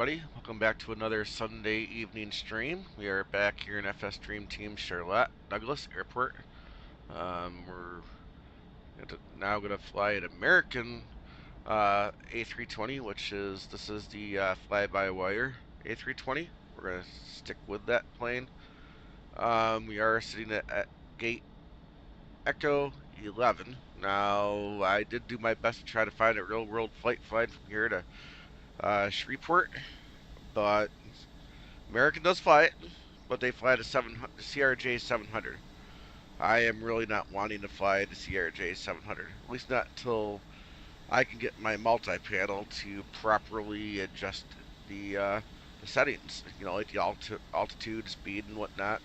everybody. Welcome back to another Sunday evening stream. We are back here in FSDREAMTEAM Charlotte Douglas Airport. We're now going to fly an American A320, this is the fly-by-wire A320. We're going to stick with that plane. We are sitting at gate Echo 11. Now, I did do my best to try to find a real-world flight from here to Shreveport, but American does fly it, but they fly the CRJ 700. I am really not wanting to fly the CRJ 700, at least not until I can get my multi-panel to properly adjust the settings. You know, like the altitude, speed, and whatnot.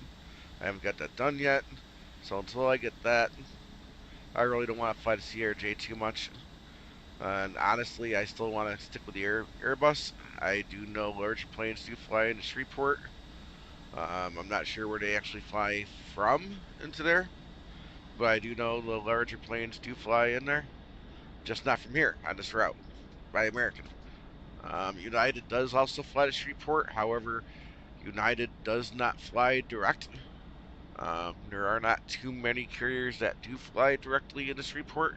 I haven't got that done yet, so until I get that, I really don't want to fly the CRJ too much. And honestly, I still want to stick with the Airbus. I do know large planes do fly into Shreveport. I'm not sure where they actually fly from into there, but I do know the larger planes do fly in there, just not from here on this route by American. United does also fly to Shreveport. However, United does not fly direct. There are not too many carriers that do fly directly into Shreveport.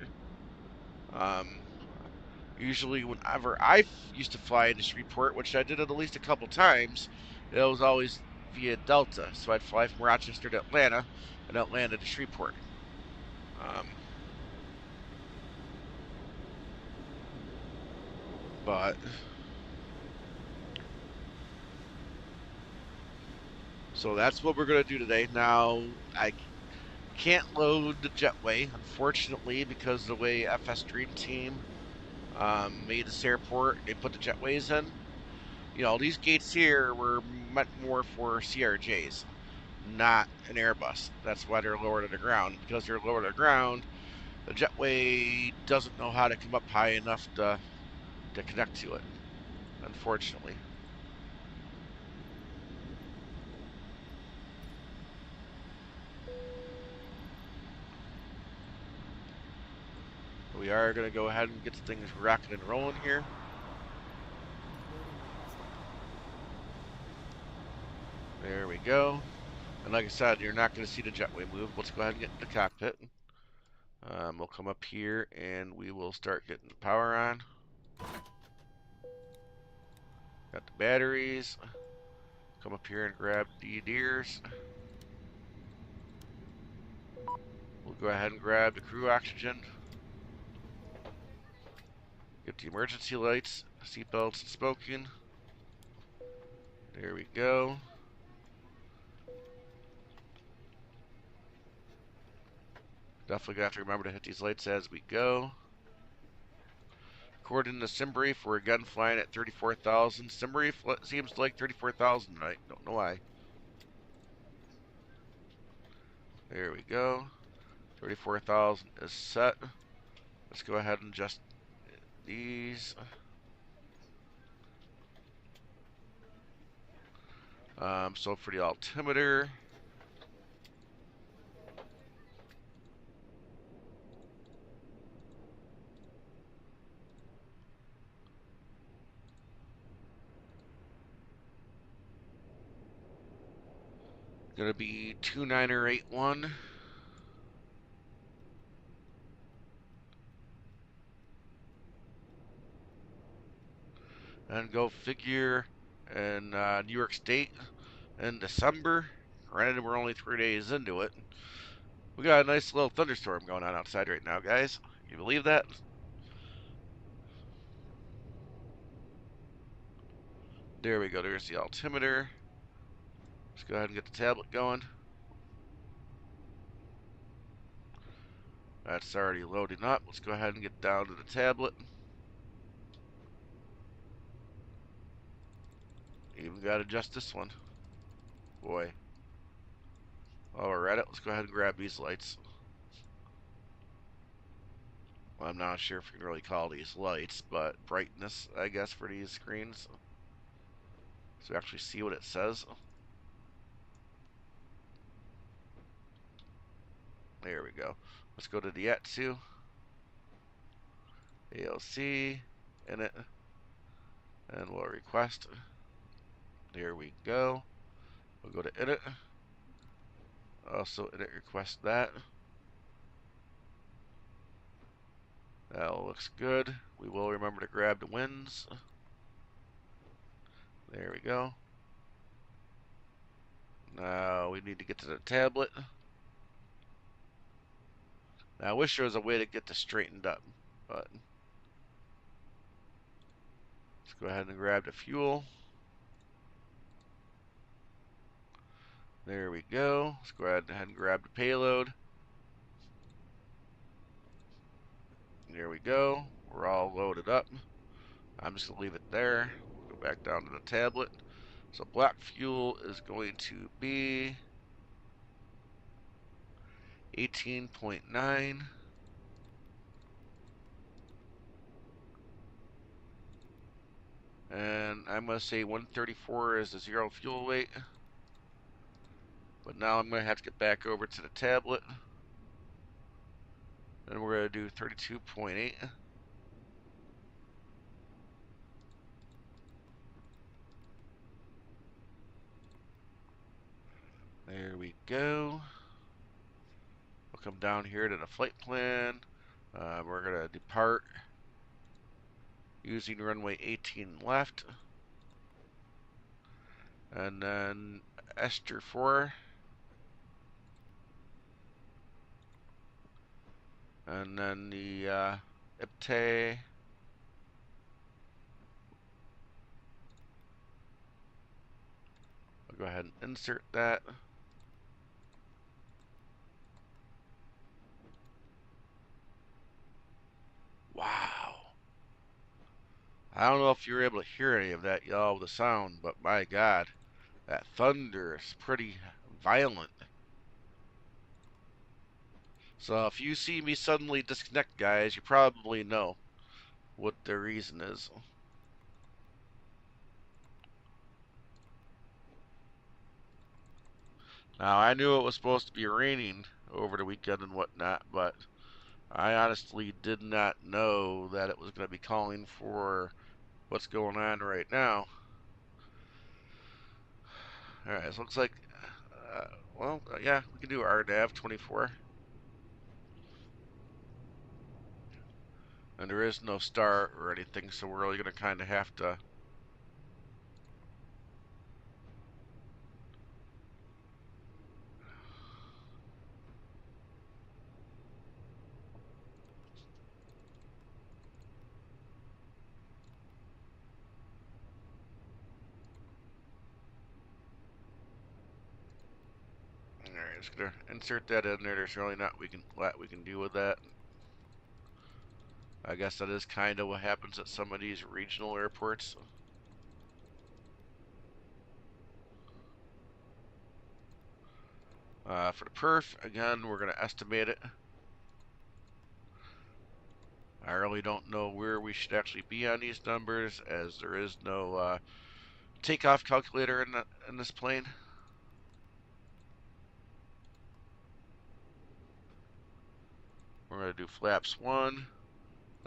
Usually, whenever I used to fly into Shreveport, which I did it at least a couple times, it was always via Delta. So I'd fly from Rochester to Atlanta and Atlanta to Shreveport. But so that's what we're going to do today. Now, I can't load the jetway, unfortunately, because of the way FSDREAMTEAM made this airport. They put the jetways in. You know, these gates here were meant more for CRJs, not an Airbus. That's why they're lower to the ground. Because they're lower to the ground, the jetway doesn't know how to come up high enough to connect to it, unfortunately. We are going to go ahead and get the things rocking and rolling here. There we go. And like I said, you're not going to see the jetway move. Let's go ahead and get in the cockpit. We'll come up here and we will start getting the power on. Got the batteries. Come up here and grab the deers. We'll go ahead and grab the crew oxygen. Get the emergency lights, seatbelts, and smoking. There we go. Definitely gonna have to remember to hit these lights as we go. According to SimBrief, we're again flying at 34,000. SimBrief seems like 34,000 tonight. Don't know why. There we go. 34,000 is set. Let's go ahead and adjust these. So for the altimeter, gonna be 2981. And go figure in New York State in December. Granted, we're only 3 days into it. We got a nice little thunderstorm going on outside right now, guys. Can you believe that? There we go. There's the altimeter. Let's go ahead and get the tablet going. That's already loading up. Let's go ahead and get down to the tablet. Even got to adjust this one. Boy. While we're at it, let's go ahead and grab these lights. Well, I'm not sure if you can really call these lights, but brightness, I guess, for these screens. So we actually see what it says. There we go. Let's go to the ETSU. ALC in it. And we'll request. There we go. We'll go to edit. Also edit request that. That looks good. We will remember to grab the wins. There we go. Now we need to get to the tablet. Now I wish there was a way to get this straightened up, but let's go ahead and grab the fuel. There we go. Let's go ahead and grab the payload. There we go. We're all loaded up. I'm just going to leave it there. Go back down to the tablet. So black fuel is going to be 18.9. And I'm going to say 134 is the zero fuel weight. But now I'm going to have to get back over to the tablet. And we're going to do 32.8. There we go. We'll come down here to the flight plan. We're going to depart using runway 18 left. And then Ester 4. And then the IPTE. I'll go ahead and insert that. Wow. I don't know if you were able to hear any of that, y'all, the sound, but my God, that thunder is pretty violent. So if you see me suddenly disconnect, guys, you probably know what the reason is. Now, I knew it was supposed to be raining over the weekend and whatnot, but I honestly did not know that it was going to be calling for what's going on right now. Alright, so it looks like, yeah, we can do RNAV 24. And there is no star or anything, so we're really going to kind of have to Alright, just gonna insert that in there. There's really not we can do with that. I guess that is kind of what happens at some of these regional airports. For the perf, again, we're gonna estimate it. I really don't know where we should actually be on these numbers, as there is no takeoff calculator in this plane. We're going to do flaps 1.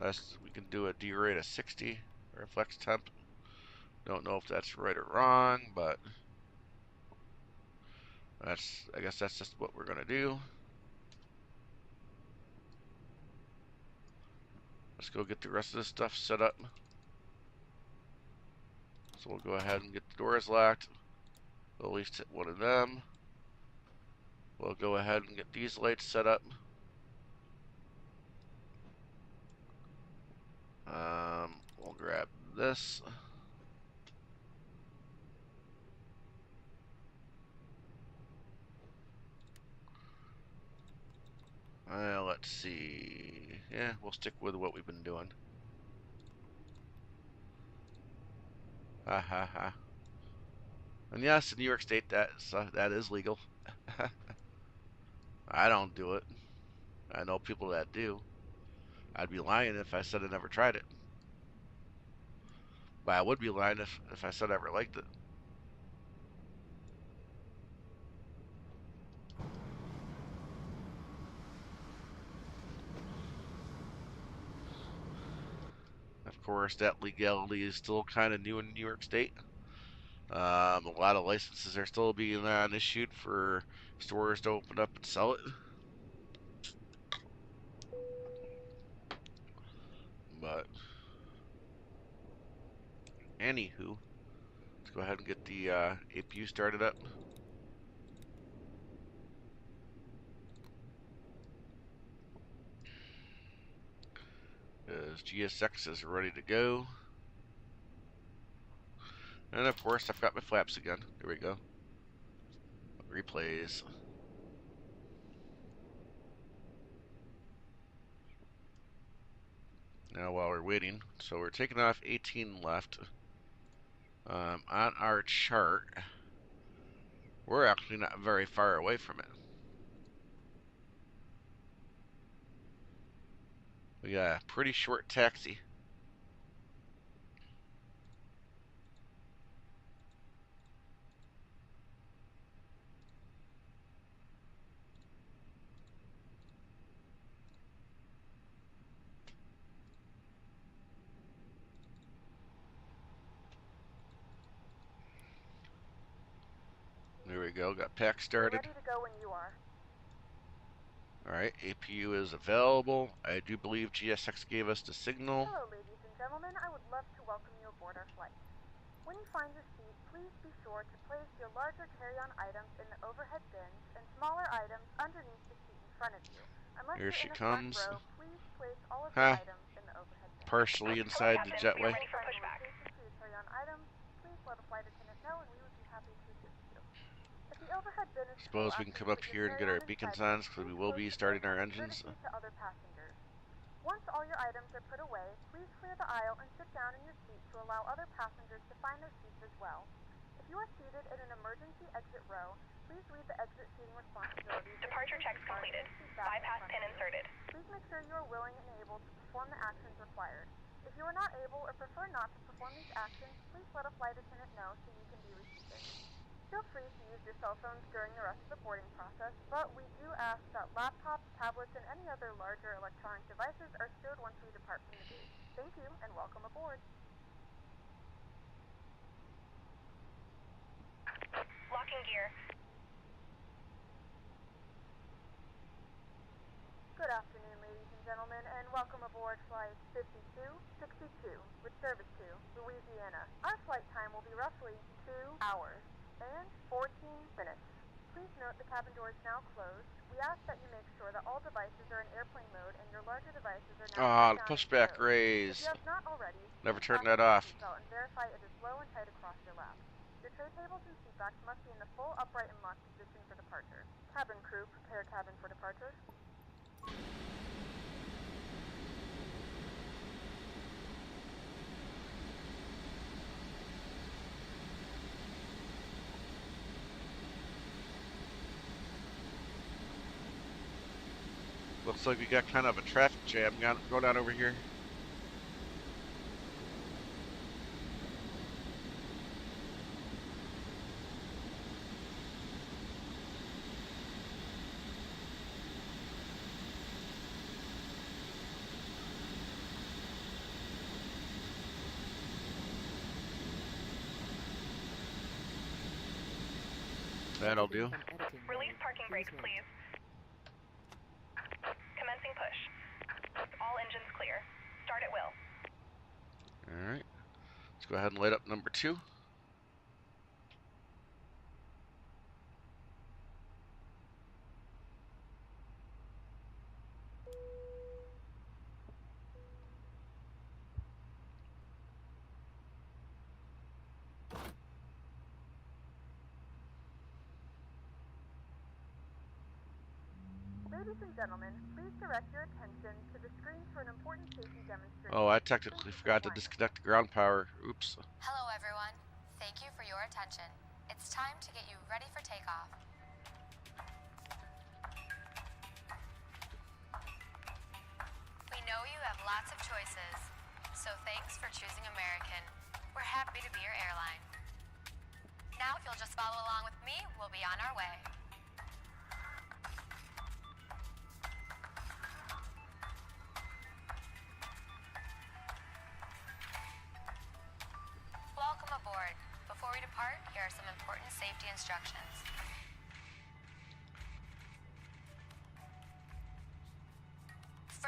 We can do a D rate of 60 or a flex temp. Don't know if that's right or wrong, but I guess that's just what we're going to do. Let's go get the rest of this stuff set up. So we'll go ahead and get the doors locked. We'll at least hit one of them. We'll go ahead and get these lights set up. We'll grab this. Let's see. Yeah, we'll stick with what we've been doing. Ha ha ha. And yes, in New York State, that is legal. I don't do it. I know people that do. I'd be lying if I said I never tried it. But I would be lying if I said I ever liked it. Of course, that legality is still kind of new in New York State. A lot of licenses are still being issued for stores to open up and sell it. But anywho, let's go ahead and get the APU started up. As GSX is ready to go. And of course, I've got my flaps again. Here we go. Replays. Now while we're waiting, so we're taking off 18 left. On our chart, we're actually not very far away from it. We got a pretty short taxi. There we go, got PACX started. Ready to go when you are. Alright, APU is available. I do believe GSX gave us the signal. Hello, ladies and gentlemen. I would love to welcome you aboard our flight. When you find your seat, please be sure to place your larger carry-on items in the overhead bins and smaller items underneath the seat in front of you. Unless Here you're she in the comes. front row, please place all of your items in the overhead bin. Partially inside the jetway. Ready for pushback. For your carry-on items, please let a flight attendant know and we would be happy to assist you. If the overhead bin is Suppose we can come up here and get our beacons on because we will be starting our engines. to other passengers. Once all your items are put away, please clear the aisle and sit down in your seat to allow other passengers to find their seats as well. If you are seated in an emergency exit row, please read the exit seating responsibilities. Departure checks completed. Bypass pin inserted. Please make sure you are willing and able to perform the actions required. If you are not able or prefer not to perform these actions, please let a flight attendant know so you can be reseated. Feel free to use your cell phones during the rest of the boarding process, but we do ask that laptops, tablets, and any other larger electronic devices are stowed once we depart from the gate. Thank you, and welcome aboard. Locking gear. Good afternoon, ladies and gentlemen, and welcome aboard Flight 5262 with service to Louisiana. Our flight time will be roughly 2 hours and 14 minutes. Please note the cabin door is now closed. We ask that you make sure that all devices are in airplane mode and your larger devices are now The pushback raise. If you have not already, Never turn that off. And verify it is low and tight across your lap. Your tray tables and seat backs must be in the full upright and locked position for departure. Cabin crew, prepare cabin for departure. Looks like we got kind of a traffic jam going on over here. That'll do. Release parking brakes, please. Commencing push. All engines clear. Start at will. Alright. Let's go ahead and light up number 2. Ladies and gentlemen, please direct your attention to the screen for an important safety demonstration. Oh, I technically forgot to disconnect the ground power. Oops. Hello everyone. Thank you for your attention. It's time to get you ready for takeoff. We know you have lots of choices, so thanks for choosing American. We're happy to be your airline. Now if you'll just follow along with me, we'll be on our way. Welcome aboard. Before we depart,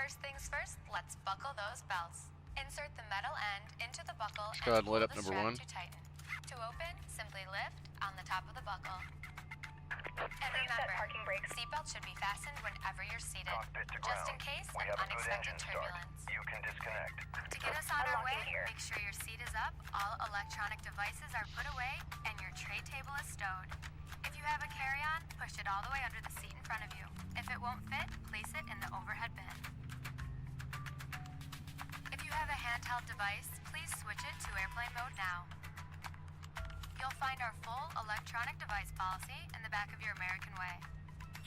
First things first, let's buckle those belts. Insert the metal end into the buckle Let's go ahead and and light pull up the number strap 1. to tighten. To open, simply lift on the top of the buckle. And Please set remember, parking brakes. seatbelt should be fastened whenever you're seated, Cockpit to just ground. in case We of have a good unexpected engine start. turbulence. You can disconnect. To get us on our way, Unlocking gear. make sure your seat is up, all electronic devices are put away, and your tray table is stowed. If you have a carry-on, push it all the way under the seat in front of you. If it won't fit, place it in the overhead bin. If you have a handheld device, please switch it to airplane mode now. You'll find our full electronic device policy in the back of your American Way.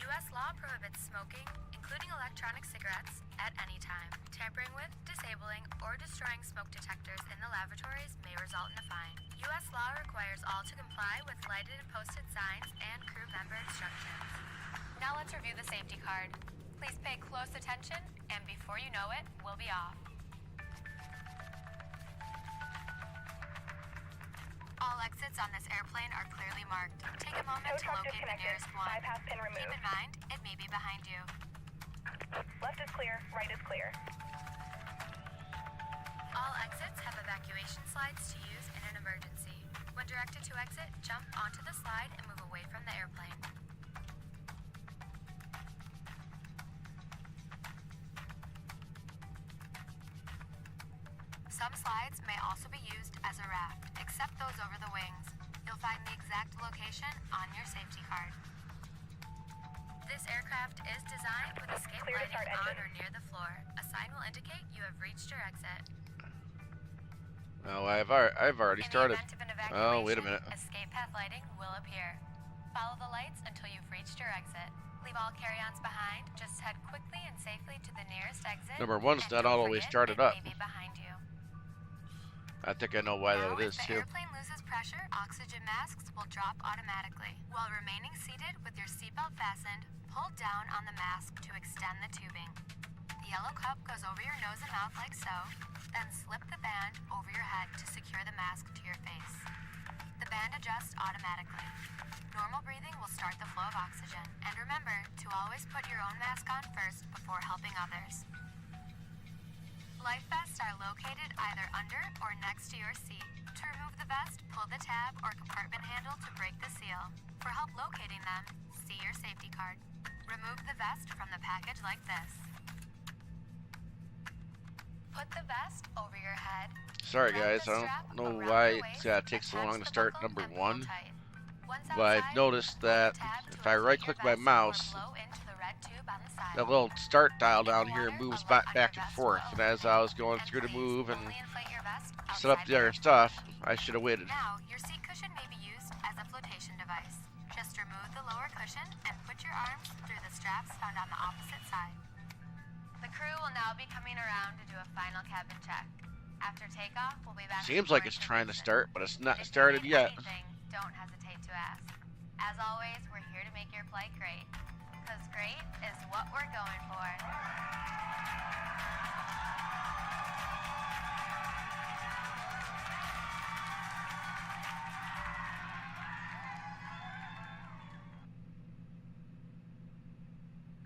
U.S. law prohibits smoking, including electronic cigarettes, at any time. Tampering with, disabling, or destroying smoke detectors in the lavatories may result in a fine. U.S. law requires all to comply with lighted and posted signs and crew member instructions. Now let's review the safety card. Please pay close attention, and before you know it, we'll be off. All exits on this airplane are clearly marked. Take a moment Tow to truck locate the disconnected. nearest one. Bypass pin Keep removed. in mind, it may be behind you. Left is clear, right is clear. All exits have evacuation slides to use in an emergency. When directed to exit, jump onto the slide and move away from the airplane. Some slides may also be used as a raft, except those over the wings. You'll find the exact location on your safety card. This aircraft is designed with escape Clear to lighting start on engine. or near the floor. A sign will indicate you have reached your exit. Oh, I've already In started. the event of an Oh, wait a evacuation, minute. escape path lighting will appear. Follow the lights until you've reached your exit. Leave all carry-ons behind. Just head quickly and safely to the nearest exit. Number 1's and not don't all the way forget, started it up. may be behind you. I think I know why Now, that if is the too. airplane loses pressure, oxygen masks will drop automatically. While remaining seated with your seatbelt fastened, pull down on the mask to extend the tubing. The yellow cup goes over your nose and mouth like so, then slip the band over your head to secure the mask to your face. The band adjusts automatically. Normal breathing will start the flow of oxygen. And remember to always put your own mask on first before helping others. Life vests are located either under or next to your seat. To remove the vest, pull the tab or compartment handle to break the seal. For help locating them, see your safety card. Remove the vest from the package like this. Put the vest over your head. Sorry Wrap guys, the I strap don't know around why your waist, it takes so attach long to the start buckle, number and pull 1. tight. Once But I've outside, noticed pull the that tab to if I inflate right your click my vest or mouse, blow into the red tube on the side. that little start dial In the down here water, moves a light on back your and vest forth. will And as I was going and through to please move and only inflate your vest set up outside the other airplane. stuff, I should have waited. Now, your seat cushion may be used as a flotation device. Just remove the lower cushion and put your arms through the straps found on the opposite side. The crew will now be coming around to do a final cabin check. After takeoff, we'll be back. Seems with like more it's trying to information. start, but it's not If you started need yet. anything, don't hesitate to ask. As always, we're here to make your flight great. Because great is what we're going for.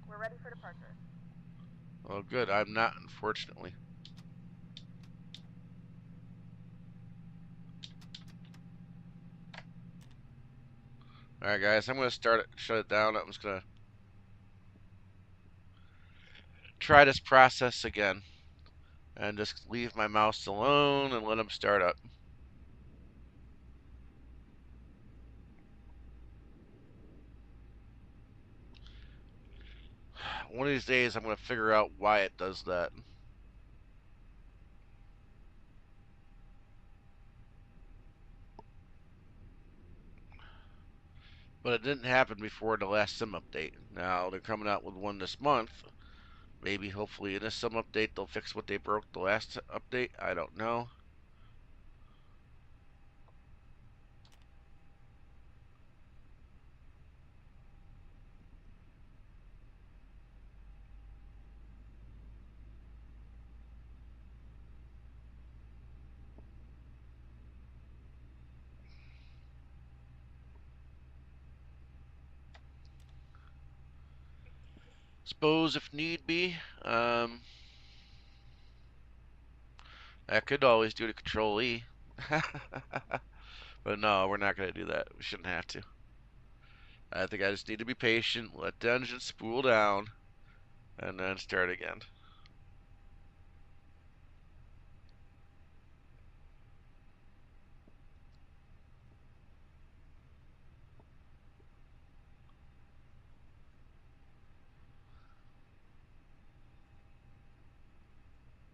We're ready for departure. Oh good, I'm not, unfortunately. Alright guys, I'm going to shut it down. I'm just going to try this process again. And just leave my mouse alone and let them start up. One of these days I'm going to figure out why it does that. But it didn't happen before the last sim update. Now they're coming out with one this month. Maybe, hopefully, in this sim update they'll fix what they broke the last update. I don't know. Suppose if need be, I could always do the Control E. But no, we're not going to do that. We shouldn't have to. I think I just need to be patient, let the engine spool down, and then start again.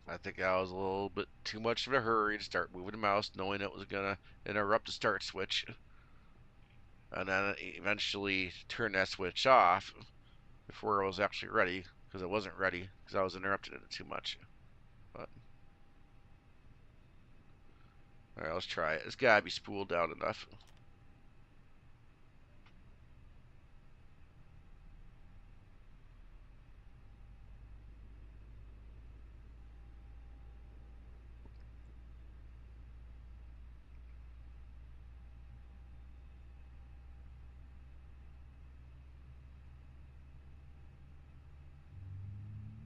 I think I was a little bit too much of a hurry to start moving the mouse, knowing it was going to interrupt the start switch. And then eventually turn that switch off before it was actually ready, because it wasn't ready, because I was interrupting it too much. But alright, let's try it. It's got to be spooled down enough.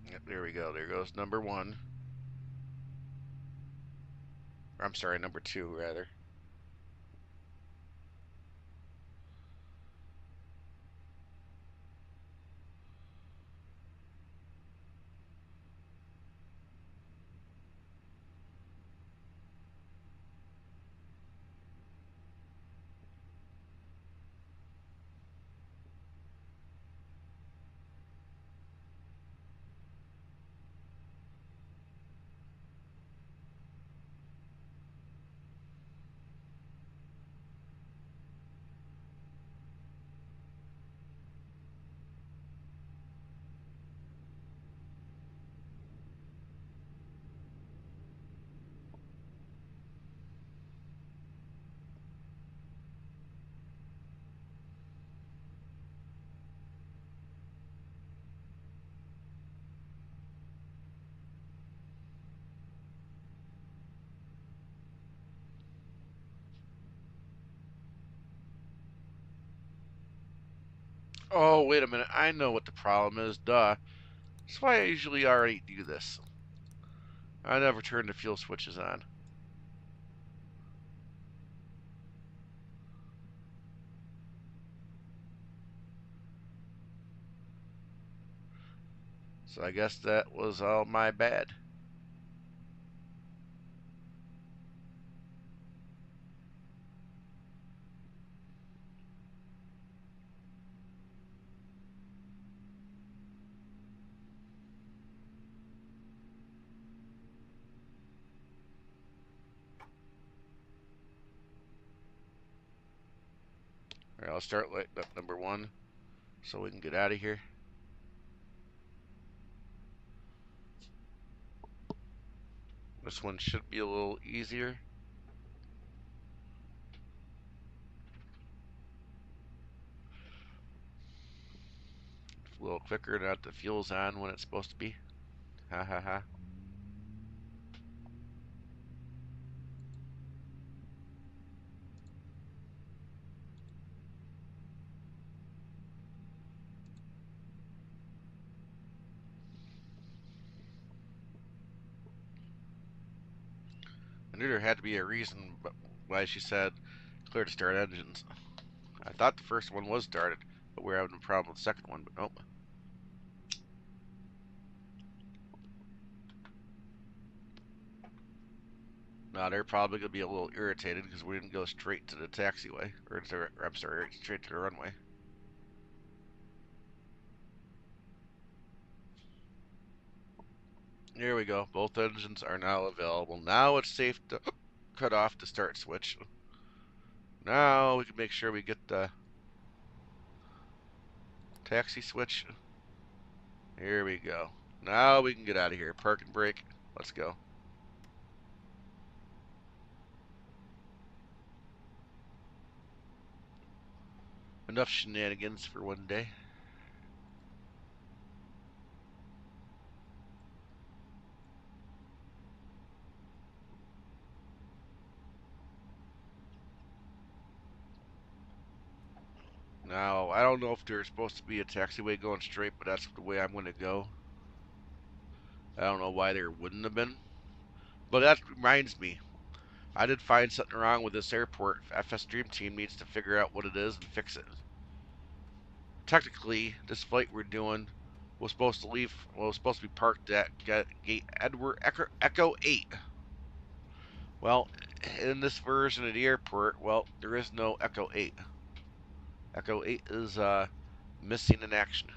Yep, there we go. There goes number one. Or, I'm sorry, number two, rather. Oh, wait a minute. I know what the problem is. Duh. That's why I usually already do this. I never turn the fuel switches on. So I guess that was all my bad. Alright, I'll start lighting up number one so we can get out of here. This one should be a little easier. A little quicker, not the fuel's on when it's supposed to be. Ha ha ha. I knew there had to be a reason why she said clear to start engines. I thought the first one was started, but we were having a problem with the second one, but nope. Now they're probably going to be a little irritated because we didn't go straight to the taxiway, or I'm sorry, straight to the runway. Here we go. Both engines are now available. Now it's safe to cut off the start switch. Now we can make sure we get the taxi switch. Here we go. Now we can get out of here. Park and brake. Let's go. Enough shenanigans for one day. Now Now, I don't know if there's supposed to be a taxiway going straight, but that's the way I'm going to go. I don't know why there wouldn't have been. But that reminds me, I did find something wrong with this airport. FS Dream Team needs to figure out what it is and fix it. Technically, this flight we're doing was supposed to leave, well, it was supposed to be parked at gate Edward Echo 8. Well, in this version of the airport, well, there is no Echo 8. Echo 8 is missing in action.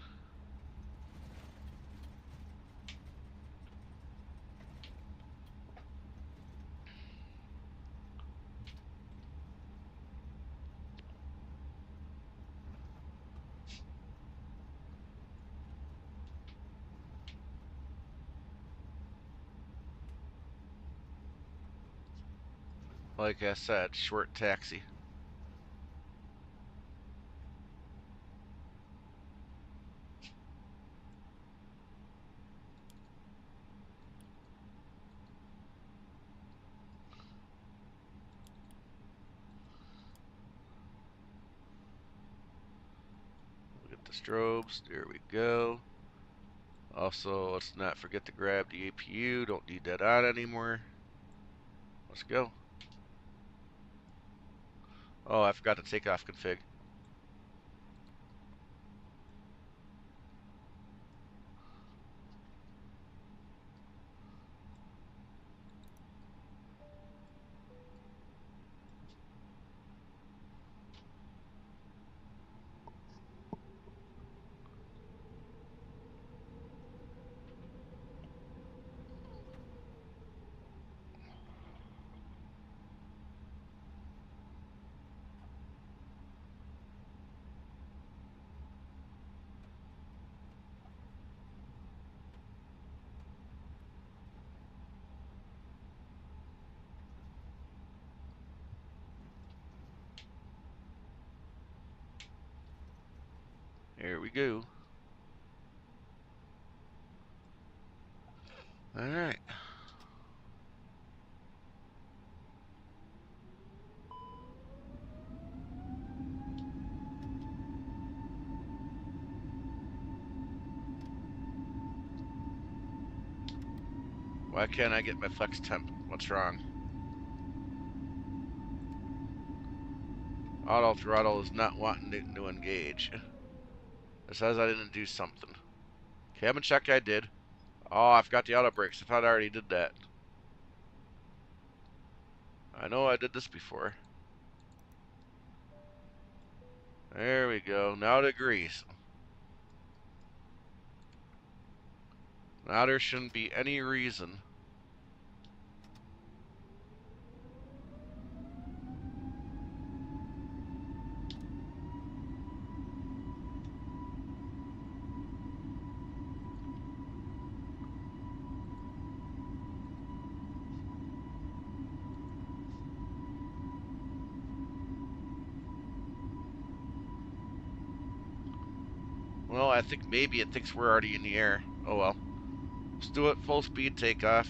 Like I said, short taxi. Look at the strobes. There we go. Also, let's not forget to grab the APU. Don't need that on anymore. Let's go. Oh, I forgot the takeoff config. There we go. Alright. Why can't I get my flex temp? What's wrong? Auto throttle is not wanting to engage. It says I didn't do something. Cabin check I did. Oh, I forgot the auto brakes. I thought I already did that. I know I did this before. There we go. Now it agrees. Now there shouldn't be any reason. Well, I think maybe it thinks we're already in the air. Oh well. Let's do it full speed takeoff.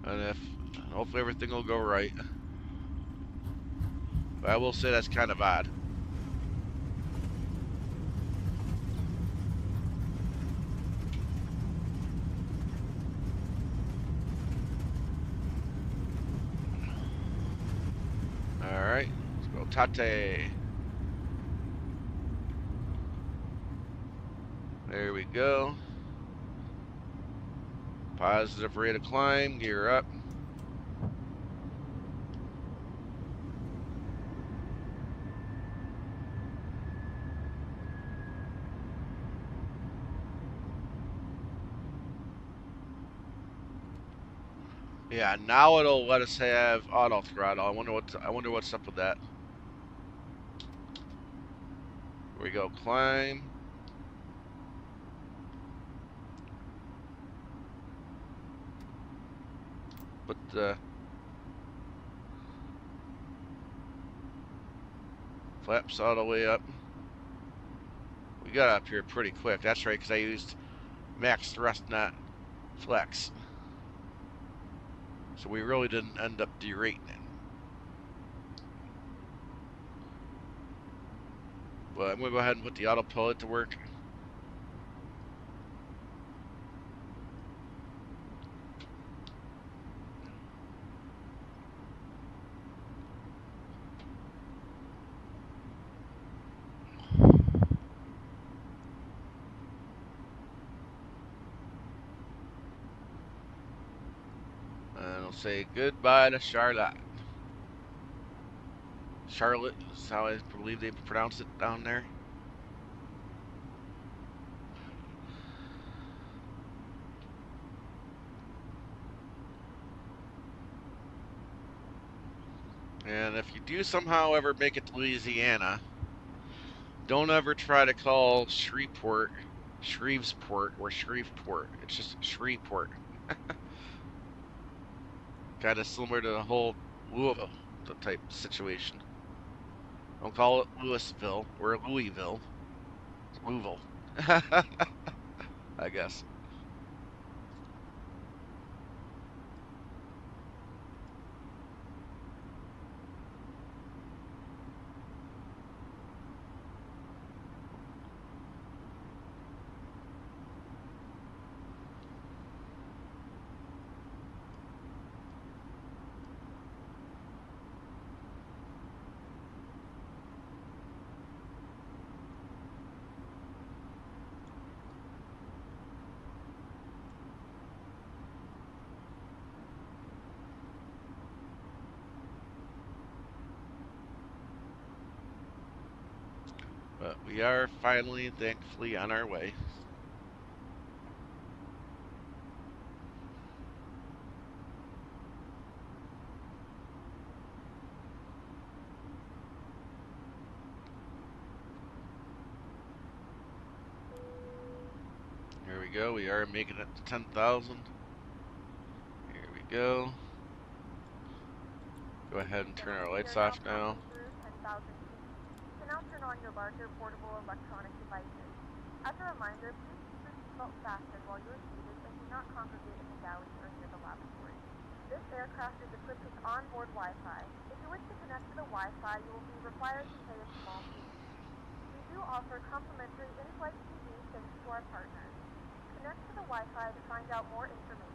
And hopefully everything will go right. But I will say that's kind of odd. Alright, let's go Tate. There we go. Positive rate of climb, gear up. Yeah, now it'll let us have auto throttle. I wonder what's up with that. Here we go, climb. Put the flaps all the way up. We got up here pretty quick. That's right, because I used max thrust, not flex. So we really didn't end up derating it. But I'm going to go ahead and put the autopilot to work. And I'll say goodbye to Charlotte. Charlotte is how I believe they pronounce it down there. And if you do somehow ever make it to Louisiana, don't ever try to call Shreveport Shreveport or Shreveport. It's just Shreveport. Kind of similar to the whole Louisville type situation. Don't call it Louisville or Louisville. It's Louisville. I guess. But we are finally, thankfully, on our way. Here we go. We are making it to 10,000. Here we go. Go ahead and turn our lights off now. You can now turn on your larger portable electronic devices. As a reminder, please keep your seatbelt fastened while you are seated and do not congregate in the galley or near the lavatory. This aircraft is equipped with onboard Wi-Fi. If you wish to connect to the Wi-Fi, you will be required to pay a small fee. We do offer complimentary in-flight TV thanks to our partners. Connect to the Wi-Fi to find out more information.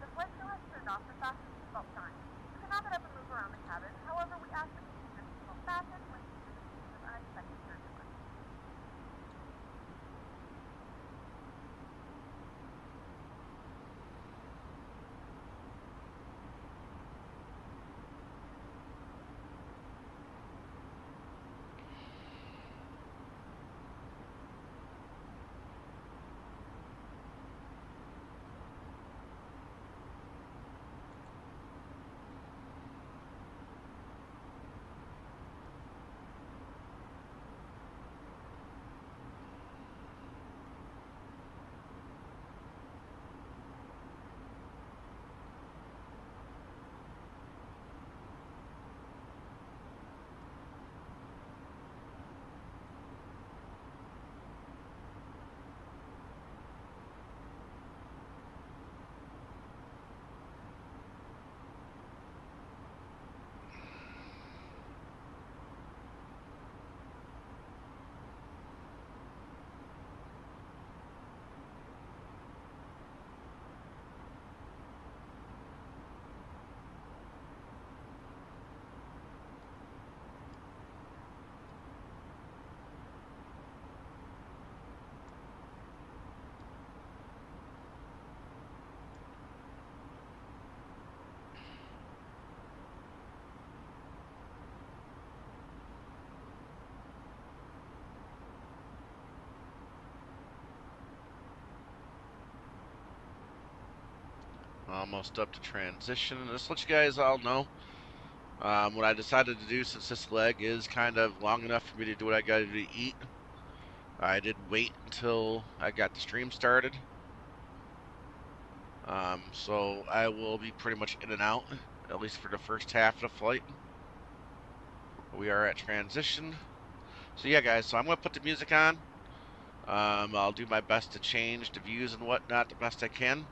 The flight crew has turned off the fasten seatbelt sign. You cannot get up and move around the cabin. However, we ask that you keep your seatbelt fastened when you use the means of unexpected turbulence. Almost up to transition. Just to let you guys all know what I decided to do, since this leg is kind of long enough for me to do what I got to do to eat. I did wait until I got the stream started. So I will be pretty much in and out, at least for the first half of the flight. We are at transition. So yeah, guys, so I'm going to put the music on. I'll do my best to change the views and whatnot the best I can.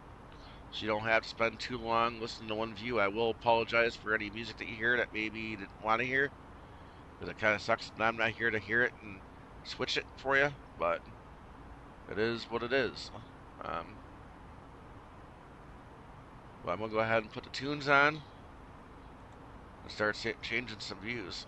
so you don't have to spend too long listening to one view. I will apologize for any music that you hear that maybe you didn't want to hear, because it kind of sucks that I'm not here to hear it and switch it for you, but it is what it is. Well, I'm going to go ahead and put the tunes on and start changing some views.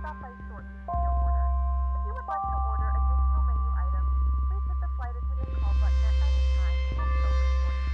stop by shortly for your order. If you would like to order additional menu items, please hit the flight attendant call button at any time. We'll be open shortly.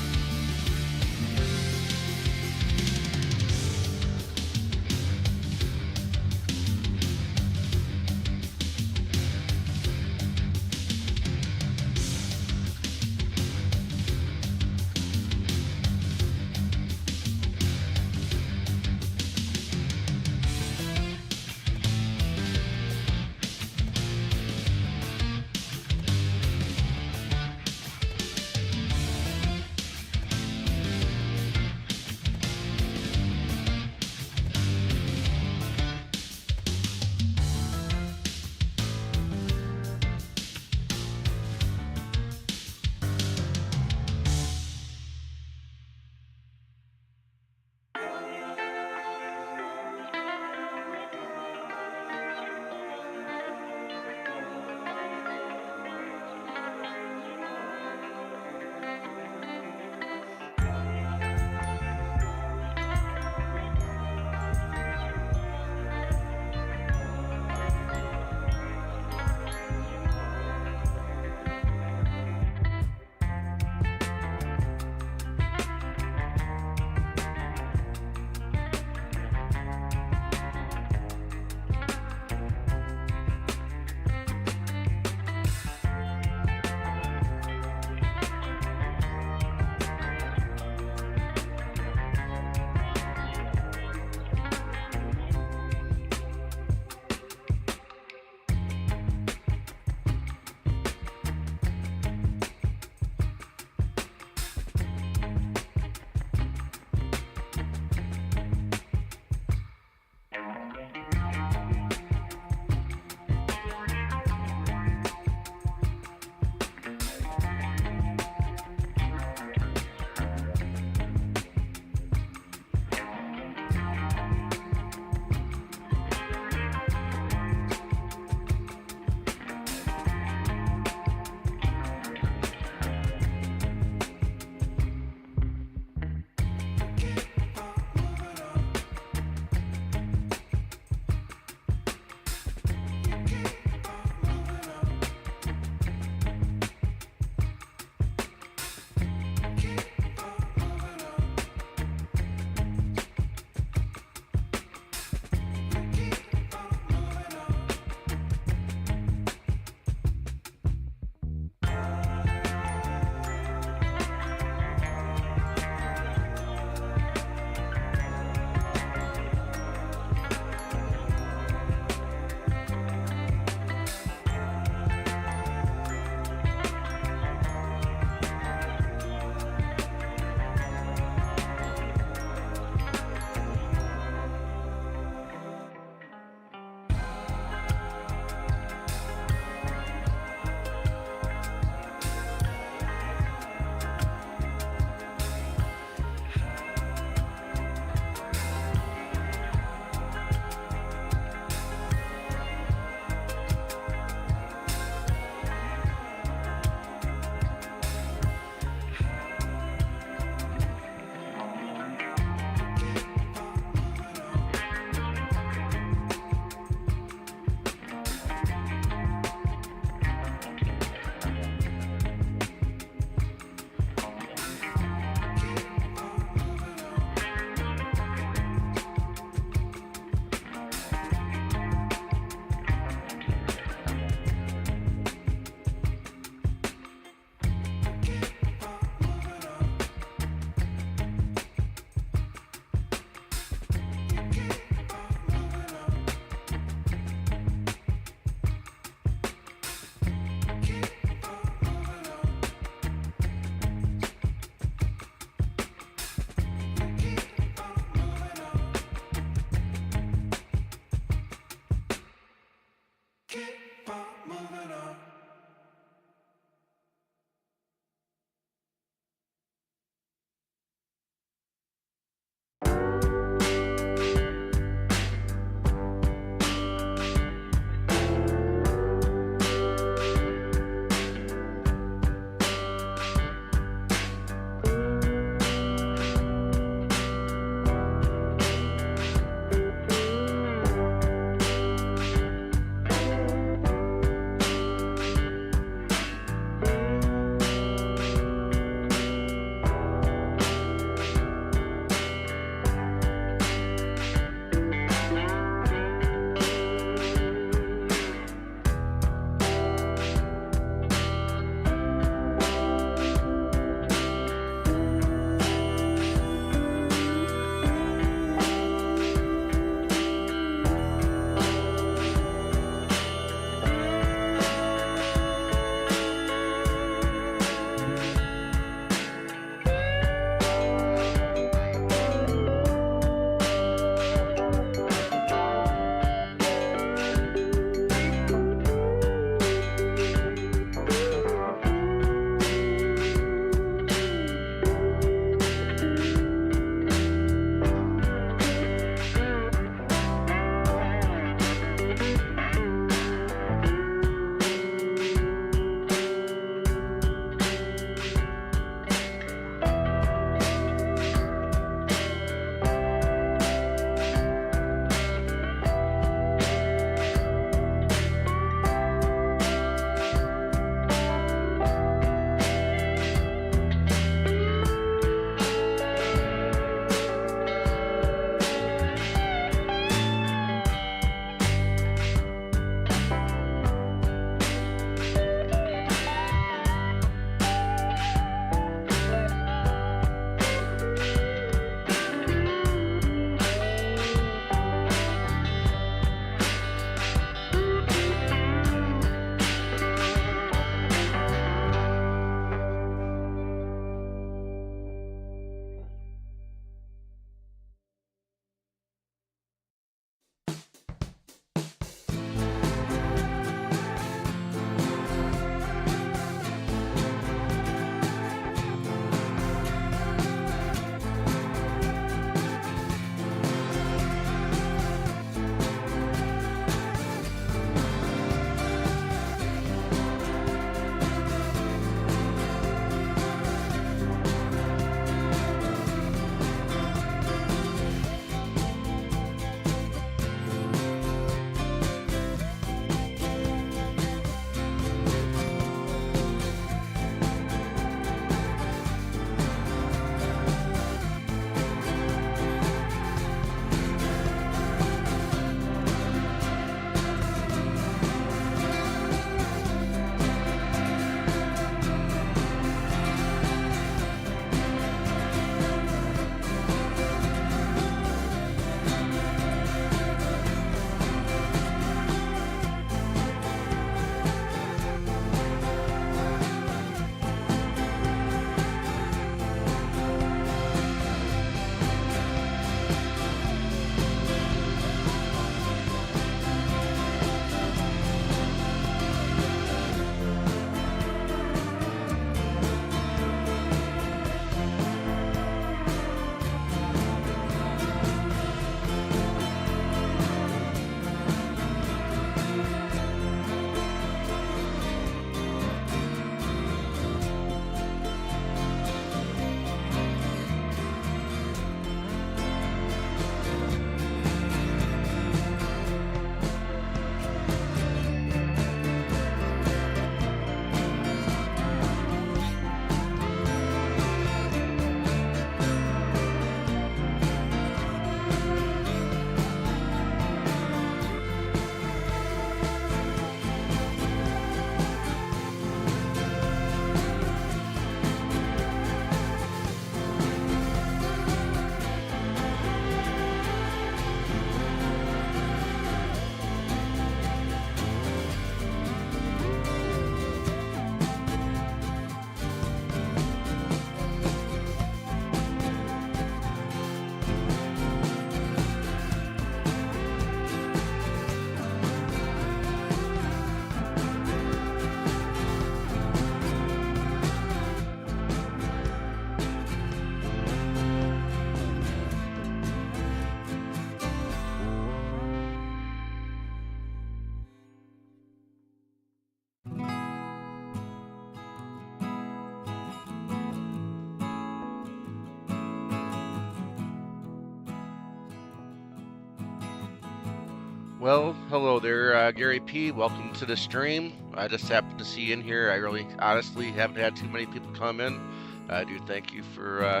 Well, hello there, Gary P. Welcome to the stream. I just happened to see you in here. I really, honestly, haven't had too many people come in. I do thank you for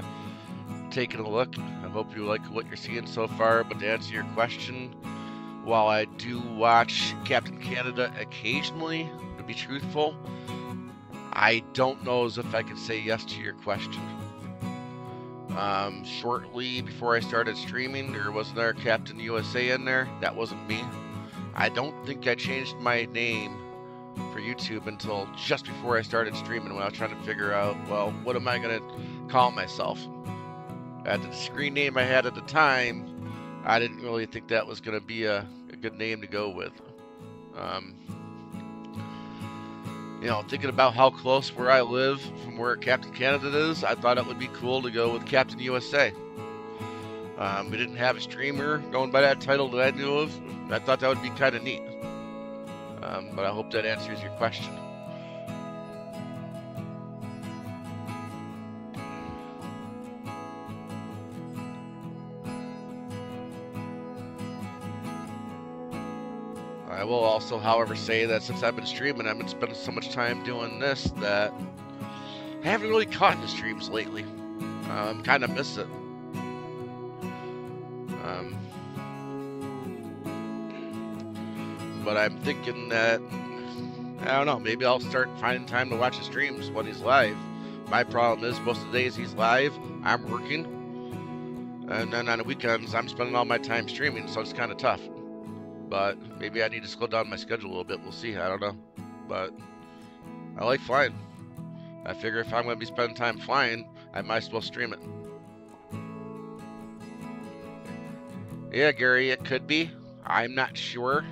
taking a look. I hope you like what you're seeing so far. But to answer your question, while I do watch Captain Canada occasionally, to be truthful, I don't know as if I can say yes to your question. Shortly before I started streaming, there was another Captain USA in there. That wasn't me. I don't think I changed my name for YouTube until just before I started streaming, when I was trying to figure out, well, what am I going to call myself? At the screen name I had at the time, I didn't really think that was going to be a good name to go with. You know, thinking about how close where I live from where Captain Canada is, I thought it would be cool to go with Captain USA. We didn't have a streamer going by that title that I knew of. I thought that would be kind of neat. But I hope that answers your question. I will also, however, say that since I've been streaming, I've been spending so much time doing this that I haven't really caught the streams lately. Kind of miss it. But I'm thinking that, I don't know, maybe I'll start finding time to watch the streams when he's live. My problem is most of the days he's live, I'm working. And then on the weekends, I'm spending all my time streaming, so it's kind of tough. But maybe I need to slow down my schedule a little bit. We'll see. I don't know. But I like flying. I figure if I'm going to be spending time flying, I might as well stream it. Yeah, Gary, it could be. I'm not sure.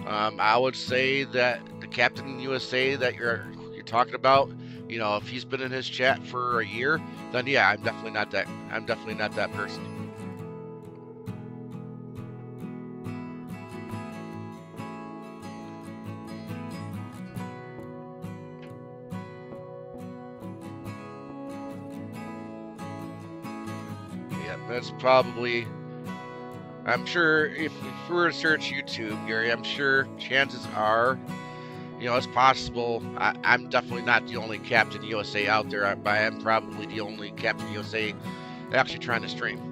I would say that the Captain USA that you're talking about, you know, if he's been in his chat for a year, then yeah, I'm definitely not that. I'm definitely not that person. Yeah, that's probably. I'm sure if you were to search YouTube, Gary, I'm sure chances are, you know, it's possible. I'm definitely not the only Captain USA out there. I am probably the only Captain USA actually trying to stream.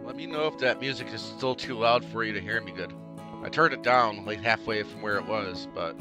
Let me know if that music is still too loud for you to hear me good. I turned it down like halfway from where it was, but...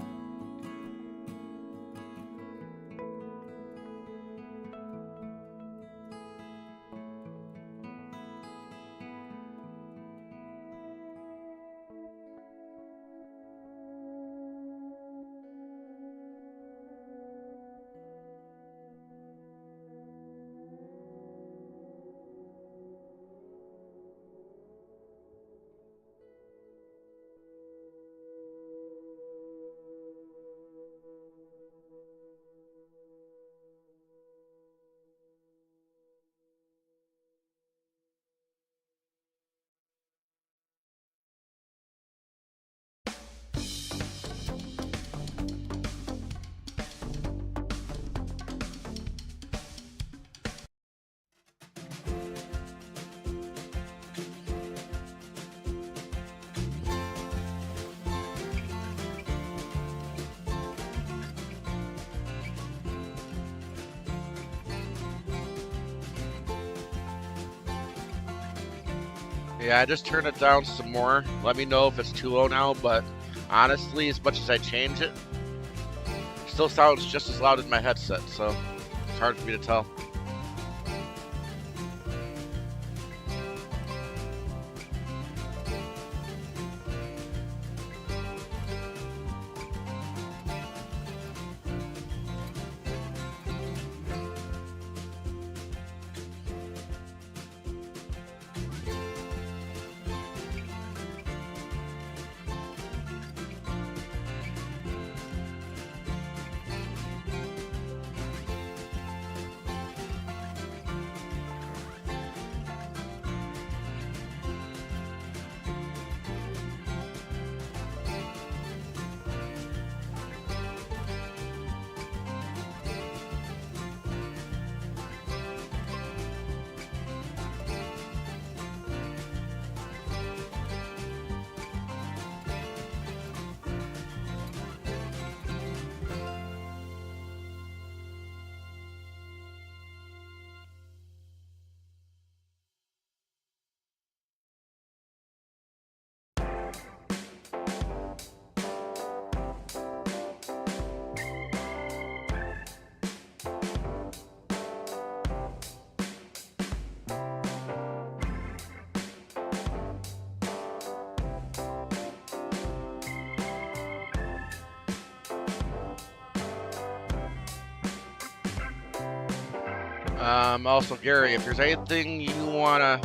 Yeah, I just turned it down some more. Let me know if it's too low now, but honestly, as much as I change it, it still sounds just as loud in my headset, so it's hard for me to tell. Also, Gary, if there's anything you want to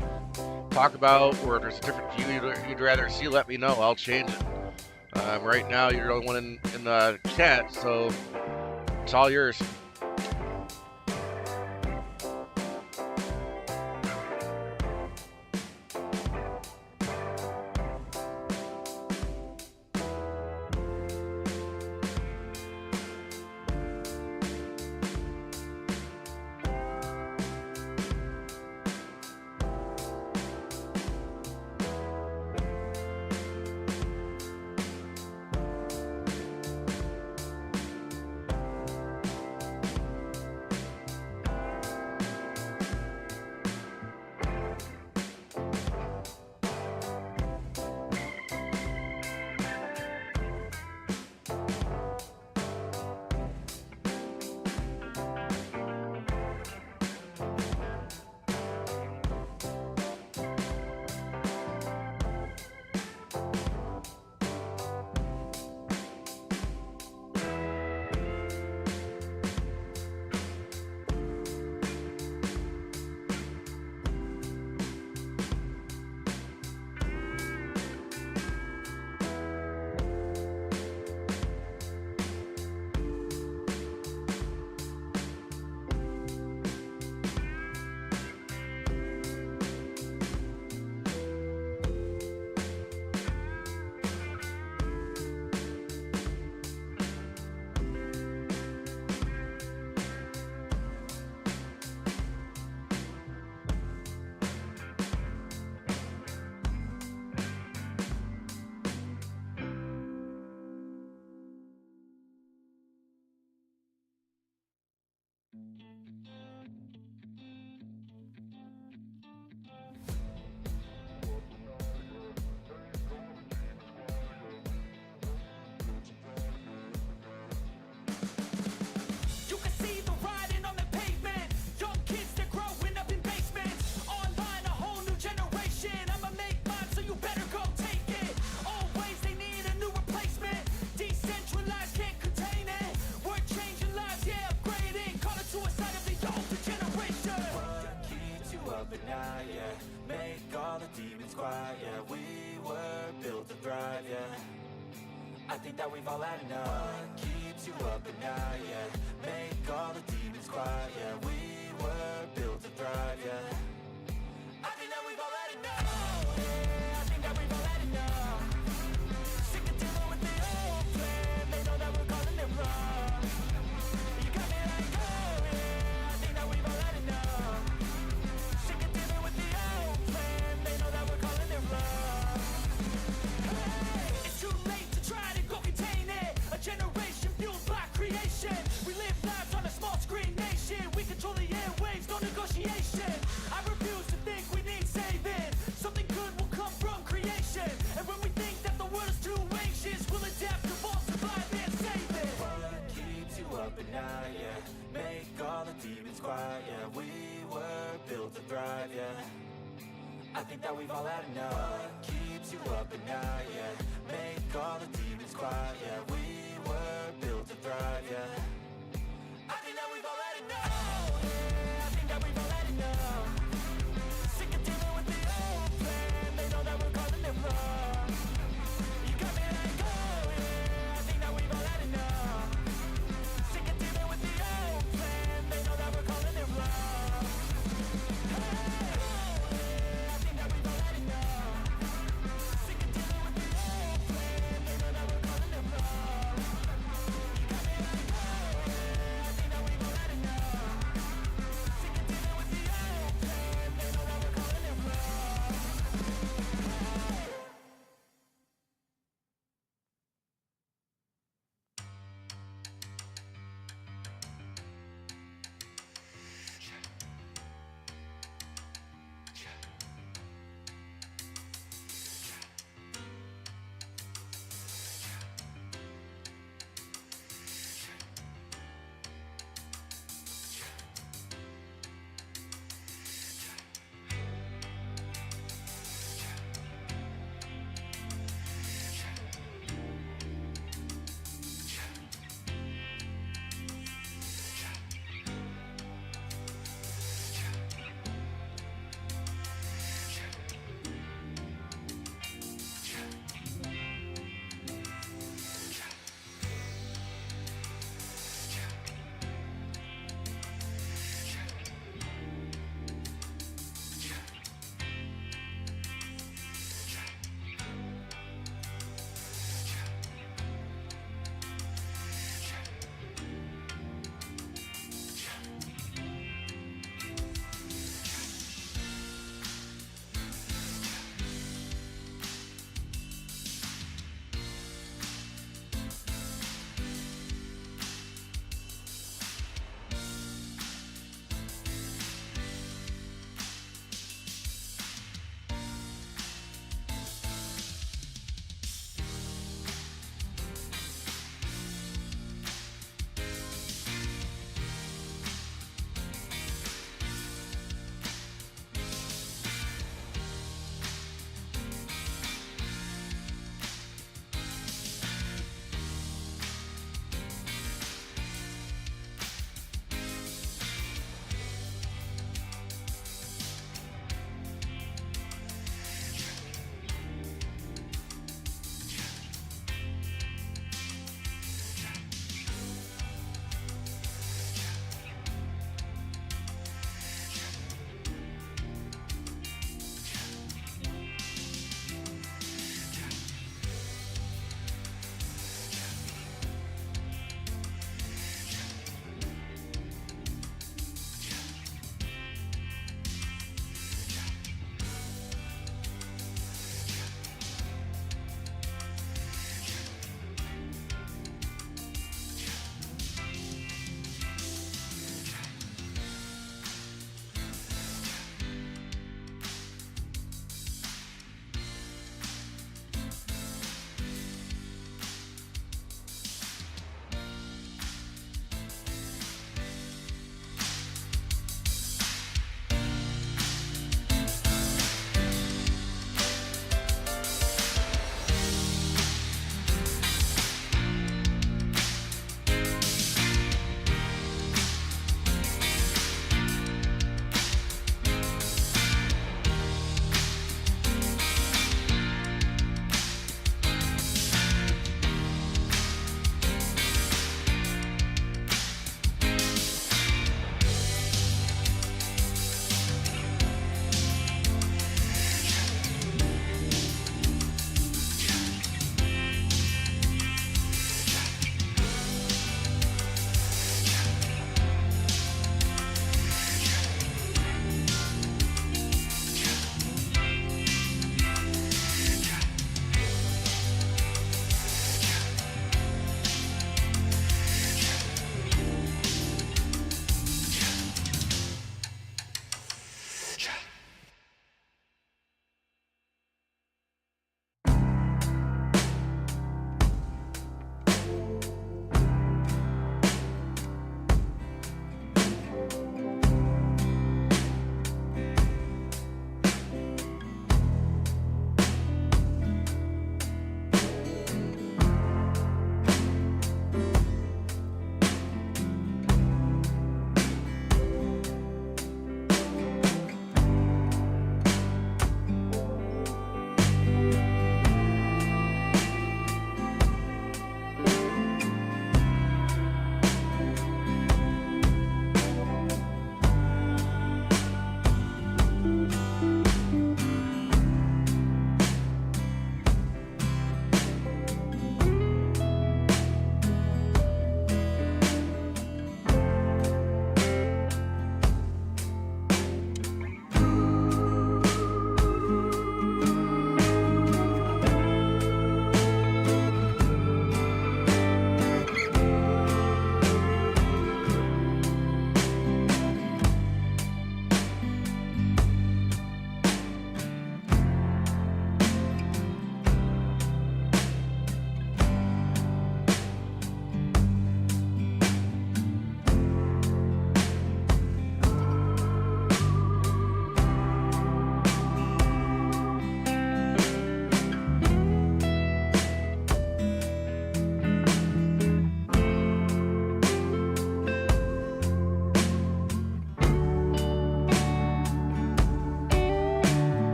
talk about, or if there's a different view you'd rather see, let me know. I'll change it. Right now, you're the only one in the chat, so it's all yours. I think that we've all had enough. What keeps you up at night, yeah. Make all the demons quiet, yeah. We were built to thrive, yeah. I think that we've all had enough. Yeah, I think that we've all had enough. Sick of dealing with the old plan. They know that we're calling it wrong. You got me like, oh yeah, I think that we've all had enough. Sick of dealing with the old plan. They know that we're calling it wrong. Hey, it's too late to try to go contain it. A generation fueled by creation. We live lives on a small screen nation. We control the airwaves, no negotiation. I refuse to think we need saving. Something good will come from creation. And when we think that the world is too anxious, we'll adapt, evolve, survive, and save it. What keeps you up at night, yeah. Make all the demons quiet, yeah. We were built to thrive, yeah. I think that we've all had enough. What keeps you up at night, yeah. Make all the demons quiet, yeah. We were built to thrive, yeah. I think that we've all had enough. Yeah, I think that we've all had enough. Sick of dealing with the old plan. They know that we're calling it wrong. You got me like, oh yeah, I think that we've all had enough. Sick of dealing with the old plan. They know that we're calling it wrong. Hey, oh yeah, I think that we've all had enough. Sick of dealing with the old plan. They know that we're calling it wrong. You got me like,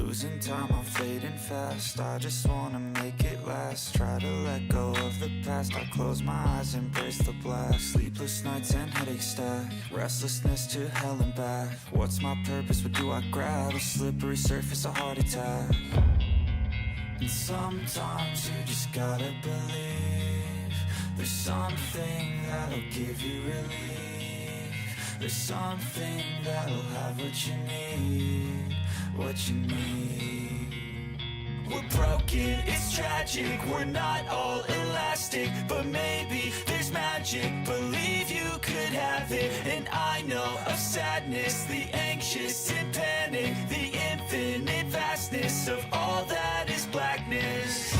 Losing time, I'm fading fast. I just wanna make it last. Try to let go of the past. I close my eyes, embrace the blast. Sleepless nights and headaches stack. Restlessness to hell and back. What's my purpose? What do I grab? A slippery surface, a heart attack. And sometimes you just gotta believe there's something that'll give you relief. There's something that'll have what you need, what you need. We're broken, it's tragic, we're not all elastic, but maybe there's magic. Believe you could have it, and I know of sadness, the anxious and panic, the infinite vastness of all that is blackness.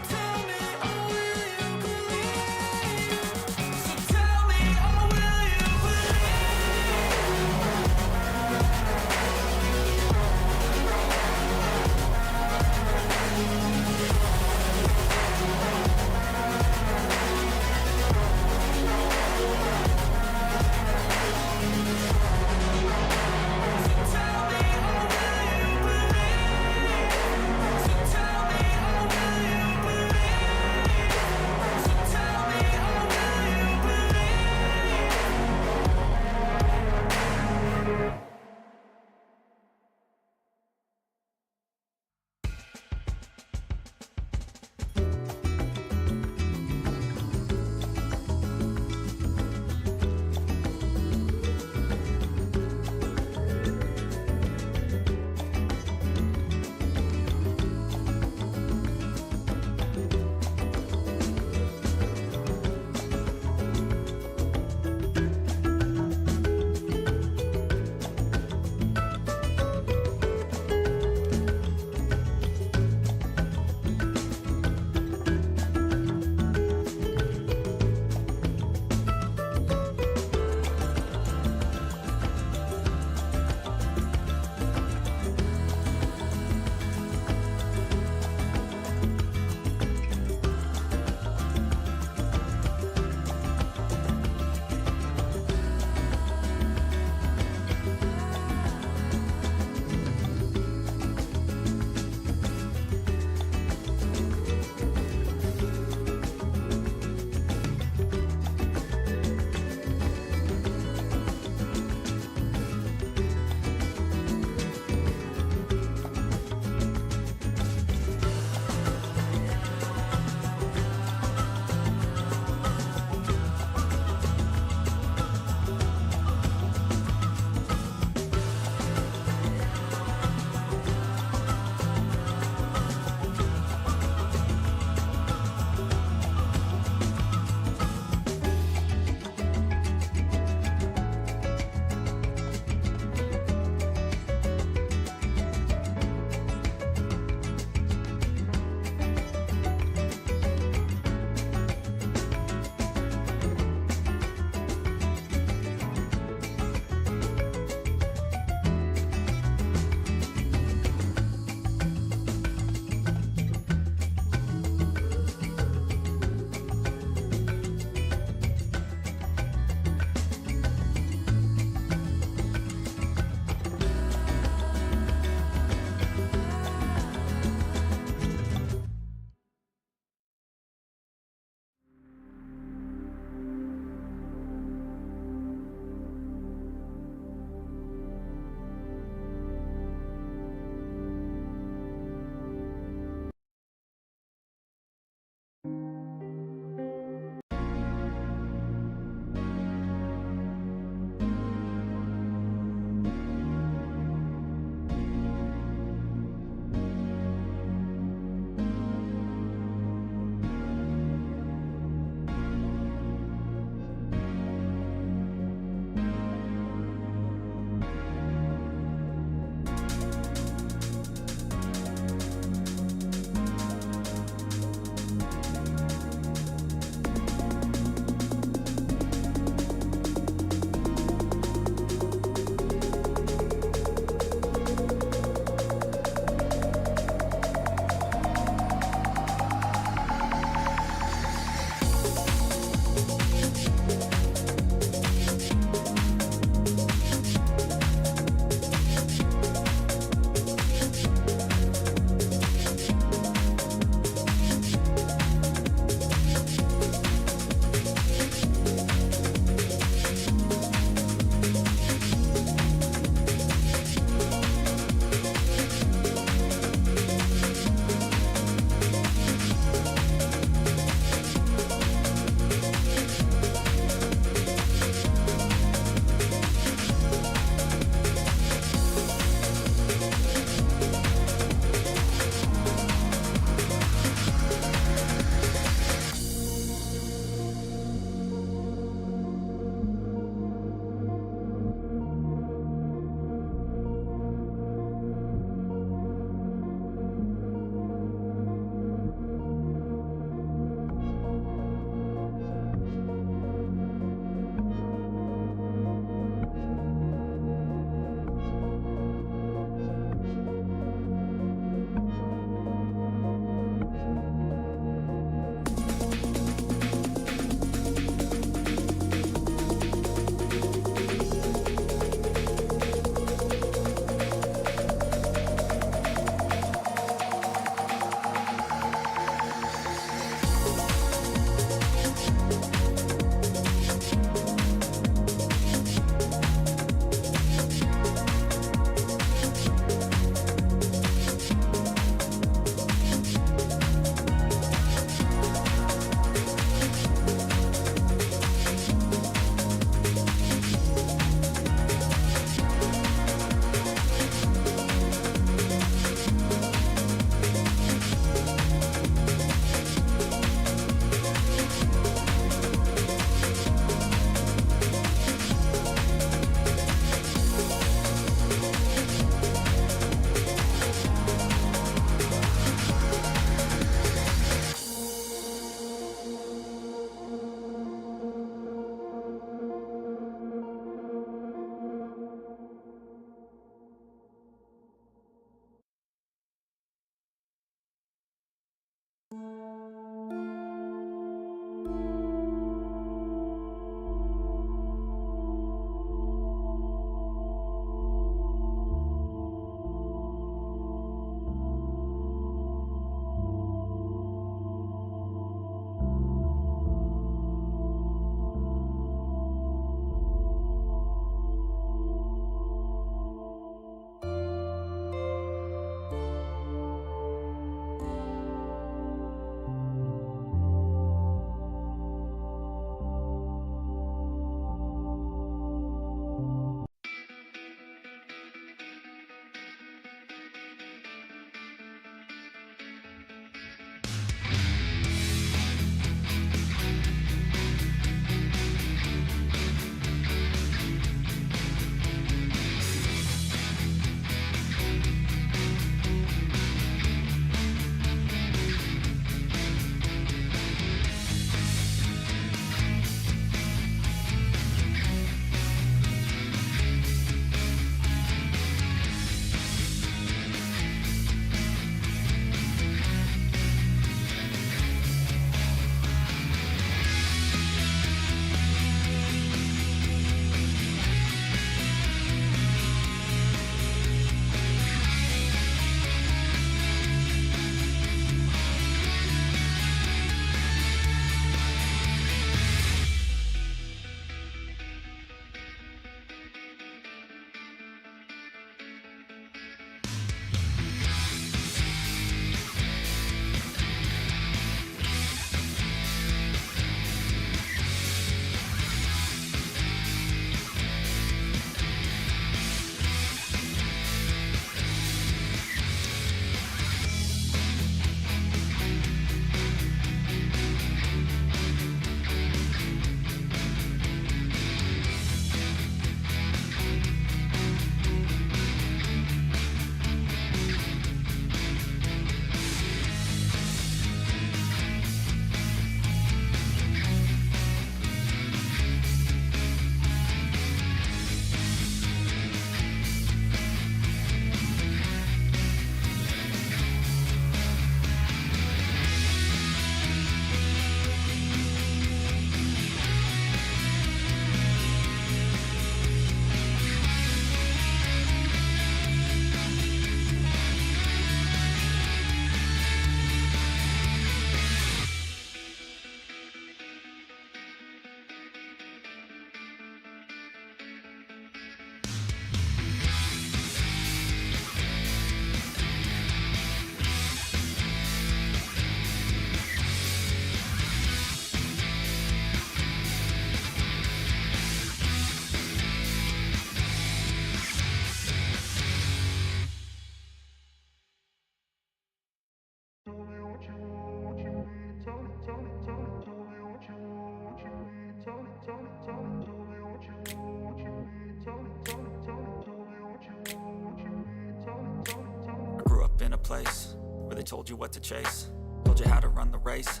place where they told you what to chase, told you how to run the race.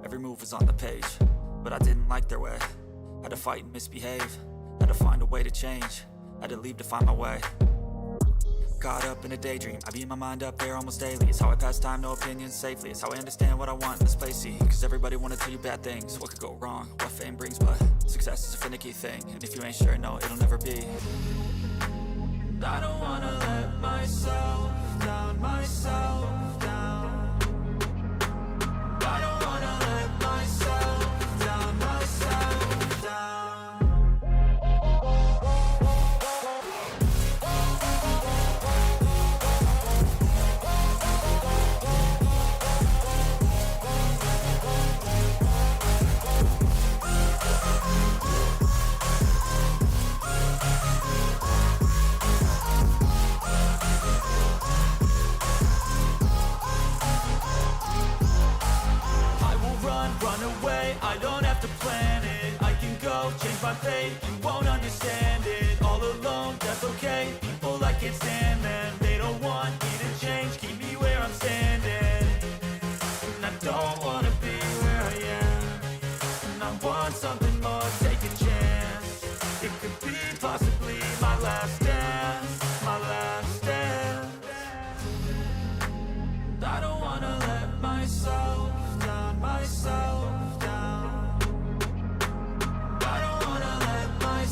Every move was on the page, but I didn't like their way. Had to fight and misbehave, had to find a way to change, had to leave to find my way. Caught up in a daydream, I beat my mind up there almost daily. It's how I pass time, no opinions safely. It's how I understand what I want in this place, see. Cause everybody wanna tell you bad things, what could go wrong, what fame brings. But success is a finicky thing, and if you ain't sure, no, it'll never be. I don't wanna let myself down, myself down. I don't wanna let myself down, myself down. Run away, I don't have to plan it. I can go, change my fate, you won't understand it. All alone, that's okay, people I can't stand them. They don't want me to change, keep me where I'm standing. And I don't wanna be where I am, and I want something more, take a chance. It could be possibly my last dance, my last dance. And I don't wanna let myself down, myself down. I don't wanna let myself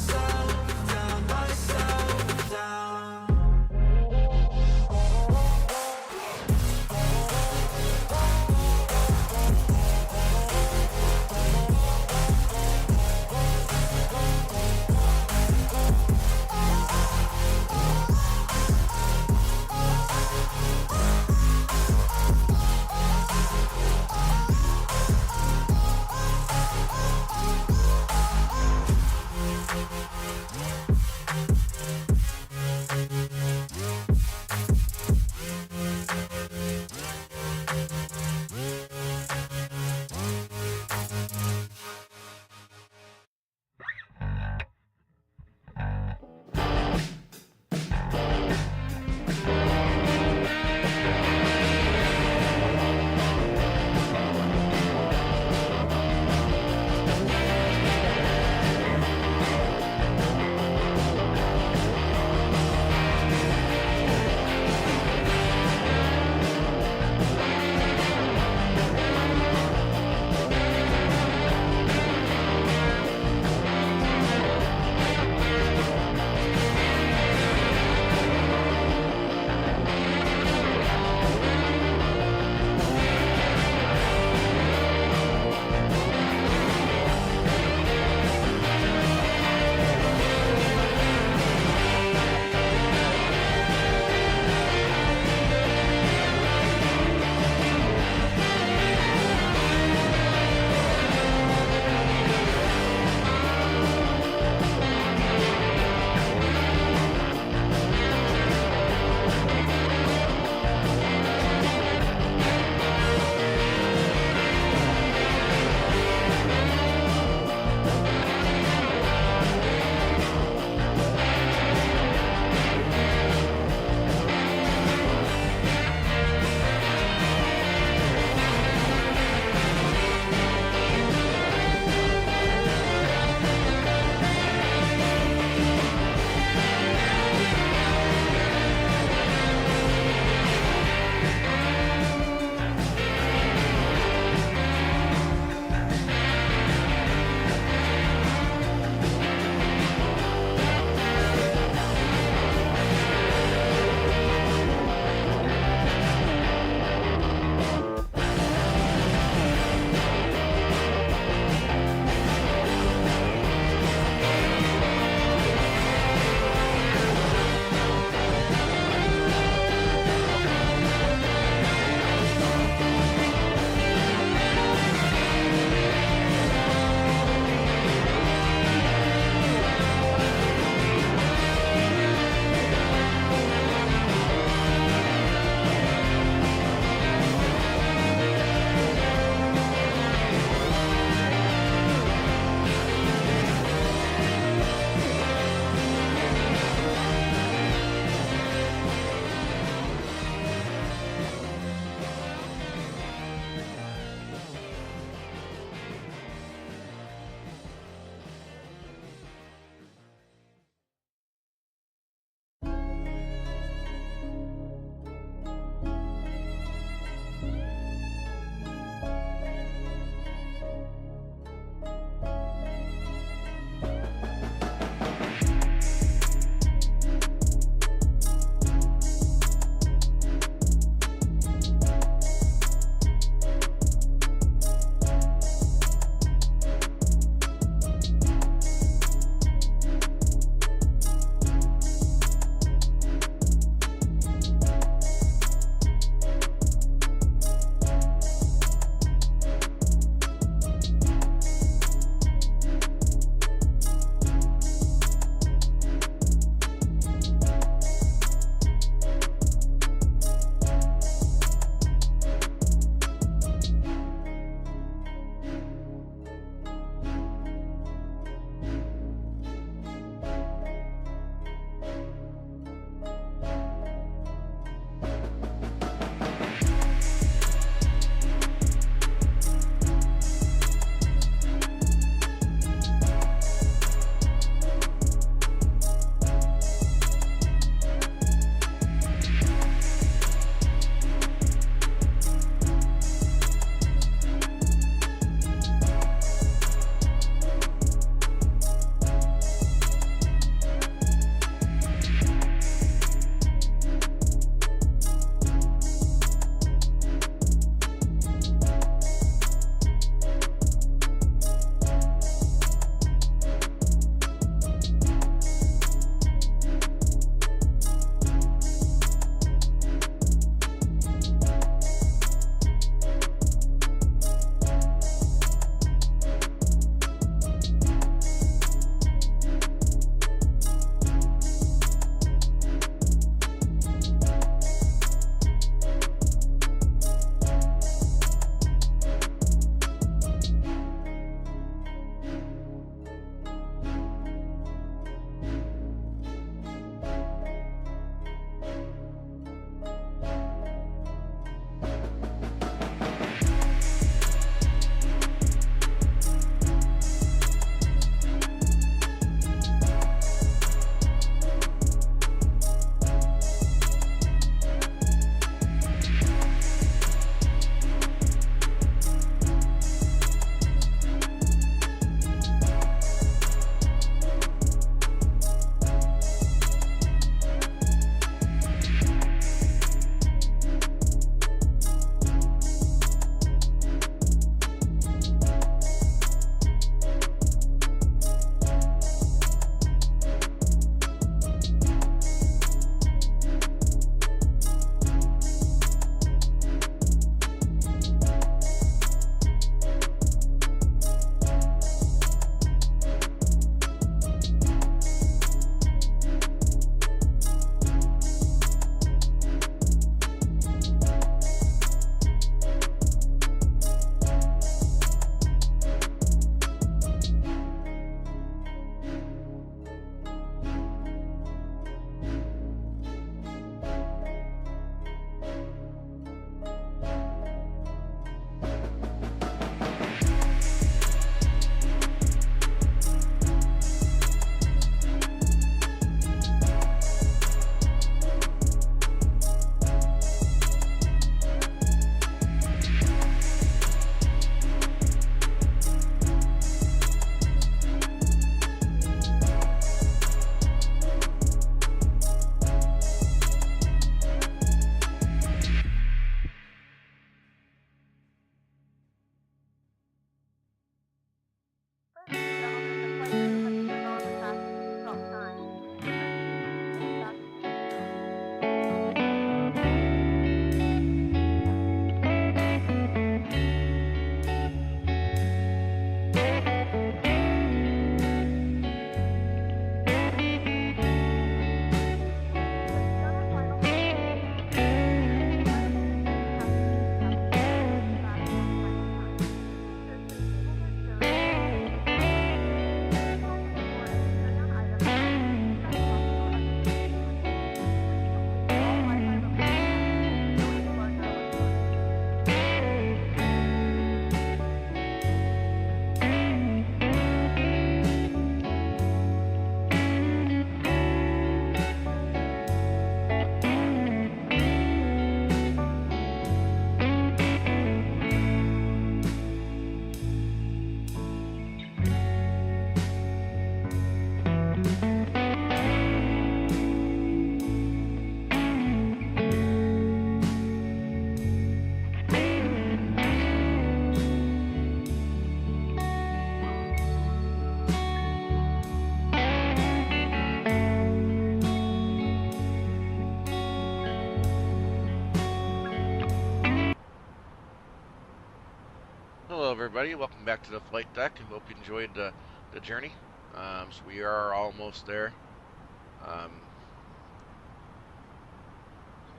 everybody, welcome back to the flight deck. I hope you enjoyed the journey. So we are almost there.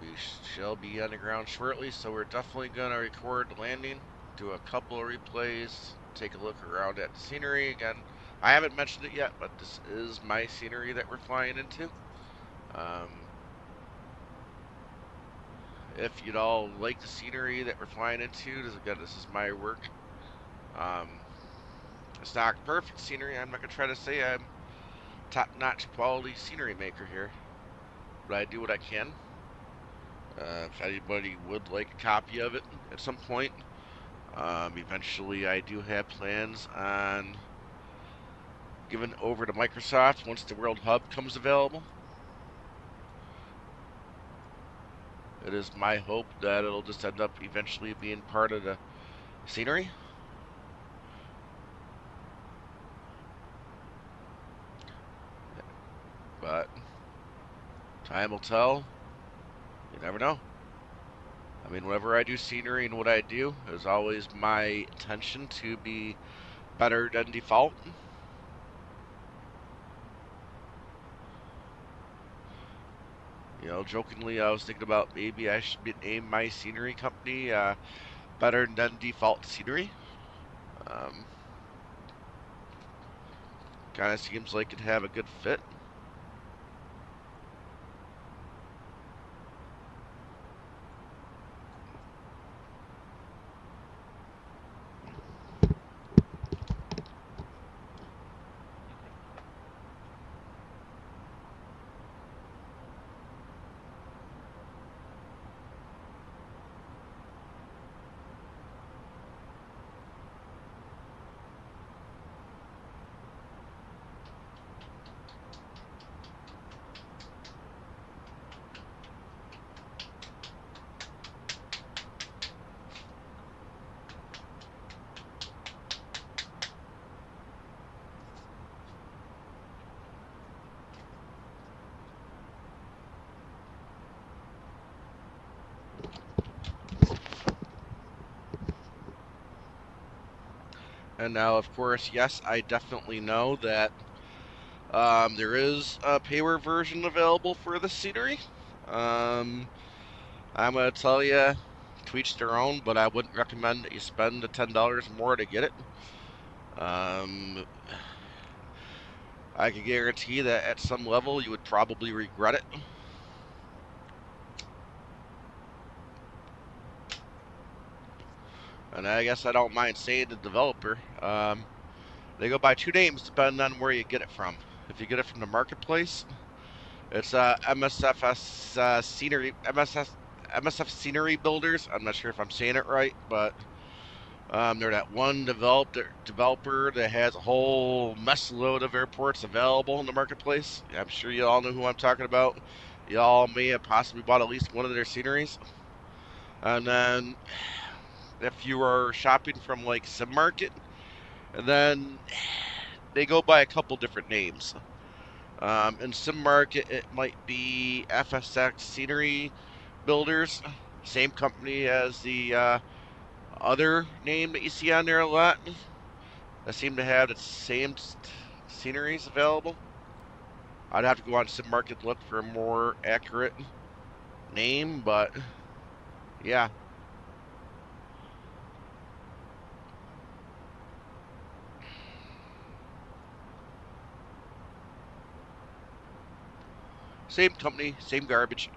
We shall be on the ground shortly, so we're definitely going to record the landing, do a couple of replays, take a look around at the scenery. Again, I haven't mentioned it yet, but this is my scenery that we're flying into. If you'd all like the scenery that we're flying into, again, this is my work. It's not perfect scenery. I'm not going to try to say I'm top-notch quality scenery maker here, but I do what I can. If anybody would like a copy of it at some point, eventually I do have plans on giving it over to Microsoft once the World Hub comes available. It is my hope that it'll just end up eventually being part of the scenery. But time will tell. You never know. I mean, whenever I do scenery and what I do, is always my intention to be better than default. You know, jokingly, I was thinking about maybe I should name my scenery company Better Than Default Scenery. Kind of seems like it'd have a good fit. And now, of course, yes, I definitely know that there is a payware version available for the scenery. I'm going to tell you, to each their own, but I wouldn't recommend that you spend the $10 more to get it. I can guarantee that at some level you would probably regret it. And I guess I don't mind saying the developer. They go by two names depending on where you get it from. If you get it from the marketplace, it's MSFS Scenery, MSF Scenery Builders. I'm not sure if I'm saying it right, but they're that one developer that has a whole mess load of airports available in the marketplace. I'm sure you all know who I'm talking about. Y'all may have possibly bought at least one of their sceneries. And then if you are shopping from like Sim Market, and then they go by a couple different names. In Sim Market, it might be FSX Scenery Builders, same company as the other name that you see on there a lot. They seem to have the same sceneries available. I'd have to go on Sim Market to look for a more accurate name, but yeah. Same company, same garbage.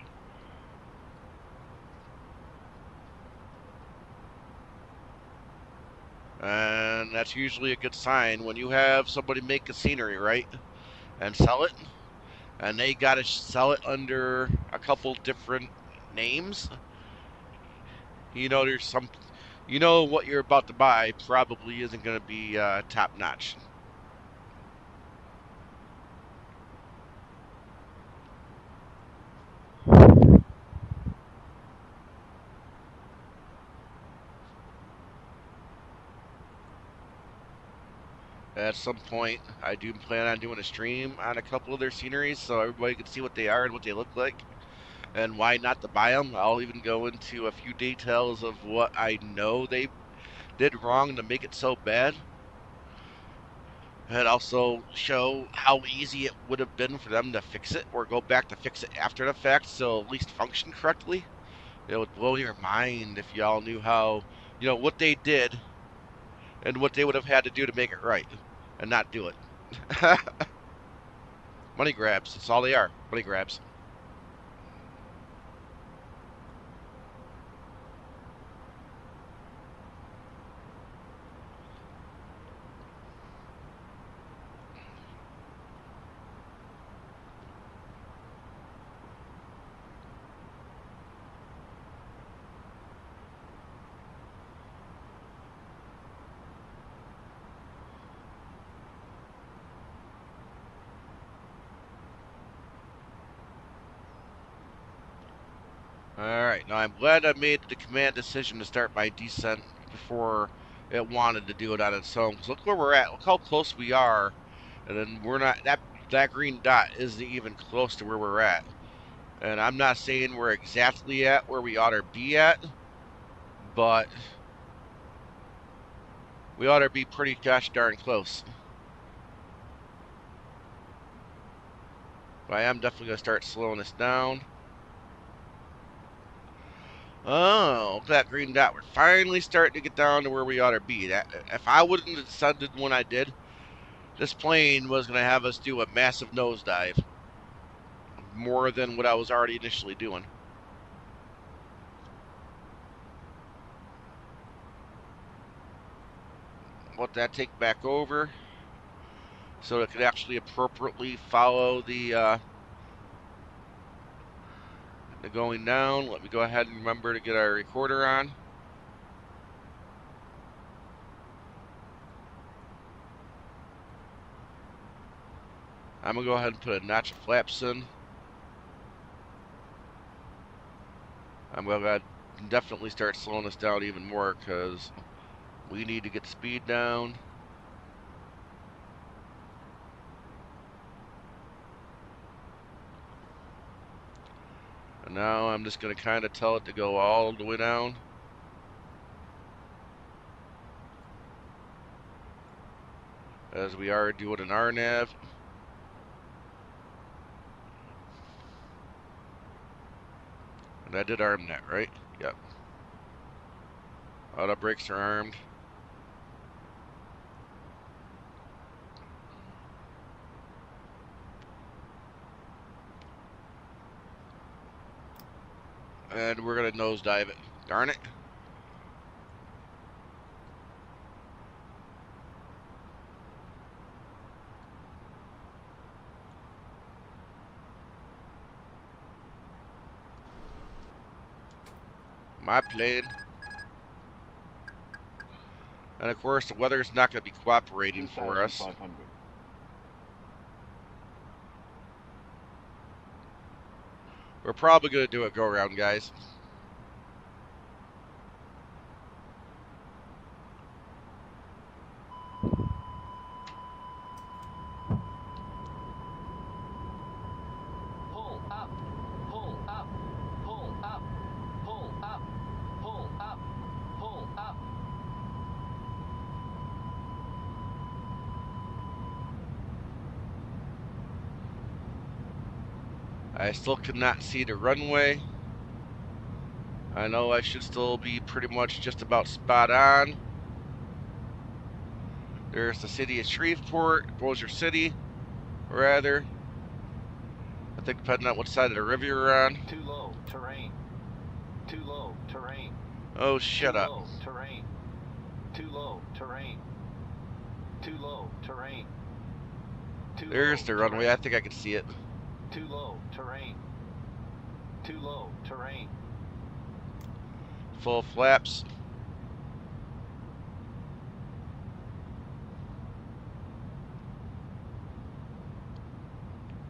And that's usually a good sign when you have somebody make a scenery, right? And sell it. And they got to sell it under a couple different names. You know, there's some. You know what you're about to buy probably isn't going to be top notch. At some point, I do plan on doing a stream on a couple of their sceneries so everybody can see what they are and what they look like, and why not to buy them. I'll even go into a few details of what I know they did wrong to make it so bad. And also show how easy it would have been for them to fix it or go back to fix it after the fact so at least function correctly. It would blow your mind if y'all knew how, what they did and what they would have had to do to make it right and not do it. Money grabs. That's all they are. Money grabs. Alright, now I'm glad I made the command decision to start my descent before it wanted to do it on its own. Because look where we're at. Look how close we are. And then we're not, that green dot isn't even close to where we're at. And I'm not saying we're exactly at where we ought to be at, but we ought to be pretty gosh darn close. But I am definitely going to start slowing this down. Oh, look at that green dot. We're finally starting to get down to where we ought to be. If I wouldn't have decided when I did, this plane was going to have us do a massive nosedive. More than what I was already initially doing. Let that take back over so it could actually appropriately follow the going down. Let me go ahead and remember to get our recorder on. I'm going to go ahead and put a notch of flaps in. I'm going to definitely start slowing this down even more because we need to get speed down. And now I'm just going to kind of tell it to go all the way down. As we are doing an RNAV. And I did arm that, right? Yep. Auto brakes are armed. And we're going to nosedive it. Darn it. My plane. And of course, the weather's not going to be cooperating for us. We're probably going to do a go-around, guys. Pull up, pull up, pull up, pull up, pull up, pull up. I still cannot see the runway. I know I should still be pretty much just about spot on. There's the city of Shreveport, Bossier City, rather. I think depending on what side of the river you're on. Too low, terrain. Too low, terrain. Oh, shut up. Too low, terrain. Too low, terrain. Too low, terrain. There's the runway. I think I can see it. Too low, terrain. Too low, terrain. Full flaps.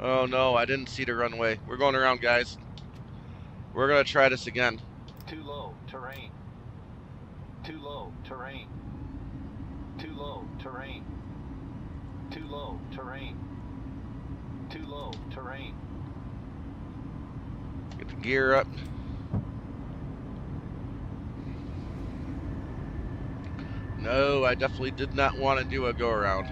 Oh no, I didn't see the runway. We're going around, guys. We're going to try this again. Too low, terrain. Too low, terrain. Too low, terrain. Too low, terrain. Too low, terrain. Get the gear up. No, I definitely did not want to do a go around.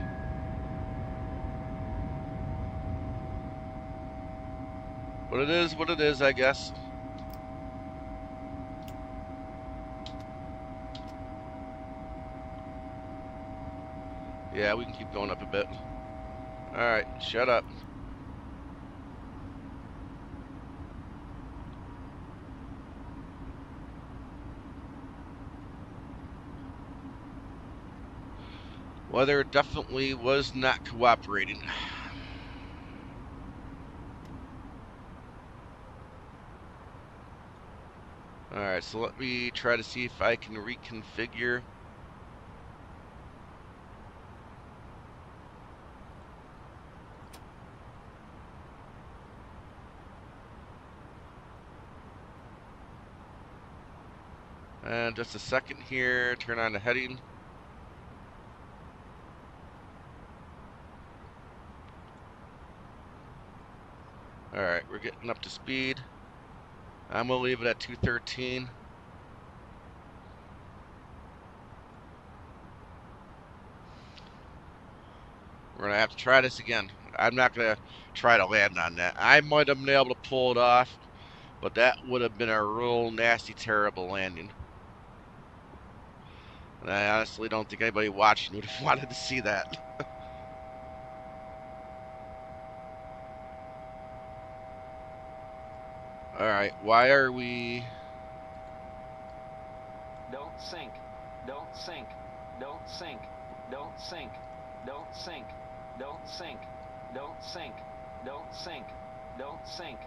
But it is what it is, I guess. Yeah, we can keep going up a bit. Alright, shut up. Weather definitely was not cooperating. Alright, so let me try to see if I can reconfigure. And just a second here, turn on the heading. Alright, we're getting up to speed. I'm going to leave it at 213. We're going to have to try this again. I'm not going to try to land on that. I might have been able to pull it off, but that would have been a real nasty, terrible landing. And I honestly don't think anybody watching would have wanted to see that. Alright, why are we... Don't sink. Don't sink. Don't sink. Don't sink. Don't sink. Don't sink. Don't sink. Don't sink. Don't sink.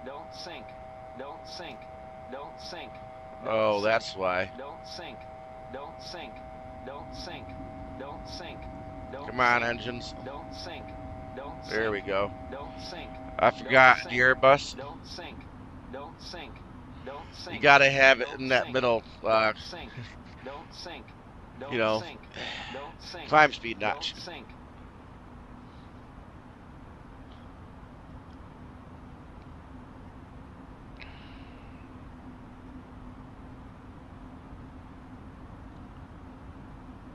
Don't sink. Don't sink. Don't sink. Oh, that's why. Don't sink. Don't sink. Don't sink. Don't sink. Come on, engines. Don't sink. Don't sink. There we go. Don't sink. I forgot the Airbus. Don't sink. Don't sink. Don't sink. You gotta have it in that middle, don't sink. Don't sink. You know, sink. Don't sink. climb speed notch. Don't sink.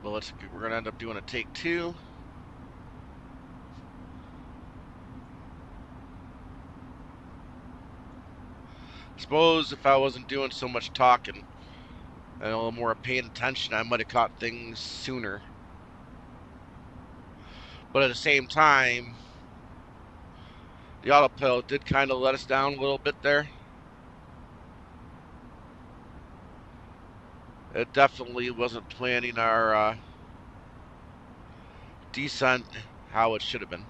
Well, we're gonna end up doing a take 2. Suppose if I wasn't doing so much talking and a little more paying attention, I might have caught things sooner. But at the same time, the autopilot did kind of let us down a little bit there. It definitely wasn't planning our descent how it should have been.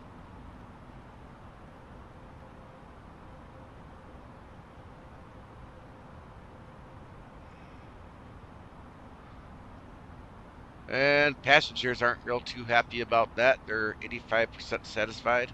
And passengers aren't real too happy about that. They're 85% satisfied.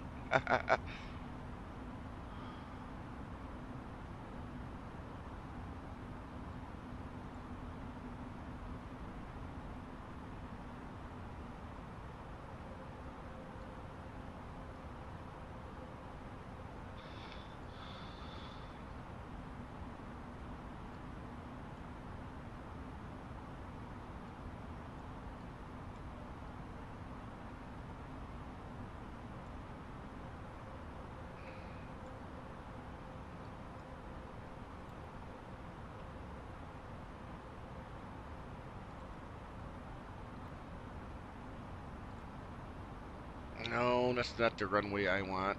No, that's not the runway I want.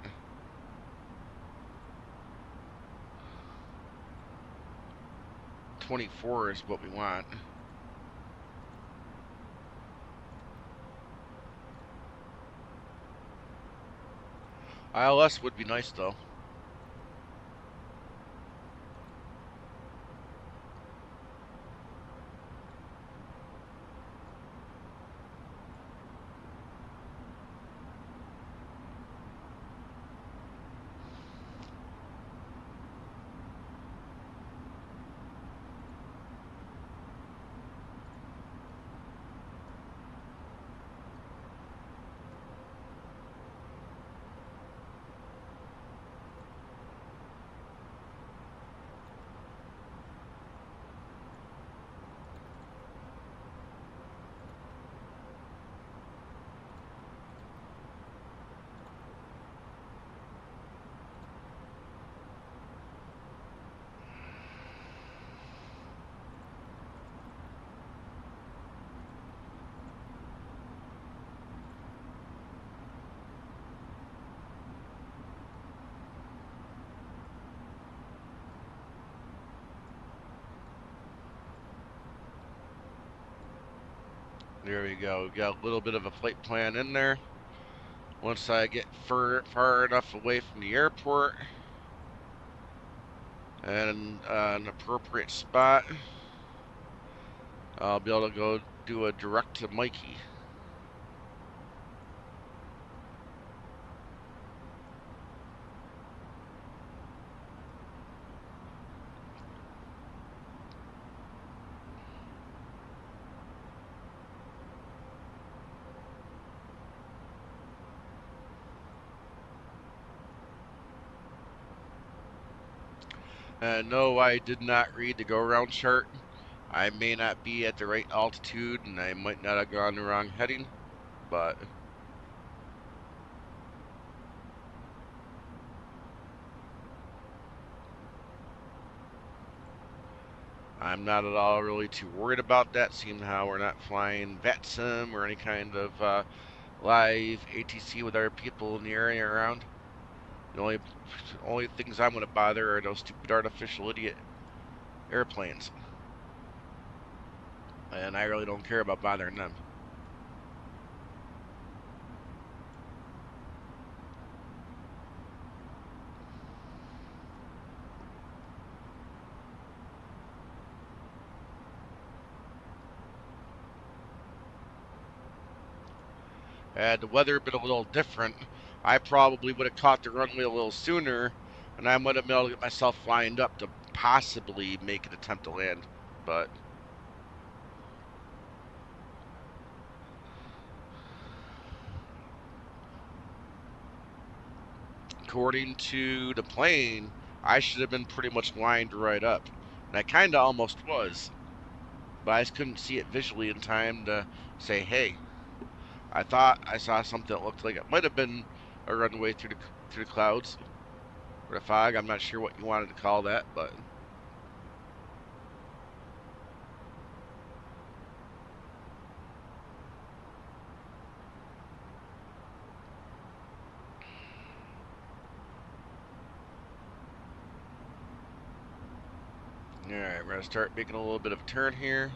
.24 is what we want. ILS would be nice though. There we go. We got a little bit of a flight plan in there. Once I get far enough away from the airport and an appropriate spot, I'll be able to go do a direct to Mikey. No, I did not read the go-around chart. I may not be at the right altitude, and I might not have gone the wrong heading, but I'm not at all really too worried about that, seeing how we're not flying VATSIM or any kind of live ATC with other people in the area around. The only things I'm going to bother are those stupid artificial idiot airplanes, and I really don't care about bothering them. Had the weather been a little different, I probably would have caught the runway a little sooner, and I would have been able to get myself lined up to possibly make an attempt to land. But according to the plane, I should have been pretty much lined right up. And I kind of almost was, but I just couldn't see it visually in time to say, hey, I thought I saw something that looked like it might have been a runway through the clouds or the fog. I'm not sure what you wanted to call that, but alright, we're going to start making a little bit of a turn here.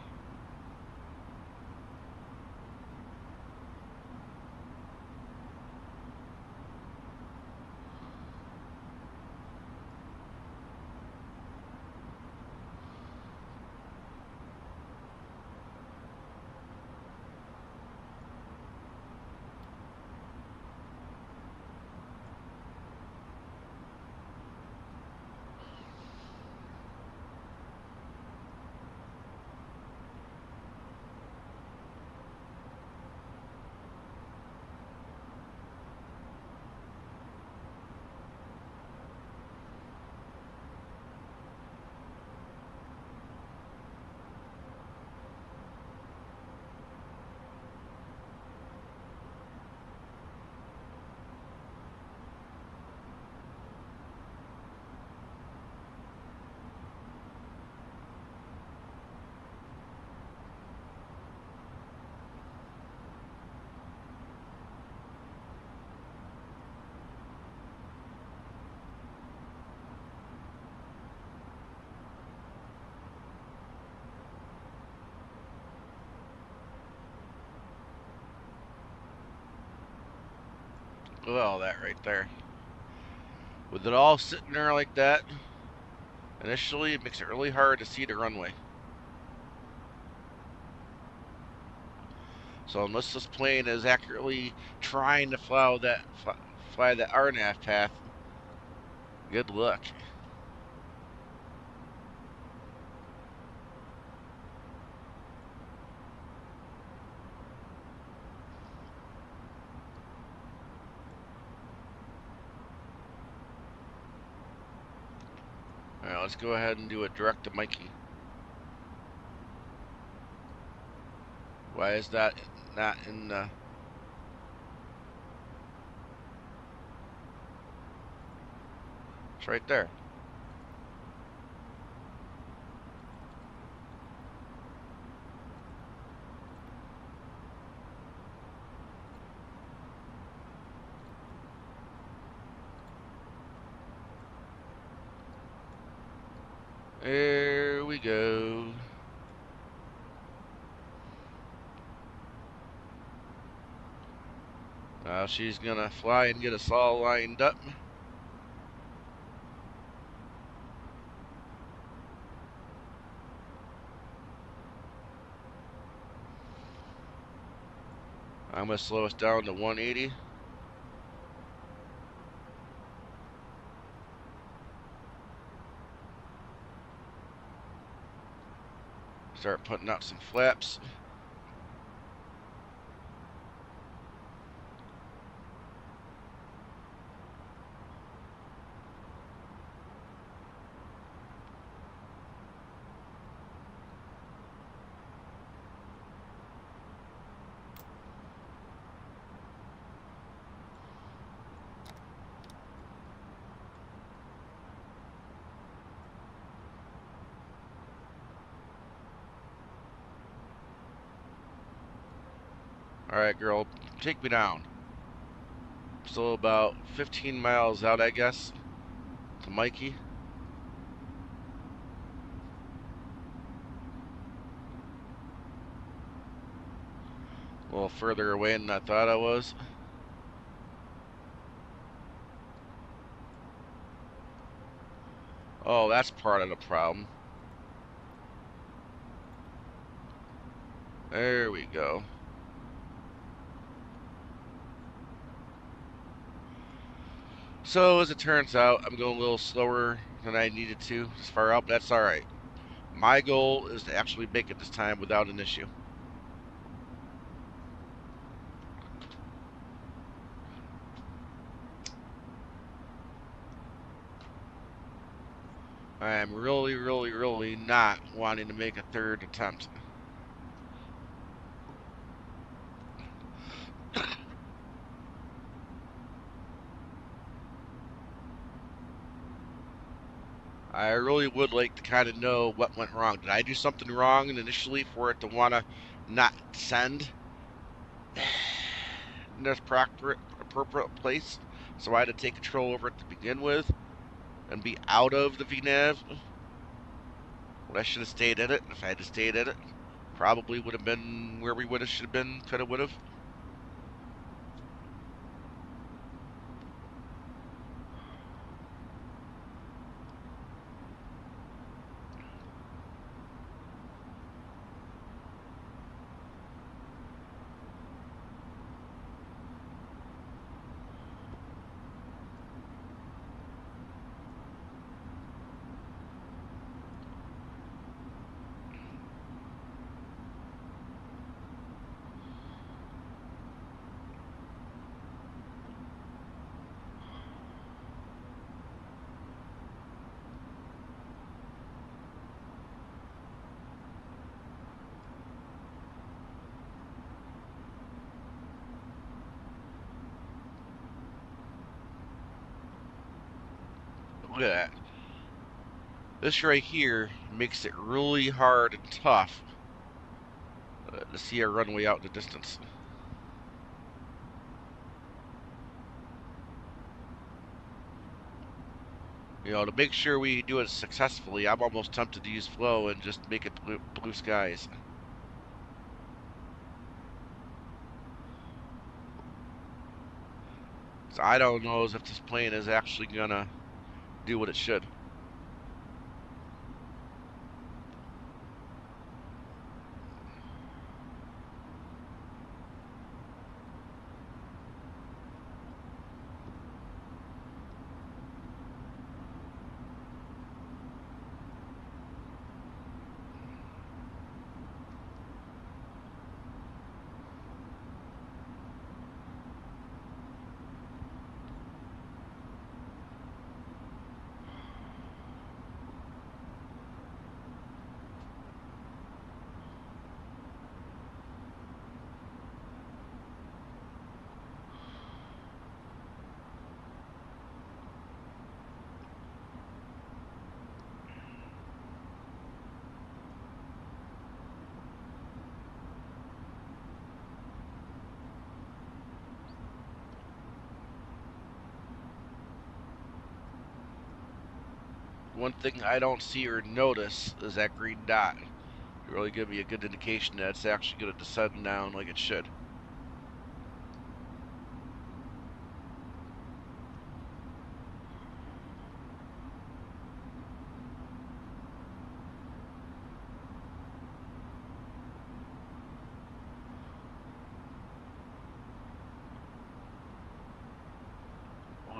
Look at all that right there. With it all sitting there like that, initially it makes it really hard to see the runway. So unless this plane is accurately trying to fly that RNAV path, good luck. Alright, let's go ahead and do a direct to Mikey. Why is that not in the... It's right there. There we go. She's gonna fly and get us all lined up. I'm gonna slow us down to 180. Start putting out some flaps. Alright, girl, take me down. Still about 15 miles out, I guess, to Mikey. A little further away than I thought I was. Oh, that's part of the problem. There we go. So, as it turns out, I'm going a little slower than I needed to as far out, but that's alright. My goal is to actually make it this time without an issue. I am really not wanting to make a third attempt. I really would like to kind of know what went wrong. Did I do something wrong initially for it to want to not send in this appropriate place? So I had to take control over it to begin with and be out of the VNAV. Well, I should have stayed in it. If I had stayed in it, probably would have been where we should have been, could have, would have. Look at that. This right here makes it really hard and tough to see our runway out in the distance. You know, to make sure we do it successfully, I'm almost tempted to use flow and just make it blue skies. So I don't know if this plane is actually gonna do what it should. One thing I don't see or notice is that green dot. It really give me a good indication that it's actually going to descend down like it should.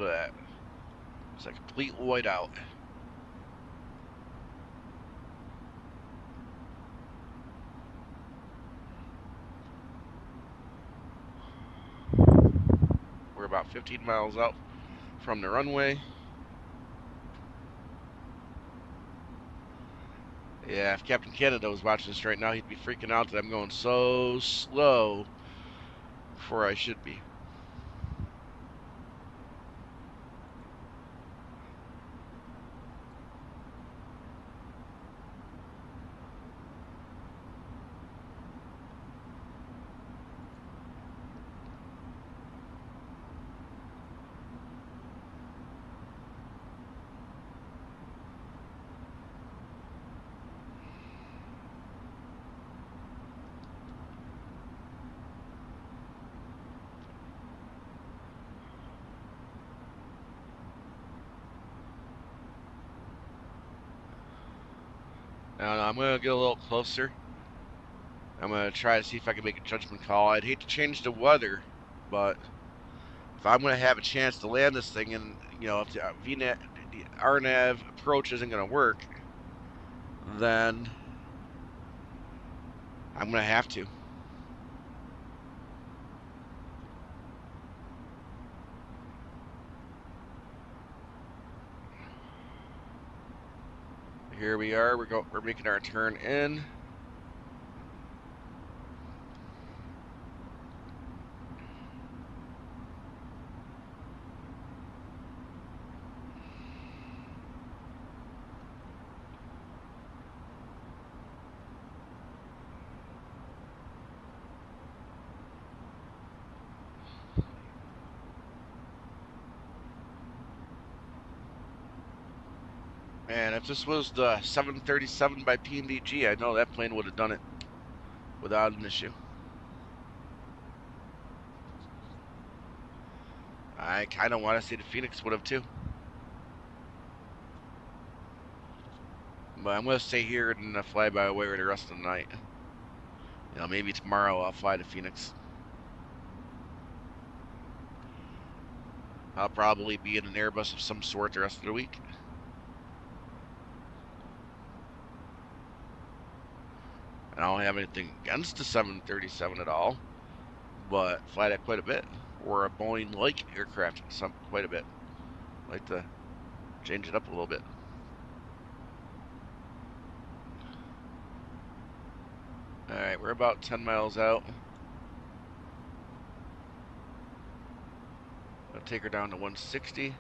Look at that. It's a complete whiteout. We're about 15 miles out from the runway. Yeah, if Captain Canada was watching this right now, he'd be freaking out that I'm going so slow before I should be. Now I'm going to get a little closer. I'm going to try to see if I can make a judgment call. I'd hate to change the weather, but if I'm going to have a chance to land this thing and, you know, if the RNAV approach isn't going to work, then I'm going to have to. Here we are. We're making our turn in. Man, if this was the 737 by PNDG, I know that plane would have done it without an issue. I kind of want to say the Phoenix would have too. But I'm going to stay here and fly-by-wire the rest of the night. You know, maybe tomorrow I'll fly to Phoenix. I'll probably be in an Airbus of some sort the rest of the week. I don't have anything against the 737 at all, but fly that quite a bit. Or a Boeing-like aircraft, quite a bit. Like to change it up a little bit. Alright, we're about 10 miles out. I'll take her down to 160.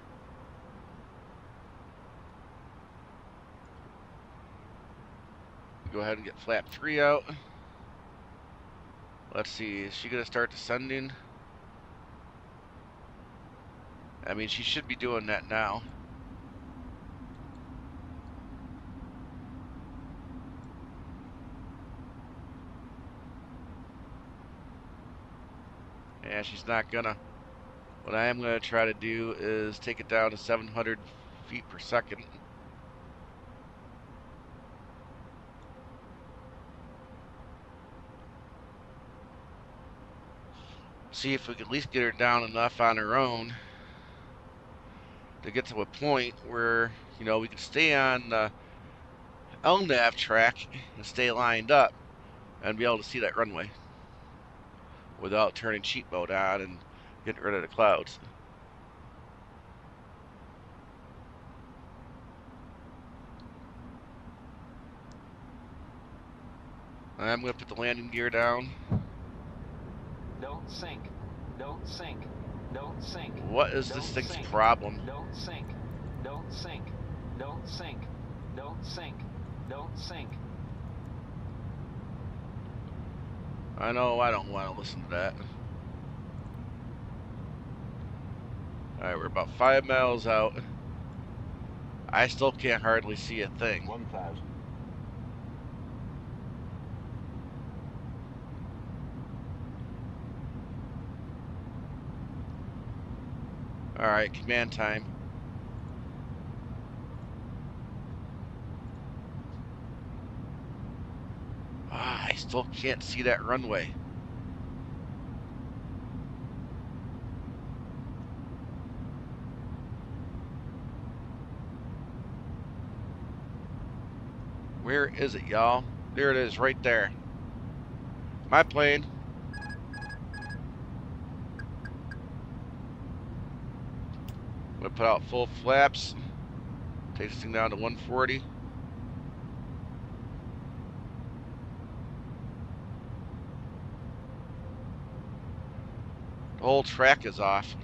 Go ahead and get flap 3 out. Let's see, is she going to start descending? I mean, she should be doing that now. Yeah, she's not gonna. What I am gonna try to do is take it down to 700 feet per second. See if we can at least get her down enough on her own to get to a point where, you know, we can stay on the LNAV track and stay lined up and be able to see that runway without turning cheat mode on and getting rid of the clouds. I'm going to put the landing gear down. Don't sink. Don't sink. Don't sink. What is this thing's problem? Don't sink. Don't sink. Don't sink. Don't sink. Don't sink. I know I don't want to listen to that. Alright, we're about 5 miles out. I still can't hardly see a thing. 1,000. Alright, command time. I still can't see that runway. Where is it, y'all? There it is, right there. My plane. I'm gonna put out full flaps. Take this thing down to 140. The whole track is off.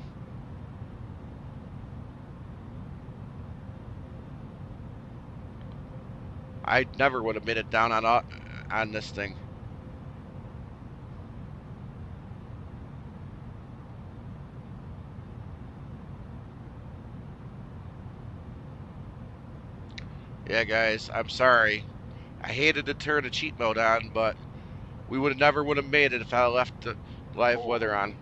I never would have made it down on this thing. Yeah, guys, I'm sorry. I hated to turn the cheat mode on, but we never would have made it if I left the live weather on.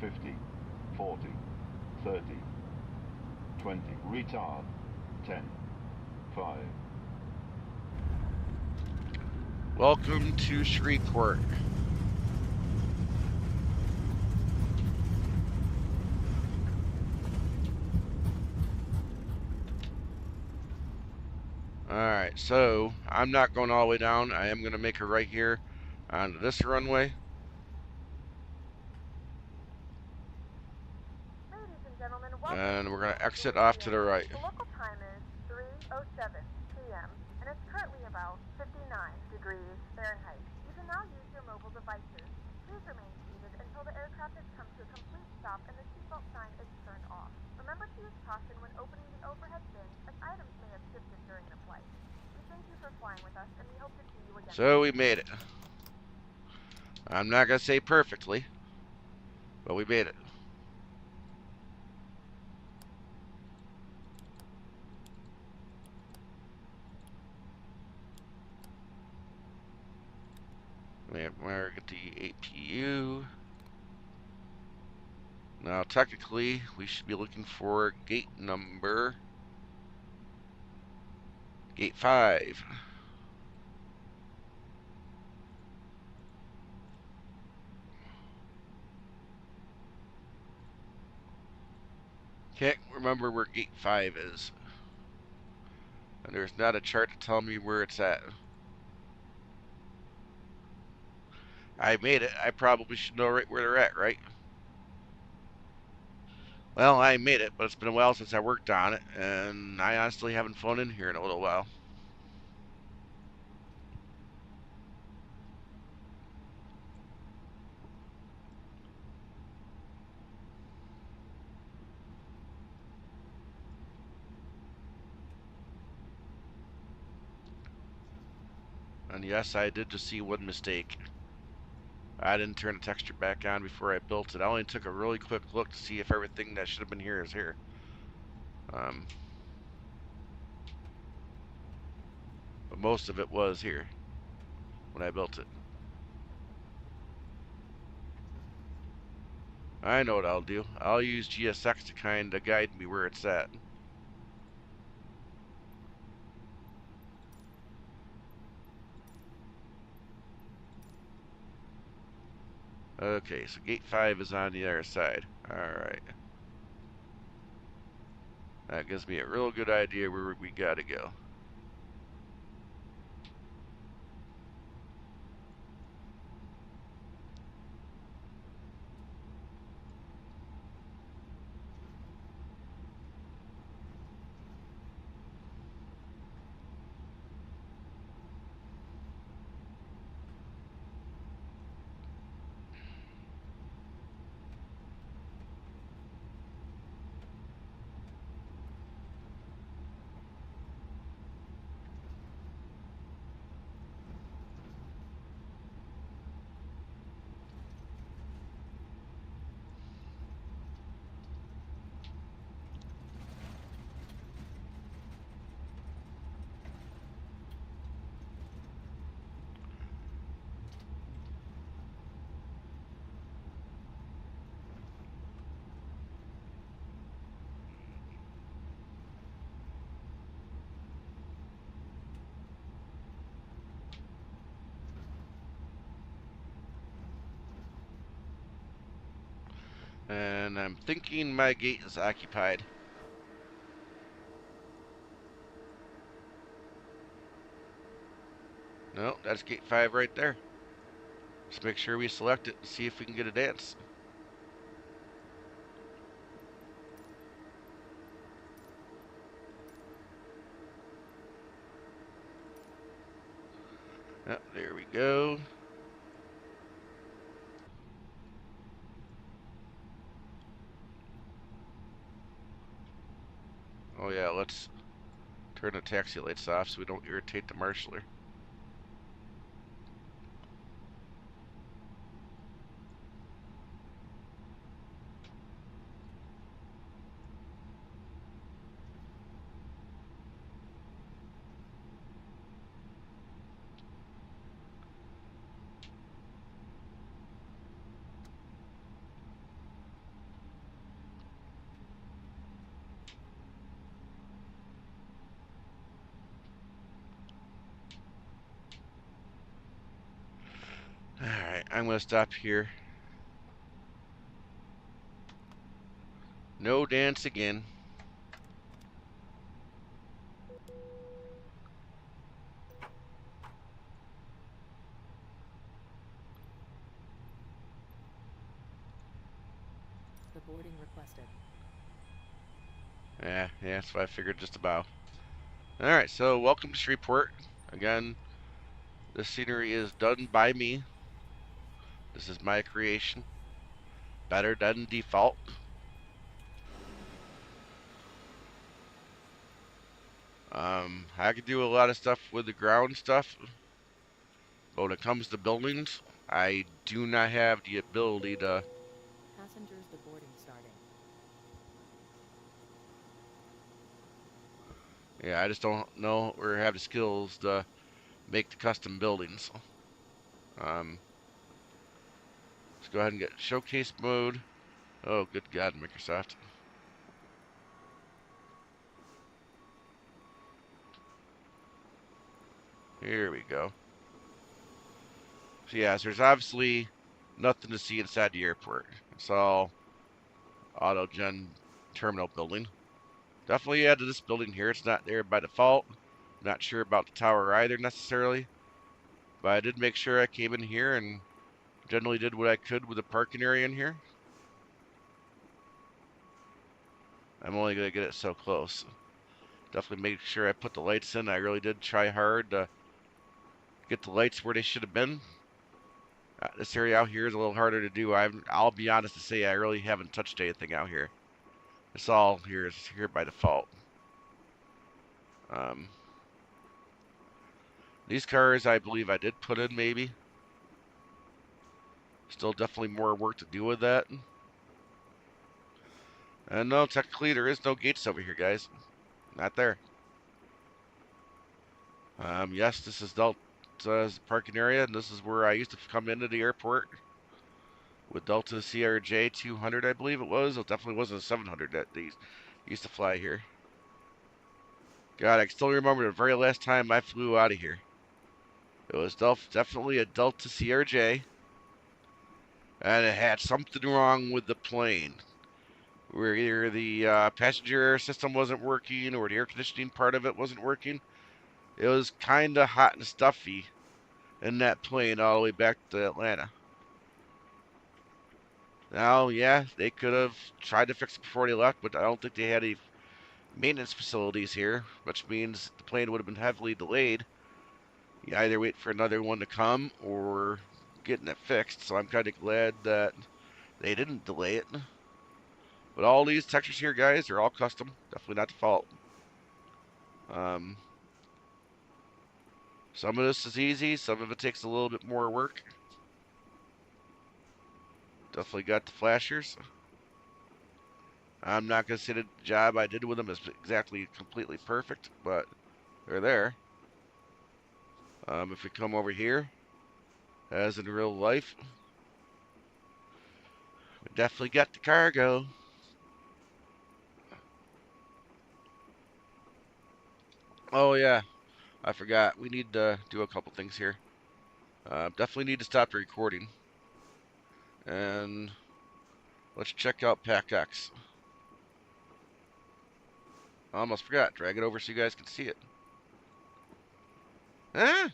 Fifty, 40, 30, 20, retard, 10, 5. Welcome to Shreveport. Alright, so I'm not going all the way down. I am going to make a right here onto this runway. Ladies and gentlemen, welcome. And we're going to exit off to the right. The local time is 3:07 p.m. and it's currently about 59 degrees Fahrenheit. You can now use your mobile devices. Please remain seated until the aircraft has come to a complete stop and the seatbelt sign is turned off. Remember to use caution when opening the overhead bins as items may have shifted during the flight. We thank you for flying with us and we hope to see you again. So we made it. I'm not going to say perfectly, but we made it. We're get the APU. Now, technically, we should be looking for gate 5. Can't remember where gate 5 is. And there's not a chart to tell me where it's at. I made it. I probably should know right where they're at, right? Well, I made it, but it's been a while since I worked on it, and I honestly haven't flown in here in a little while. And yes, I did just see one mistake. I didn't turn the texture back on before I built it. I only took a really quick look to see if everything that should have been here is here. But most of it was here when I built it. I know what I'll do. I'll use GSX to kind of guide me where it's at. Okay, so gate 5 is on the other side. Alright. That gives me a real good idea where we gotta go. And I'm thinking my gate is occupied. No, that's gate 5 right there. Just make sure we select it and see if we can get a dance. Oh, there we go. Oh yeah, let's turn the taxi lights off so we don't irritate the marshaller. Alright, I'm going to stop here. No dance again. The boarding requested. Yeah, that's what I figured just about. Alright, so welcome to Shreveport. Again, this scenery is done by me. This is my creation. Better than default. I can do a lot of stuff with the ground stuff. But when it comes to buildings, I do not have the ability to... Passengers, the boarding starting. Yeah, I just don't know or have the skills to make the custom buildings. Let's go ahead and get showcase mode. Oh, good God, Microsoft. Here we go. So yeah, so there's obviously nothing to see inside the airport. It's all auto-gen terminal building. Definitely added this building here. It's not there by default. Not sure about the tower either necessarily. But I did make sure I came in here and generally did what I could with the parking area in here. I'm only going to get it so close. Definitely make sure I put the lights in. I really did try hard to get the lights where they should have been. This area out here is a little harder to do. I'll be honest to say I really haven't touched anything out here. It's all here is here by default. These cars I believe I did put in maybe. Still definitely more work to do with that. And no, technically there is no gates over here, guys. Not there. Yes, this is Delta's parking area, and this is where I used to come into the airport with Delta CRJ 200, I believe it was. It definitely wasn't a 700 that they used to fly here. God, I can still remember the very last time I flew out of here. It was definitely a Delta CRJ, and it had something wrong with the plane. Where either the passenger air system wasn't working or the air conditioning part of it wasn't working. It was kind of hot and stuffy in that plane all the way back to Atlanta. Now, yeah, they could have tried to fix it before they left, but I don't think they had any maintenance facilities here, which means the plane would have been heavily delayed. You either wait for another one to come or getting it fixed, so I'm kind of glad that they didn't delay it. But all these textures here, guys, are all custom. Definitely not default. Some of this is easy. Some of it takes a little bit more work. Definitely got the flashers. I'm not going to say the job I did with them is exactly completely perfect, but they're there. If we come over here, as in real life, we definitely got the cargo. Oh yeah, I forgot. We need to do a couple things here. Definitely need to stop the recording. And Let's check out PACX. I almost forgot. Drag it over so you guys can see it. Eh,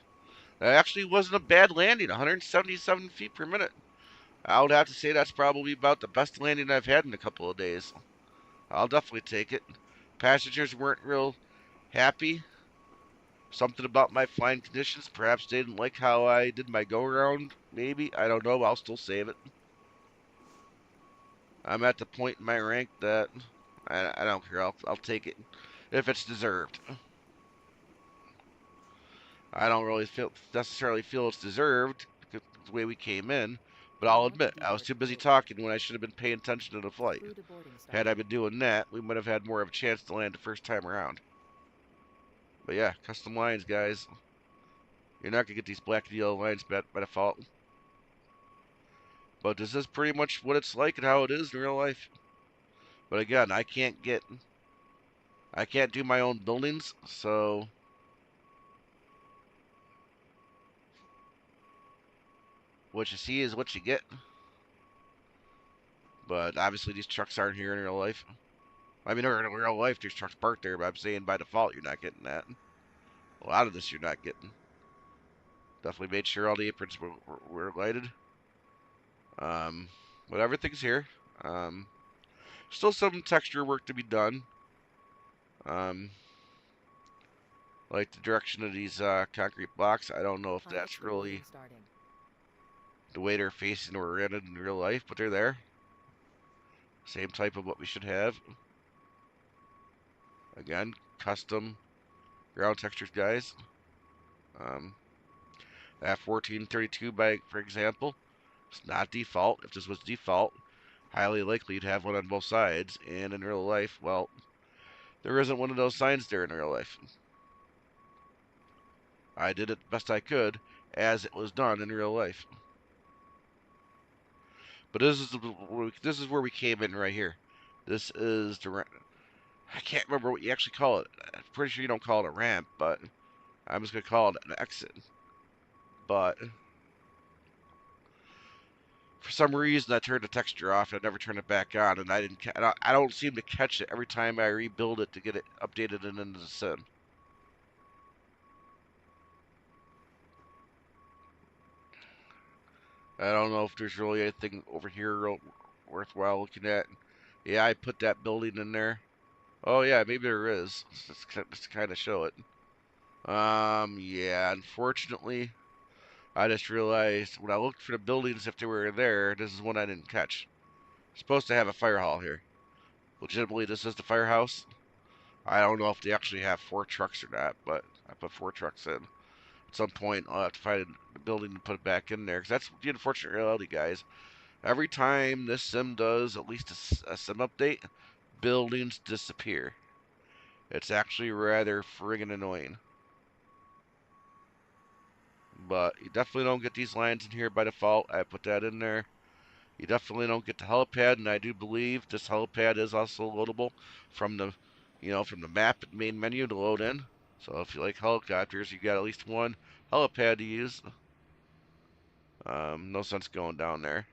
that actually wasn't a bad landing. 177 feet per minute. I would have to say that's probably about the best landing I've had in a couple of days. I'll definitely take it. Passengers weren't real happy. Something about my flying conditions. Perhaps they didn't like how I did my go around. Maybe. I don't know. I'll still save it. I'm at the point in my rank that I don't care. I'll take it if it's deserved. I don't really necessarily feel it's deserved the way we came in, but I'll admit I was too busy talking when I should have been paying attention to the flight. Crew to boarding Had I starting. been doing that, we might have had more of a chance to land the first time around. But yeah, custom lines, guys. You're not gonna get these black and yellow lines by default. But this is pretty much what it's like and how it is in real life. But again, I can't do my own buildings, so what you see is what you get. But obviously these trucks aren't here in real life. I mean, in real life, there's trucks parked there, but I'm saying by default, you're not getting that. A lot of this you're not getting. Definitely made sure all the aprons were lighted. But everything's here. Still some texture work to be done. Like the direction of these concrete blocks, I don't know if Pilots that's to boarding really starting. the way they're facing or oriented in real life, but they're there. Same type of what we should have. Again, custom ground textures, guys. That 1432 by, for example, it's not default. If this was default, highly likely you'd have one on both sides. And in real life, well, there isn't one of those signs there in real life. I did it the best I could as it was done in real life. But this is where we came in right here. This is the I can't remember what you actually call it. I'm pretty sure you don't call it a ramp, but I'm just gonna call it an exit. But for some reason, I turned the texture off and I never turned it back on, and I don't seem to catch it every time I rebuild it to get it updated and into the sim. I don't know if there's really anything over here worthwhile looking at. Yeah, I put that building in there. Oh yeah, maybe there is. Let's kind of show it. Yeah, unfortunately, I just realized when I looked for the buildings if they were there, this is one I didn't catch. Supposed to have a fire hall here. Legitimately, this is the firehouse. I don't know if they actually have 4 trucks or not, but I put 4 trucks in. At some point, I'll have to find the building and put it back in there, because that's the unfortunate reality, guys. Every time this sim does at least a sim update, buildings disappear. It's actually rather friggin' annoying. But you definitely don't get these lines in here by default. I put that in there. You definitely don't get the helipad, and I do believe this helipad is also loadable from the, from the map and main menu to load in. So if you like helicopters, you got at least one helipad to use. No sense going down there.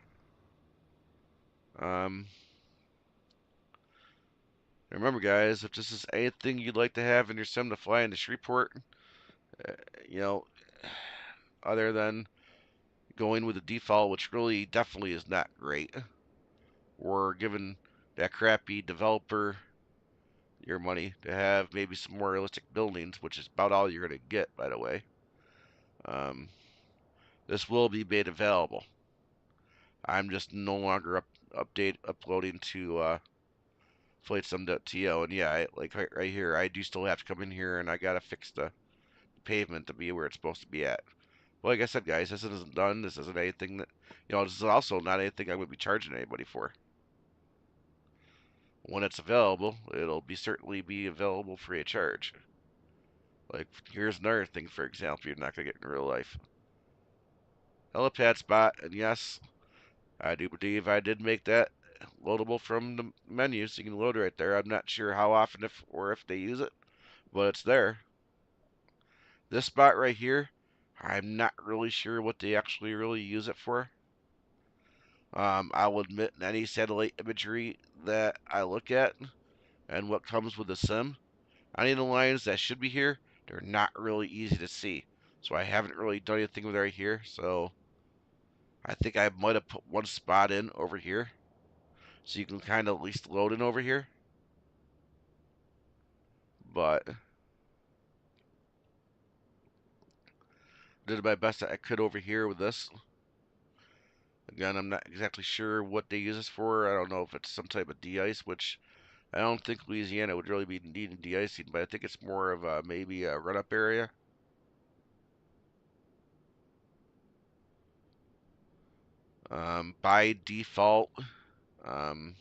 Remember, guys, if this is anything you'd like to have in your sim to fly into Shreveport, uh, you know, other than going with the default, which really definitely is not great, or giving that crappy developer your money to have maybe some more realistic buildings, which is about all you're going to get, by the way. This will be made available. I'm just no longer uploading to FlightSim.to, and yeah, like right here, I do still have to come in here and I gotta fix the pavement to be where it's supposed to be at. Well, like I said, guys, this isn't done. This isn't anything that, this is also not anything I would be charging anybody for. When it's available, it'll certainly be available free of charge. Like, here's another thing, for example, you're not going to get in real life. Helipad spot, and yes, I do believe I did make that loadable from the menu, so you can load it right there. I'm not sure how often if they use it, but it's there. This spot right here, I'm not really sure what they actually really use it for. I will admit in any satellite imagery that I look at and what comes with the sim, any of the lines that should be here, they're not really easy to see. So I haven't really done anything with right here. So I think I might have put one spot in over here. So you can kind of at least load in over here. But did my best that I could over here with this. Again, I'm not exactly sure what they use this for. I don't know if it's some type of de-ice, which I don't think Louisiana would really be needing de-icing, but I think it's more of a, maybe a run-up area. By default, um,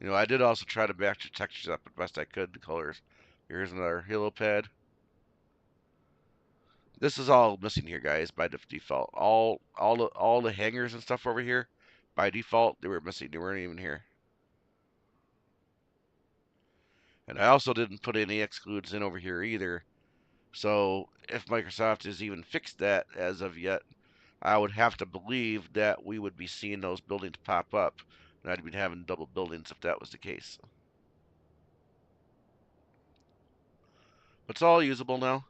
I did also try to match the textures up as best I could, the colors. Here's another halo pad. This is all missing here, guys, by default. All the hangers and stuff over here, by default, they were missing. They weren't even here. And I also didn't put any excludes in over here either. So if Microsoft has even fixed that as of yet, I would have to believe that we would be seeing those buildings pop up. And I'd be having double buildings if that was the case. But it's all usable now.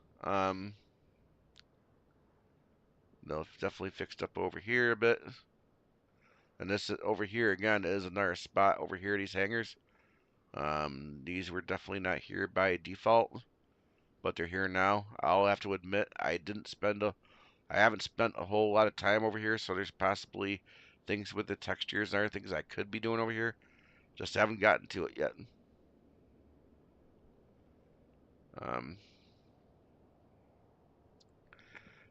No, it's definitely fixed up over here a bit. And this over here again is another spot over here, these hangers. These were definitely not here by default, but they're here now. I'll have to admit I haven't spent a whole lot of time over here, so there's possibly things with the textures and other things I could be doing over here. Just haven't gotten to it yet.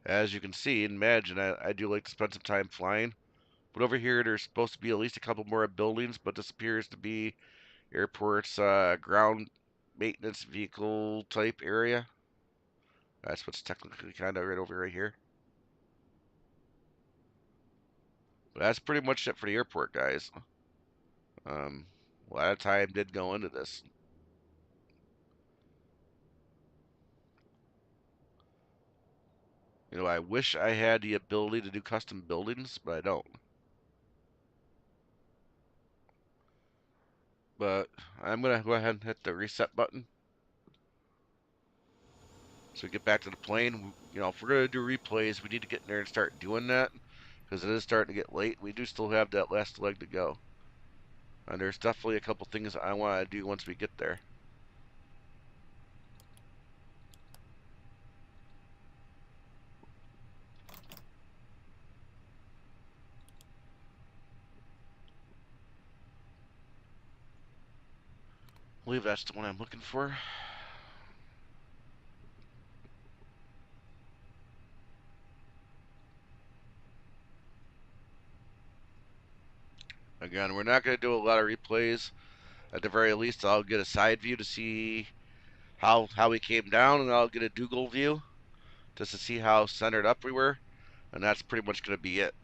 As you can see, imagine I do like to spend some time flying. But over here, there's supposed to be at least a couple more buildings, but this appears to be airport's ground maintenance vehicle type area. That's what's technically kind of right here. But that's pretty much it for the airport, guys. A lot of time did go into this. I wish I had the ability to do custom buildings, but I don't. But I'm going to go ahead and hit the reset button. So we get back to the plane. If we're going to do replays, we need to get in there and start doing that. Because it is starting to get late. We do still have that last leg to go. And there's definitely a couple things I want to do once we get there. I believe that's the one I'm looking for. Again, we're not going to do a lot of replays. At the very least, I'll get a side view to see how we came down, and I'll get a Dougal view just to see how centered up we were. And that's pretty much going to be it.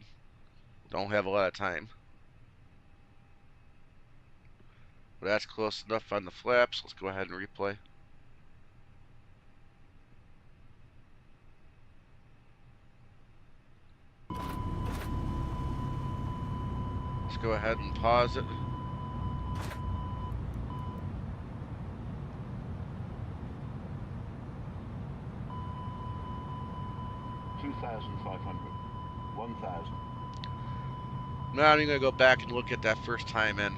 Don't have a lot of time. But that's close enough on the flaps. Let's go ahead and replay. Let's go ahead and pause it. $2,500. $1,000. Now I'm going to go back and look at that first time in.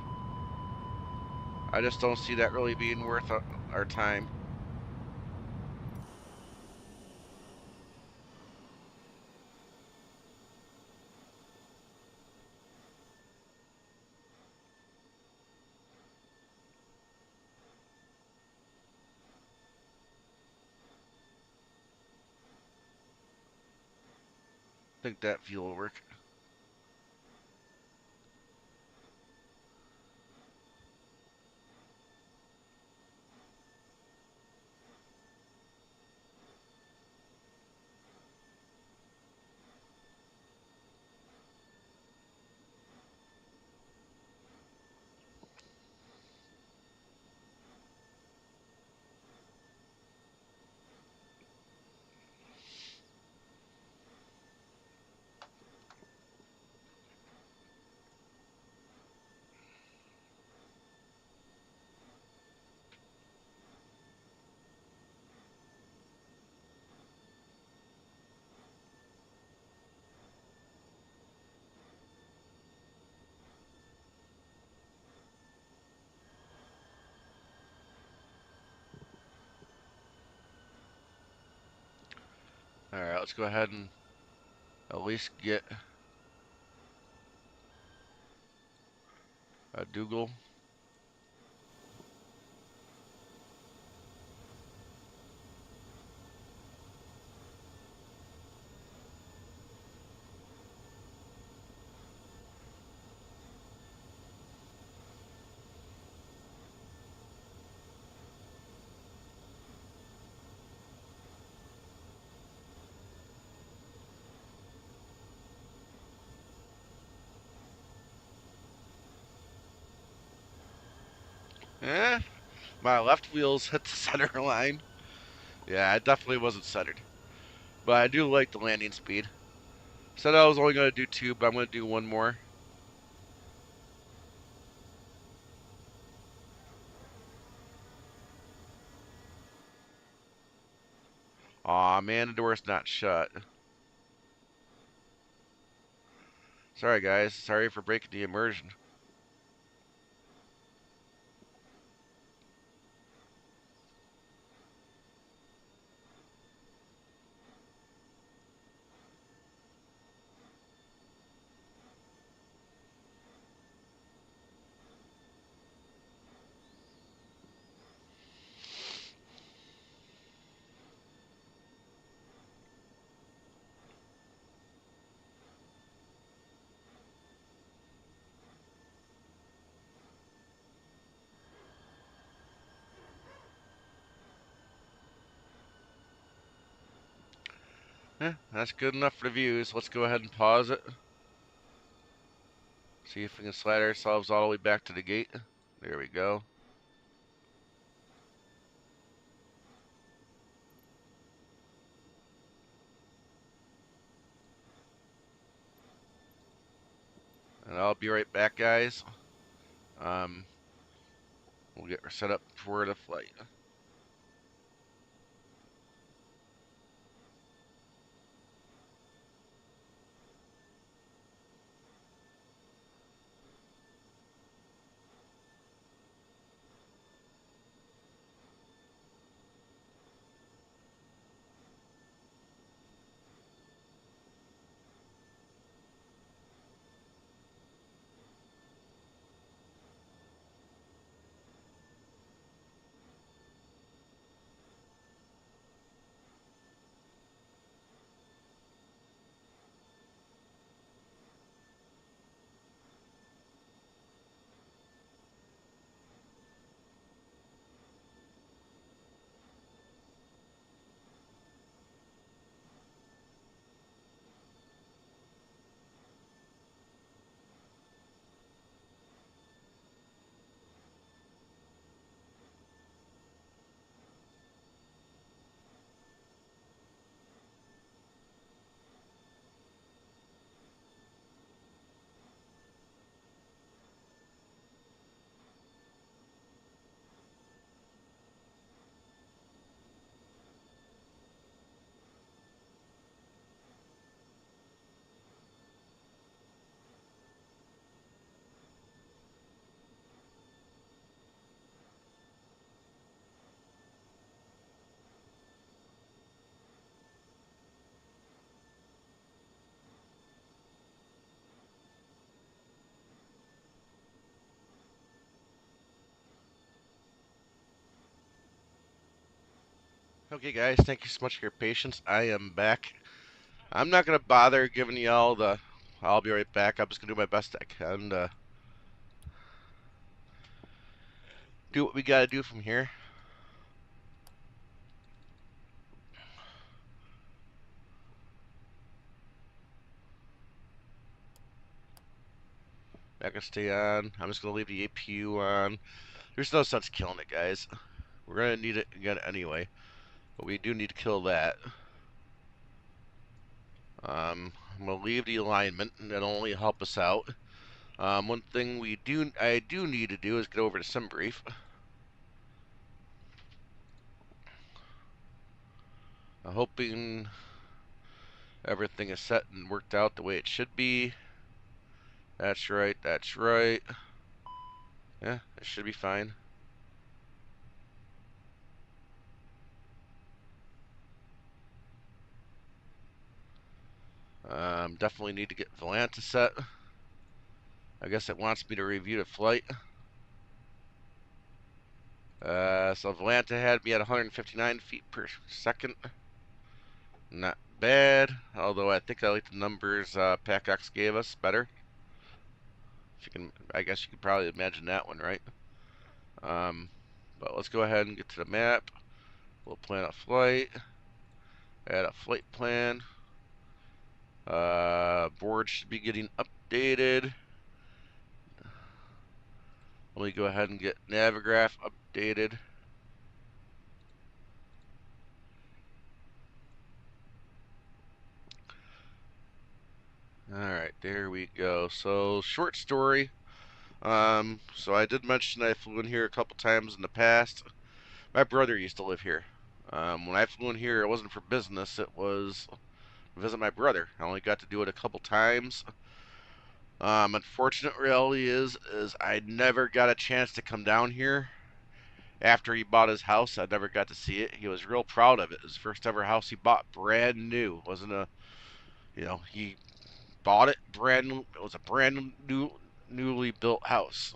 I just don't see that really being worth our time. I think that view will work. let's go ahead and at least get a Dougal. Eh, my left wheels hit the center line. Yeah, it definitely wasn't centered. But I do like the landing speed. Said I was only going to do 2, but I'm going to do 1 more. Aw, man, the door's not shut. Sorry, guys. Sorry for breaking the immersion. That's good enough for the views. Let's go ahead and pause it. See if we can slide ourselves all the way back to the gate. There we go. And I'll be right back, guys. We'll get set up for the flight. Okay, guys, thank you so much for your patience. I am back. I'm not going to bother giving y'all the... I'll be right back. I'm just going to do my best I can to do what we got to do from here. Not going to stay on. I'm just going to leave the APU on. There's no sense killing it, guys. We're going to need it again anyway. But we do need to kill that. I'm going to leave the alignment, and that'll only help us out. One thing I do need to do is get over to SimBrief. I'm hoping everything is set and worked out the way it should be. That's right, that's right. Yeah, it should be fine. Definitely need to get Volanta set. I guess it wants me to review the flight. So Volanta had me at 159 feet per second. Not bad, although I think I like the numbers PACX gave us better. If you can, I guess you could probably imagine that one, right? But let's go ahead and get to the map. We'll plan a flight. Add a flight plan. Board should be getting updated. Let me go ahead and get Navigraph updated. Alright, there we go. So, short story. So I did mention I flew in here a couple times in the past. My brother used to live here. When I flew in here, it wasn't for business. It was to visit my brother. I only got to do it a couple times. Unfortunate reality is I never got a chance to come down here. After he bought his house, I never got to see it. He was real proud of it. His first ever house he bought brand new. Wasn't a, he bought it brand new. It was a brand new, newly built house.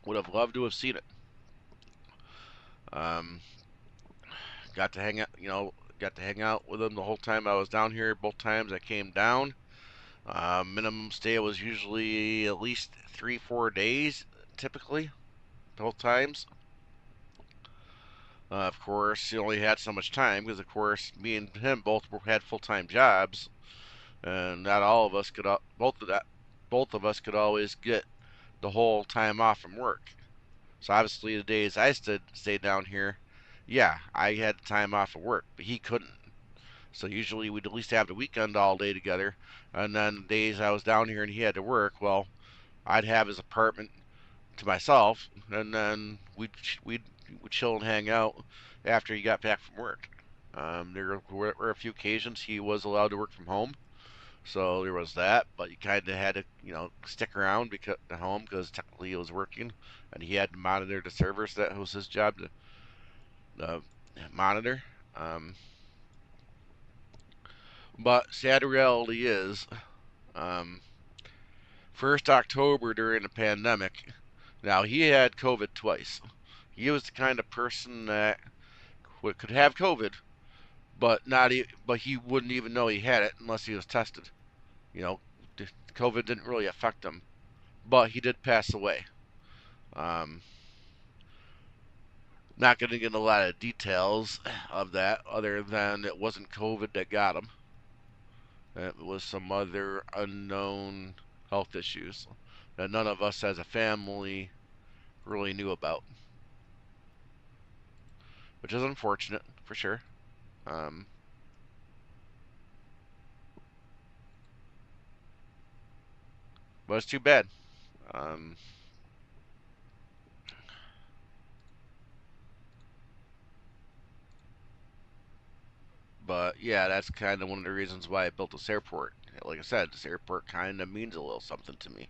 Would have loved to have seen it. Got to hang out, got to hang out with him the whole time I was down here. Both times I came down. Minimum stay was usually at least 3-4 days, typically, both times. Of course, he only had so much time because, of course, me and him both had full-time jobs, and not all of us could. Both of us could always get the whole time off from work. So obviously, the days I stayed down here, yeah, I had time off of work, but he couldn't. So usually we'd at least have the weekend all day together, and then the days I was down here and he had to work, well, I'd have his apartment to myself, and then we'd chill and hang out after he got back from work. There were a few occasions he was allowed to work from home, so there was that. But you kind of had to, stick around at home because technically he was working, and he had to monitor the servers. That was his job to monitor. But sad reality is, 1st October during the pandemic. Now he had COVID twice. He was the kind of person that could have COVID, but but he wouldn't even know he had it unless he was tested. You know, COVID didn't really affect him, but he did pass away. Not going to get into a lot of details of that, other than it wasn't COVID that got him. It was some other unknown health issues that none of us as a family really knew about, which is unfortunate for sure. But it's too bad. But yeah, that's kind of one of the reasons why I built this airport. Like I said, this airport kind of means a little something to me.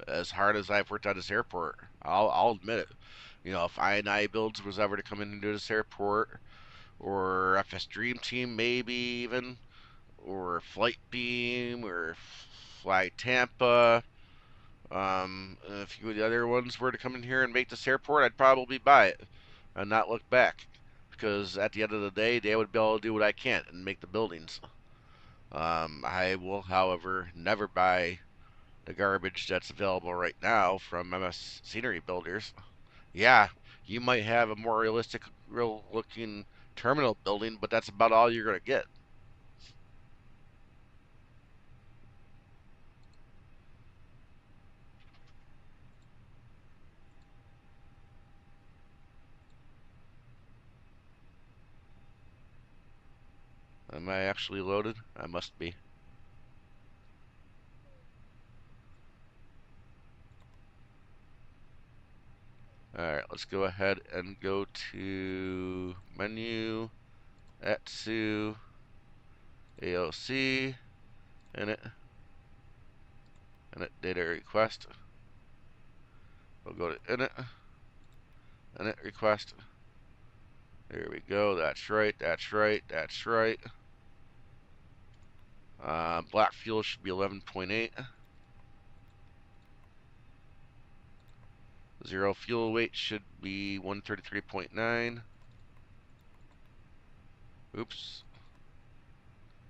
As hard as I've worked on this airport, I'll admit it. If I builds was ever to come in and do this airport, or FSDREAMTEAM maybe even, or FLYBYWIRE, or Fly Tampa, a few of the other ones were to come in here and make this airport, I'd probably buy it and not look back. Because at the end of the day, they would be able to do what I can't and make the buildings. I will, however, never buy the garbage that's available right now from MS Scenery Builders. Yeah, you might have a more real looking terminal building, but that's about all you're going to get. Am I actually loaded? I must be. Alright, let's go ahead and go to menu, Etsu, AOC, init data request. We'll go to init request, There we go. That's right. That's right. That's right. Black fuel should be 11.8. Zero fuel weight should be 133.9. Oops.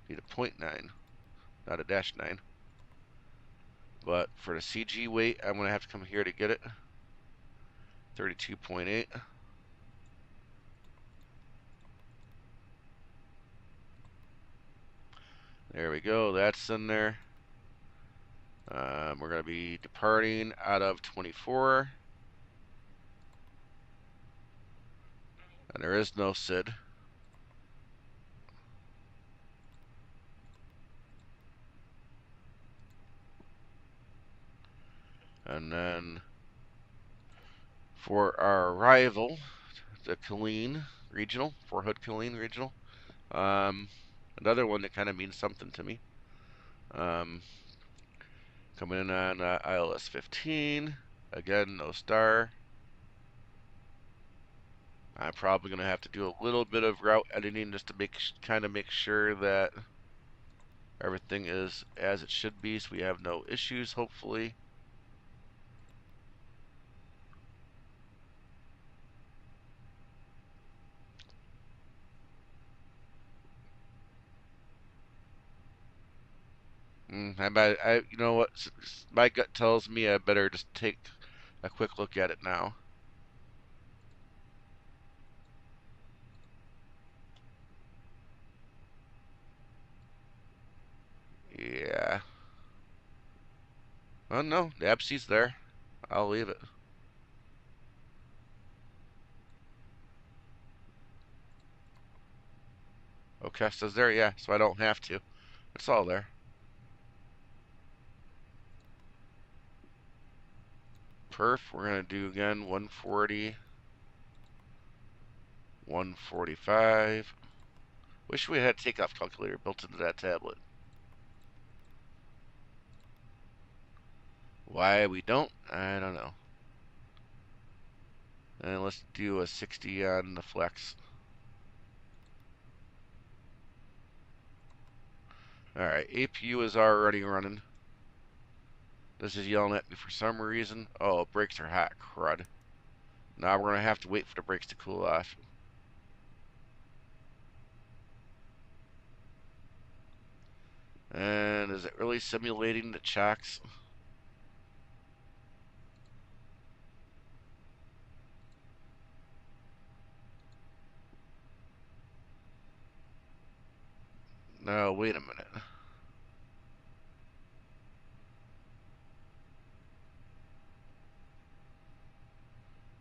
Need a 0.9, not a -9. But for the CG weight, I'm going to have to come here to get it. 32.8. There we go. That's in there. We're going to be departing out of 24. And there is no SID. And then for our arrival, the Killeen Regional, Fort Hood Killeen Regional. Another one that kind of means something to me. Coming in on ILS 15. Again, no star. I'm probably going to have to do a little bit of route editing just to make sure that everything is as it should be, so we have no issues, hopefully. You know what? My gut tells me I better just take a quick look at it now. Yeah. Oh no, the ABC's there. I'll leave it. Okay, says there, yeah, so I don't have to. It's all there. Perf, we're going to do again 140, 145. Wish we had a takeoff calculator built into that tablet. Why we don't, I don't know. And let's do a 60 on the flex. Alright, APU is already running. This is yelling at me for some reason. Oh, brakes are hot, crud. Now we're going to have to wait for the brakes to cool off. And is it really simulating the chocks? No, wait a minute.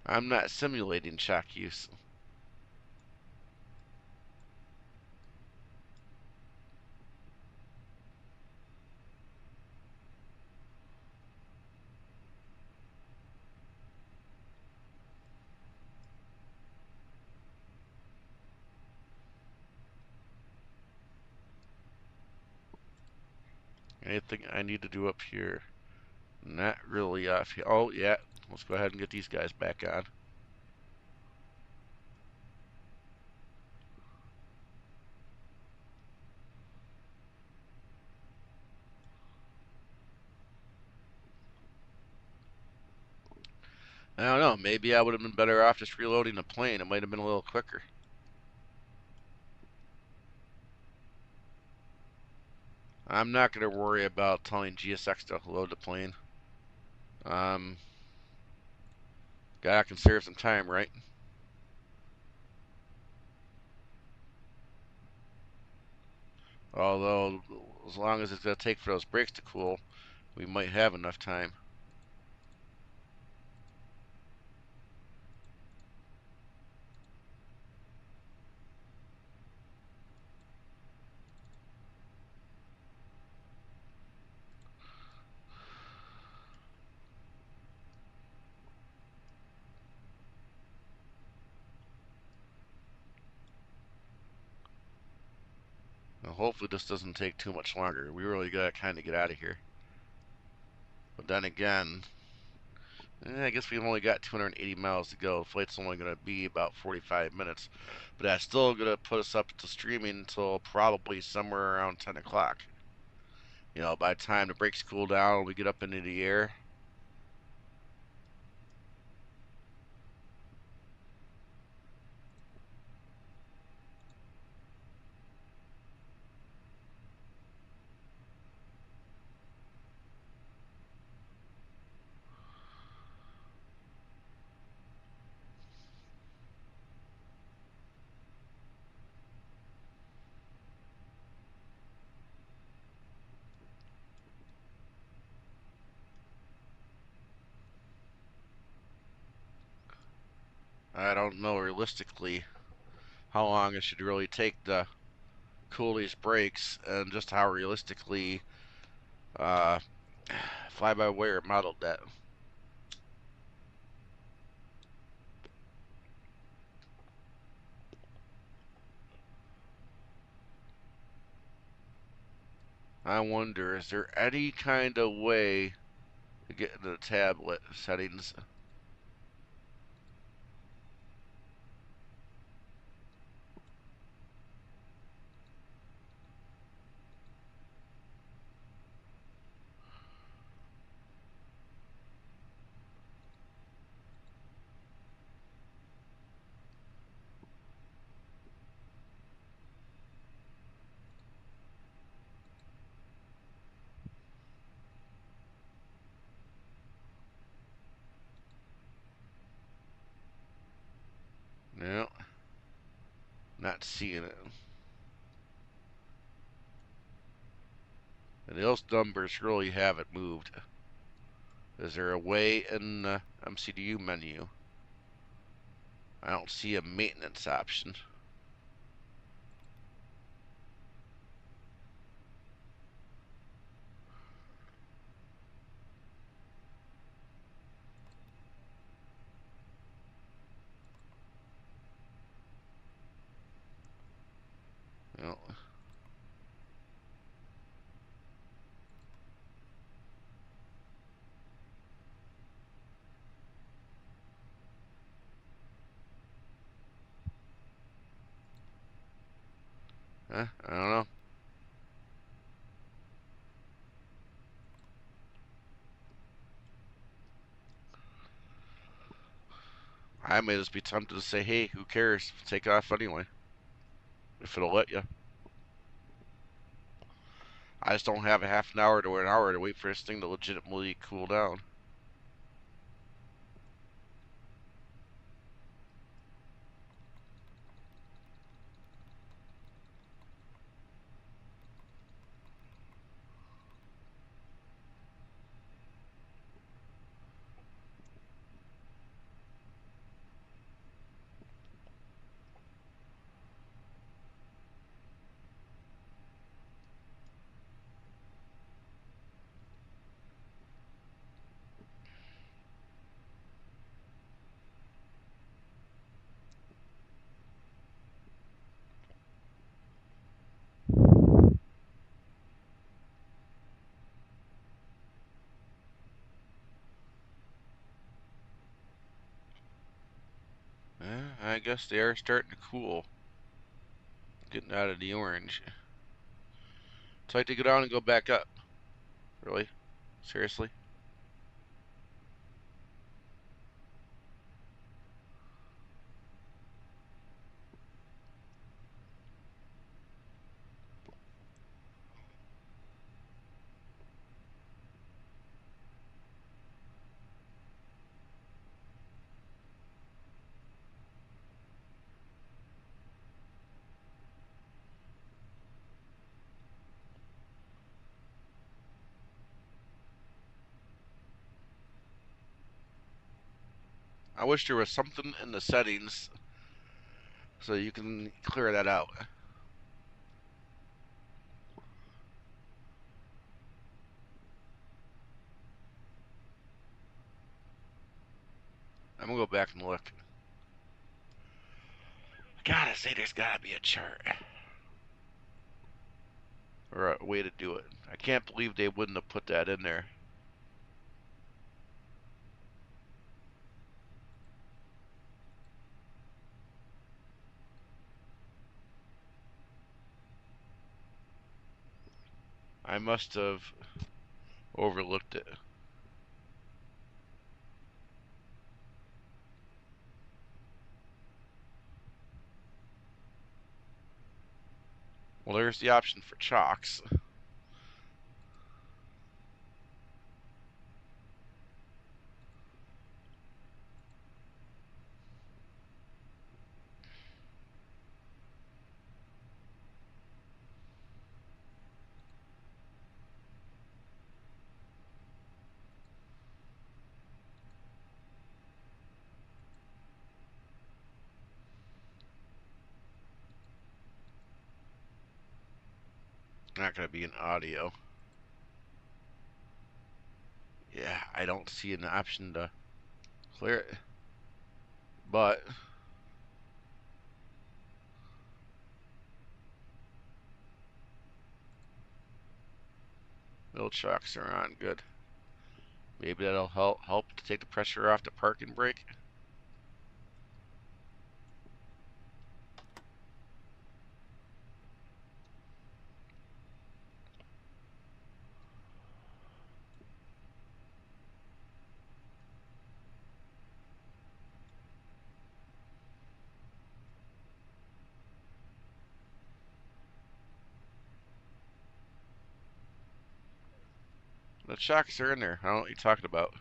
I'm not simulating shock use. Anything I need to do up here? Not really off here. Oh, yeah. Let's go ahead and get these guys back on. I don't know. Maybe I would have been better off just reloading the plane. It might have been a little quicker. I'm not going to worry about telling GSX to load the plane. Gotta conserve some time, right? Although, as long as it's going to take for those brakes to cool, we might have enough time. Now, hopefully this doesn't take too much longer. We really gotta kind of get out of here. But then again, I guess we've only got 280 miles to go. The flight's only going to be about 45 minutes. But that's still going to put us up to streaming until probably somewhere around 10 o'clock. You know, by the time the brakes cool down and we get up into the air. I don't know realistically how long it should really take to cool these brakes and just how realistically uh, fly-by-wire modeled that. I wonder, is there any kind of way to get into the tablet settings? No, not seeing it. And those numbers really haven't moved. Is there a way in the MCDU menu? I don't see a maintenance option. No. I don't know. I may just be tempted to say, hey, who cares? Take off anyway. If it'll let you. I just don't have a half an hour to an hour to wait for this thing to legitimately cool down. I guess they are starting to cool. Getting out of the orange. It's like to go down and go back up. Really? Seriously? I wish there was something in the settings so you can clear that out. I'm gonna go back and look. I gotta say, there's gotta be a chart. Or a way to do it. I can't believe they wouldn't have put that in there. I must have overlooked it. Well, there's the option for chocks. Not going to be an audio. Yeah, I don't see an option to clear it. But wheel chocks are on. Good. Maybe that'll help to take the pressure off the parking brake. The chocks are in there. I don't know what you're talking about.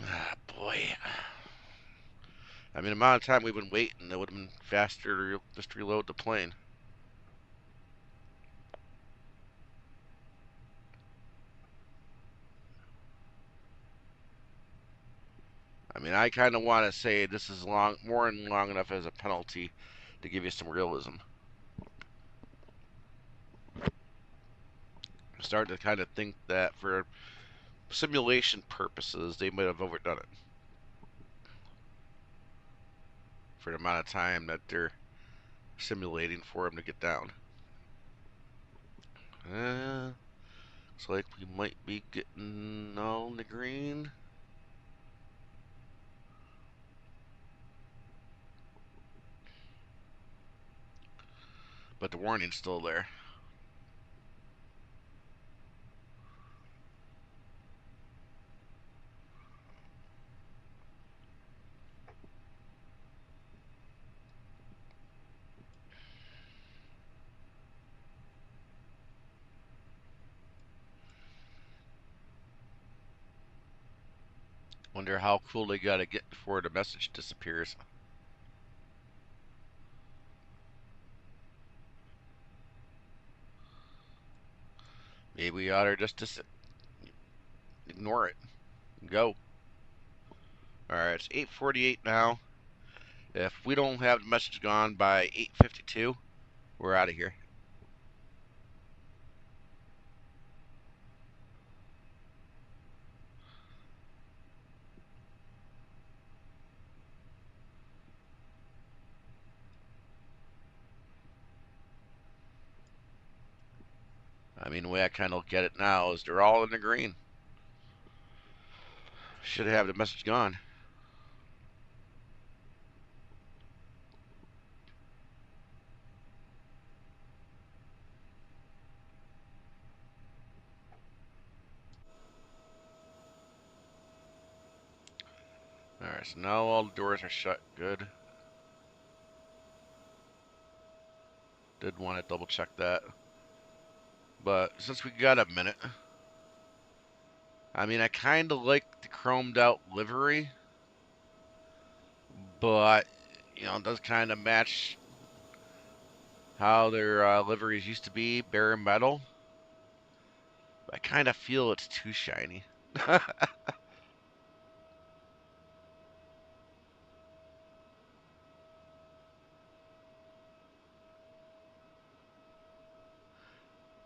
Ah, boy. I mean, the amount of time we've been waiting, it would have been faster to just reload the plane. I mean, I kind of want to say this is more than long enough as a penalty to give you some realism. I'm starting to kind of think that for simulation purposes, they might have overdone it. For the amount of time that they're simulating for him to get down. Looks like we might be getting on the green. But the warning's still there. Wonder how cool they gotta get before the message disappears. Maybe we ought to just ignore it. Go. Alright, it's 8:48 now. If we don't have the message gone by 8:52, we're out of here. I mean, the way I kind of look at it now is they're all in the green. Should have the message gone. Alright, so now all the doors are shut. Good. Did want to double check that. But since we got a minute, I mean, I kind of like the chromed out livery, but, you know, it does kind of match how their liveries used to be, bare metal. But I kind of feel it's too shiny.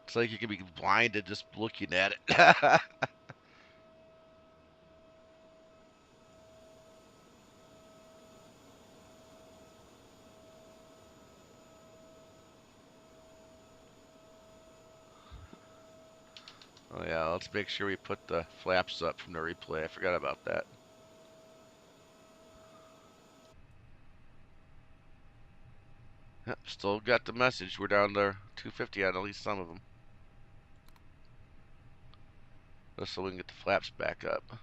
It's like you can be blinded just looking at it. Oh yeah, let's make sure we put the flaps up from the replay. I forgot about that. Yep, still got the message. We're down to 250 on at least some of them. Just so we can get the flaps back up.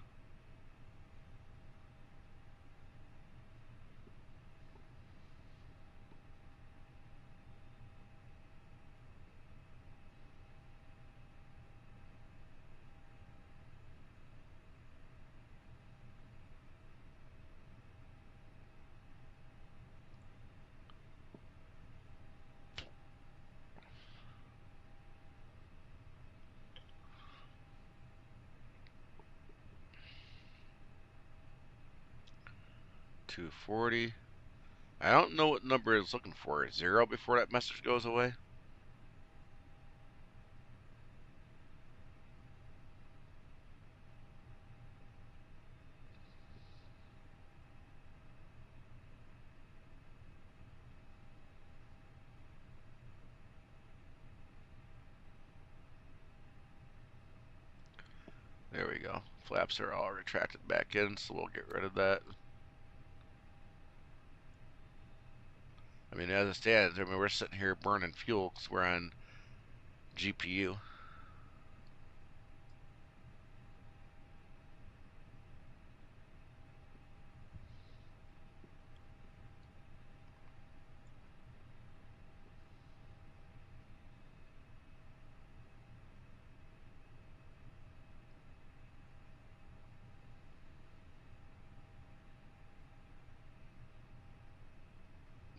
$240. I don't know what number it's looking for. 0 before that message goes away. There we go. Flaps are all retracted back in, so we'll get rid of that. I mean, as it stands, I mean, we're sitting here burning fuel because we're on GPU.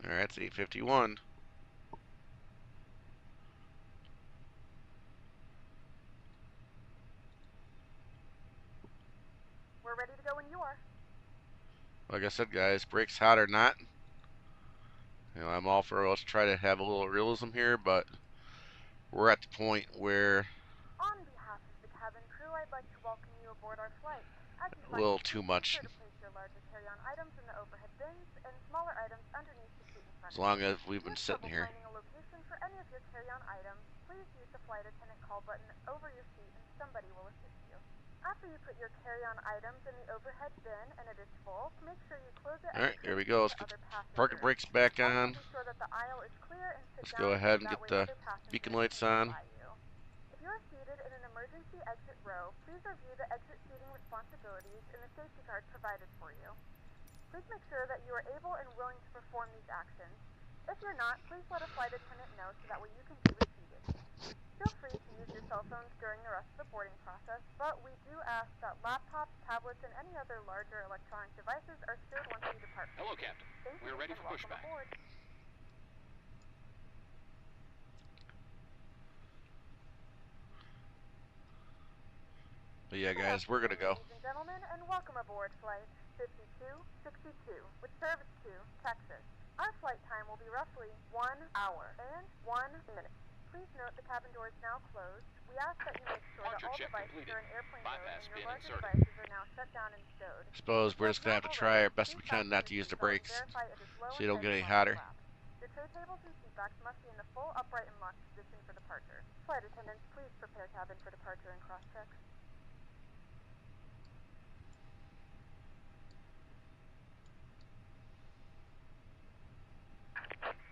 Alright, it's 8:51. We're ready to go when you are. Like I said, guys, brakes hot or not, you know, I'm all for let's try to have a little realism here, but we're at the point where On behalf of the cabin crew, I'd like to welcome you aboard our flight. As you a little too be much. sure to place your larger carry-on items in the overhead bins and smaller items underneath the seat in front As of you. long as we've If you been have sitting trouble here. finding a location for any of your carry-on items, please use the flight attendant call button over your seat and somebody will assist you. After you put your carry-on items in the overhead bin and it is full, make sure you close it. Alright, here we go. Let's get the parking brakes back on. Be sure that the aisle is clear and sit Let's down go ahead and so that get way the other passengers beacon lights can on. by you. If you are seated in an emergency exit row, please review the exit seating responsibilities in the safety card provided for you. Please make sure that you are able and willing to perform these actions. If you're not, please let a flight attendant know so that way you can be reseated. Feel free to use your cell phones during the rest of the boarding process, but we do ask that laptops, tablets, and any other larger electronic devices are stowed once you depart. Hello, Captain. Thank you We're ready and for welcome pushback. aboard. But yeah, guys, we're gonna go. Ladies and gentlemen, and welcome aboard Flight 5262, which serves to Texas. Our flight time will be roughly 1 hour and 1 minute. Please note the cabin door is now closed. We ask that you make sure that all devices are in airplane mode and your larger devices are now shut down and stowed. I suppose we're just gonna have to try our best we can not to use the brakes so you don't get any hotter. Your tray tables and seat backs must be in the full upright and locked position for departure. Flight attendants, please prepare cabin for departure and cross-check.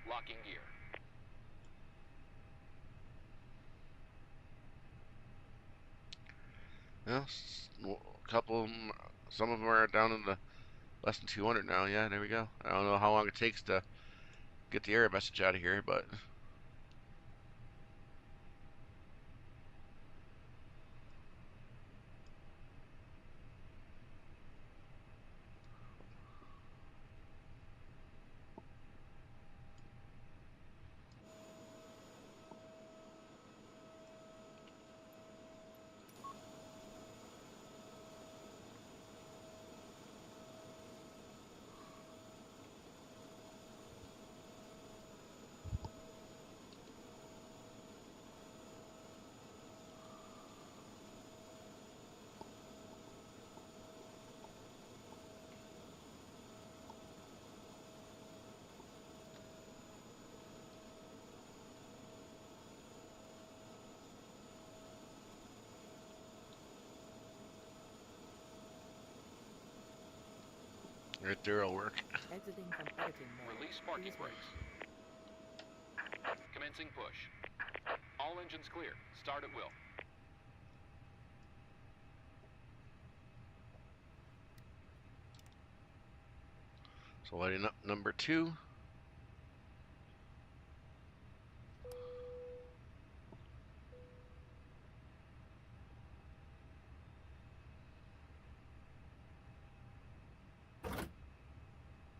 Locking gear. Well, a couple of them, some of them are down in the less than 200 now. Yeah, there we go. I don't know how long it takes to get the error message out of here, but Right there will work. Exiting from editing mode. Release parking Please wait. brakes. Commencing push. All engines clear. Start at will. So lighting up number 2.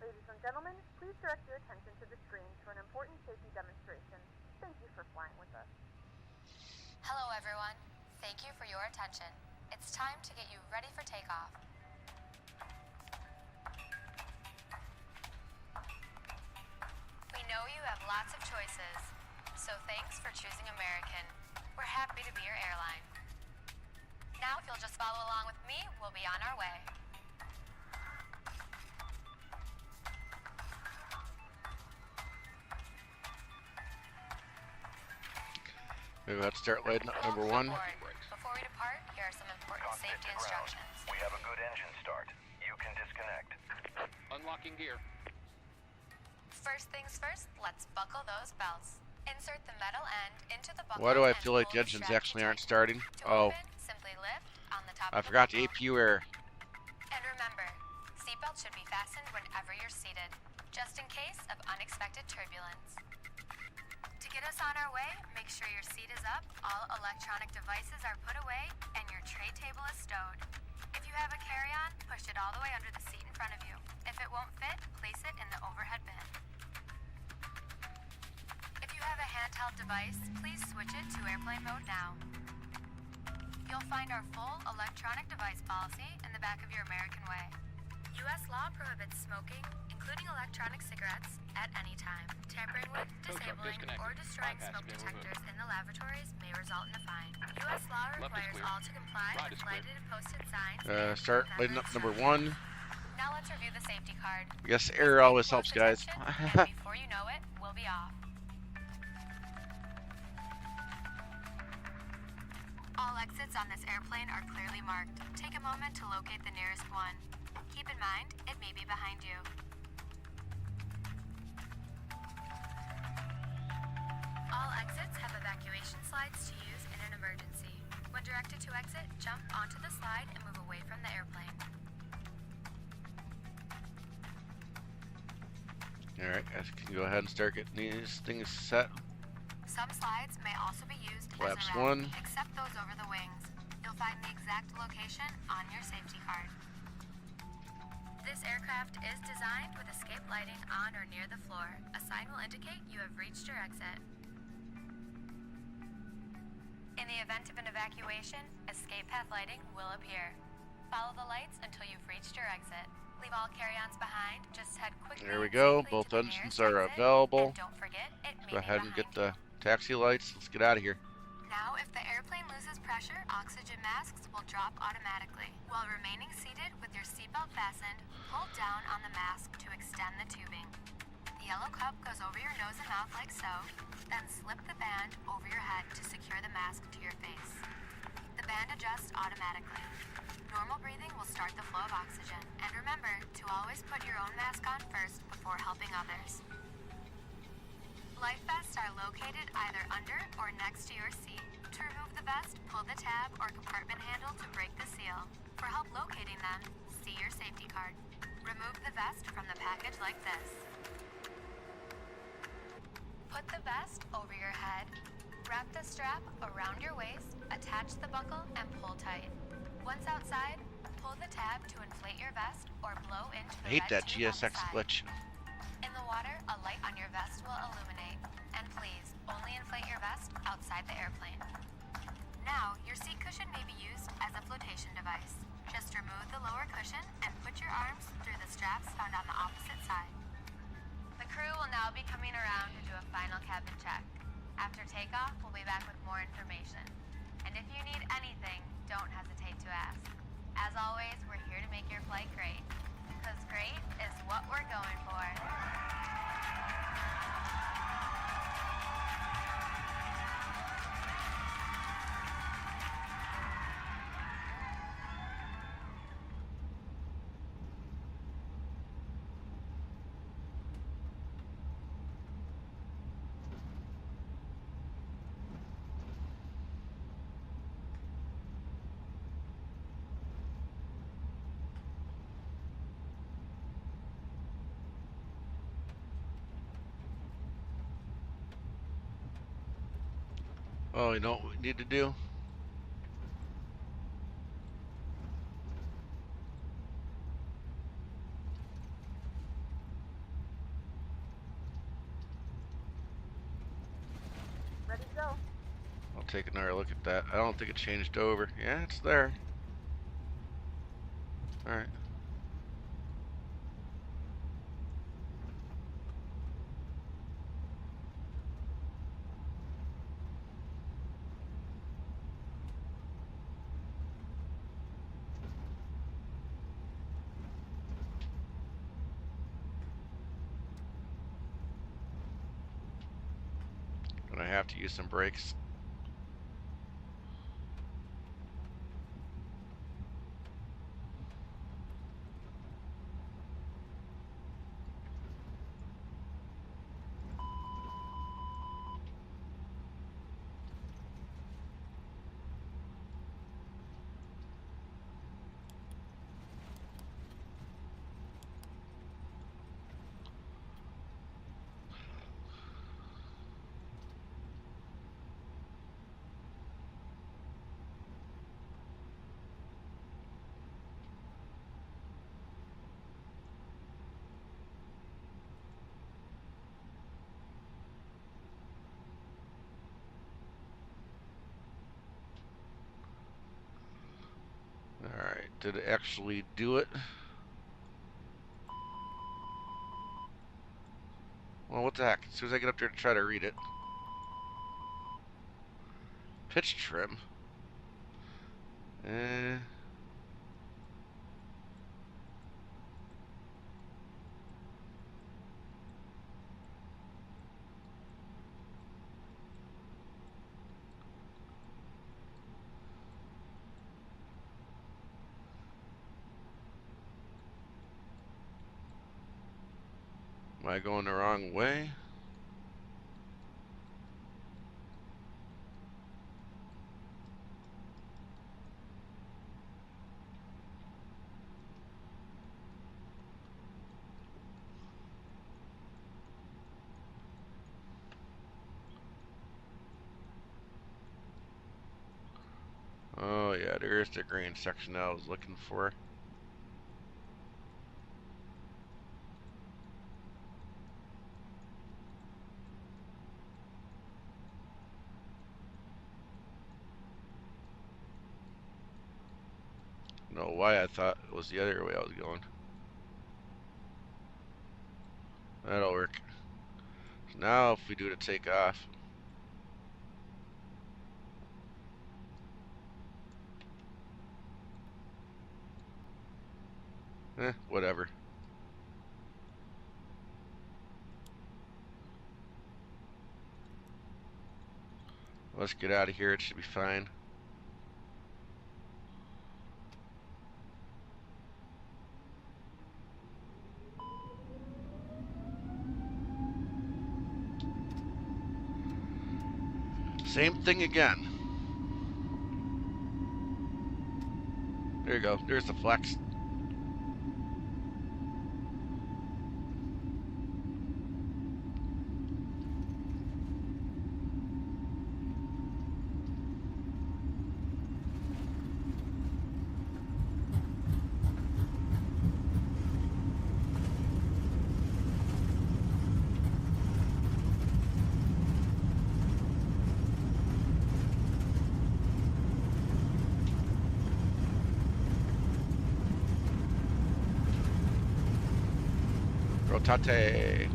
Ladies and gentlemen, please direct your attention to the screen for an important safety demonstration. Thank you for flying with us. Hello, everyone. Thank you for your attention. It's time to get you ready for takeoff. We know you have lots of choices, so thanks for choosing American. We're happy to be your airline. Now, if you'll just follow along with me, we'll be on our way. Maybe let's start lighting up number 1. Before we depart, here are some important safety instructions. We have a good engine start. You can disconnect. Unlocking gear. First things first, let's buckle those belts. Insert the metal end into the buckle. Why do I and feel like pull the engines strap actually aren't tight. starting? To Oh, open, simply lift on the top I of the forgot the buckle. APU error. And remember, seatbelts should be fastened whenever you're seated, just in case of unexpected turbulence. To get us on our way, make sure your seat is up, all electronic devices are put away, and your tray table is stowed. If you have a carry-on, push it all the way under the seat in front of you. If it won't fit, place it in the overhead bin. If you have a handheld device, please switch it to airplane mode now. You'll find our full electronic device policy in the back of your American Way. U.S. law prohibits smoking, including electronic cigarettes, at any time. Tampering with, disabling, or destroying smoke detectors in the lavatories may result in a fine. U.S. law requires all to comply with lighted and posted signs. Start lighting up number 1. Now let's review the safety card. I guess error always helps, guys. And before you know it, we'll be off. All exits on this airplane are clearly marked. Take a moment to locate the nearest one. Keep in mind, it may be behind you. All exits have evacuation slides to use in an emergency. When directed to exit, jump onto the slide and move away from the airplane. Alright, guys, can go ahead and start getting these things set. Some slides may also be used Flaps as a ramp, 1. except those over the wings. You'll find the exact location on your safety card. This aircraft is designed with escape lighting on or near the floor. A sign will indicate you have reached your exit. In the event of an evacuation, escape path lighting will appear. Follow the lights until you've reached your exit. Leave all carry-ons behind. Just head quickly. There we and go. safely Both to the engines nearest are exit. available. And don't forget, it may Go be ahead and get behind the taxi lights. Let's get out of here. Now, if the airplane loses pressure, oxygen masks will drop automatically. While remaining seated with your seatbelt fastened, pull down on the mask to extend the tubing. The yellow cup goes over your nose and mouth like so, then slip the band over your head to secure the mask to your face. The band adjusts automatically. Normal breathing will start the flow of oxygen. And remember to always put your own mask on first before helping others. Life vests are located either under or next to your seat. To remove the vest, pull the tab or compartment handle to break the seal. For help locating them, see your safety card. Remove the vest from the package like this. Put the vest over your head. Wrap the strap around your waist, attach the buckle, and pull tight. Once outside, pull the tab to inflate your vest or blow into the I hate red that tube on the GSX side. glitch. In the water, a light on your vest will illuminate. And please, only inflate your vest outside the airplane. Now, your seat cushion may be used as a flotation device. Just remove the lower cushion and put your arms through the straps found on the opposite side. The crew will now be coming around to do a final cabin check. After takeoff, we'll be back with more information. And if you need anything, don't hesitate to ask. As always, we're here to make your flight great. Because great is what we're going for. Oh, you know what we need to do? Ready to go. I'll take another look at that. I don't think it changed over. Yeah, it's there. Alright. Gonna have to use some brakes. Alright, did it actually do it? Well, what the heck? As soon as I get up there to try to read it. Pitch trim. Eh. Am I going the wrong way? Oh yeah, there's the green section I was looking for. I don't know why I thought it was the other way I was going. That'll work. So now if we do the takeoff. Whatever. Let's get out of here, it should be fine. Same thing again. There you go, there's the flex. Rotate.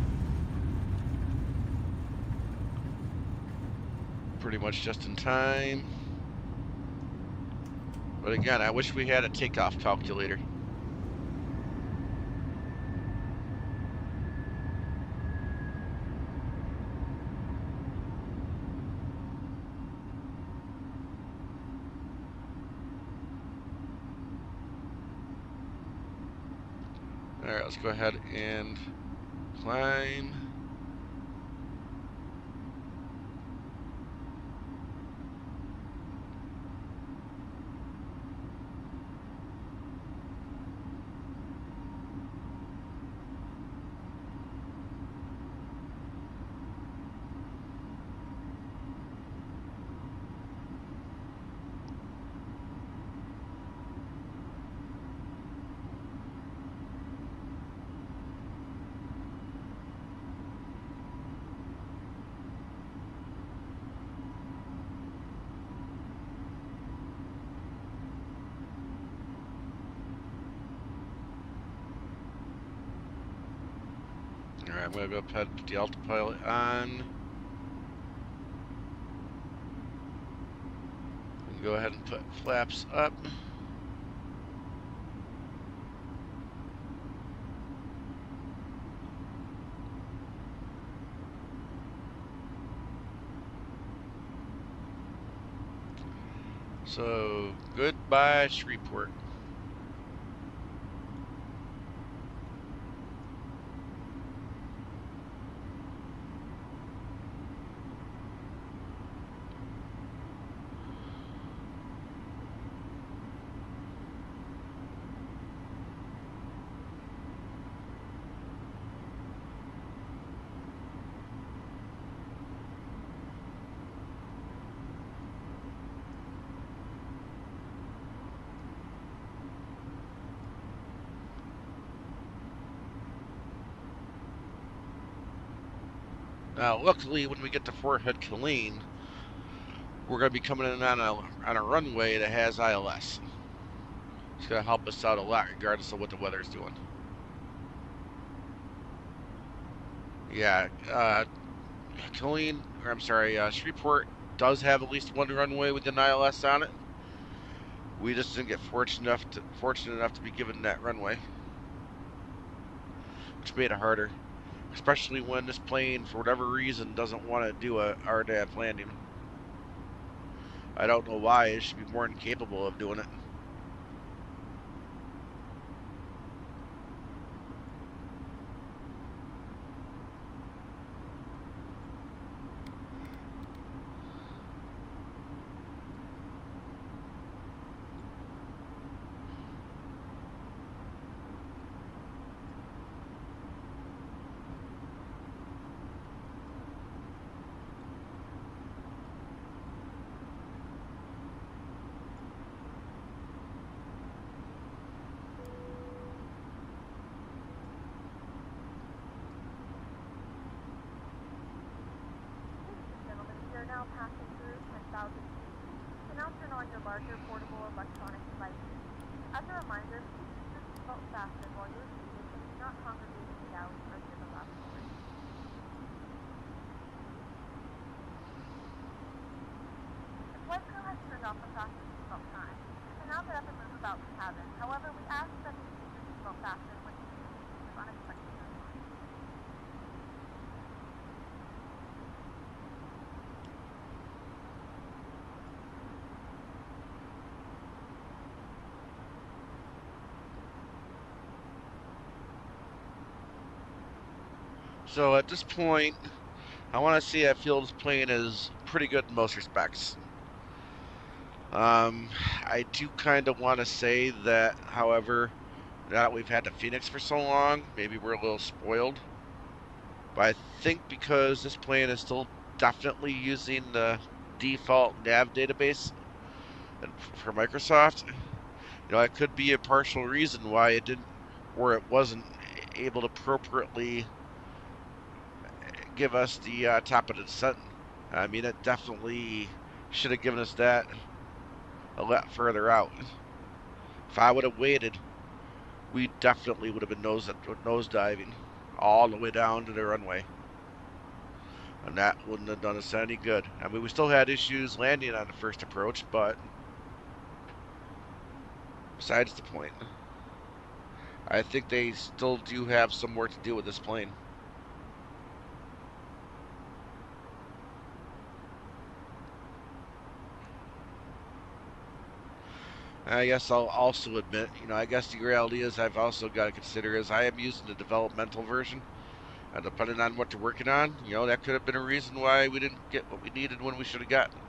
Pretty much just in time. But again, I wish we had a takeoff calculator. Alright, let's go ahead and climb. I'm gonna go ahead and put the autopilot on. And go ahead and put flaps up. So, goodbye, Shreveport. Now, luckily, when we get to Fort Hood, Killeen, we're going to be coming in on a runway that has ILS. It's going to help us out a lot, regardless of what the weather's doing. Yeah, Killeen, or I'm sorry, Shreveport does have at least one runway with an ILS on it. We just didn't get fortunate enough to be given that runway, which made it harder. Especially when this plane, for whatever reason, doesn't want to do a RDAF landing. I don't know why. It should be more than capable of doing it. Now passing through 10,000 feet. So now turn on your larger portable electronic devices. As a reminder, please keep your seatbelt fastened while you're seated and do not congregate in the galley or near the lavatory. The flight crew has turned off the fasten seatbelt sign. You can now get up and move about the cabin. However, we ask that you keep your seatbelt fastened when you do in case of unexpected turbulence. So at this point, I want to say I feel this plane is pretty good in most respects. I do kind of want to say that, however, now that we've had the Phoenix for so long, maybe we're a little spoiled. But I think because this plane is still definitely using the default nav database for Microsoft, it could be a partial reason why it didn't, or it wasn't able to appropriately give us the top of the descent. I mean, it definitely should have given us that a lot further out. If I would have waited, we definitely would have been nose diving all the way down to the runway. And that wouldn't have done us any good. I mean, we still had issues landing on the first approach, but besides the point, I think they still do have some work to do with this plane. I guess I'll also admit, I guess the reality is I've also got to consider is I am using the developmental version. And depending on what they're working on, that could have been a reason why we didn't get what we needed when we should have gotten it.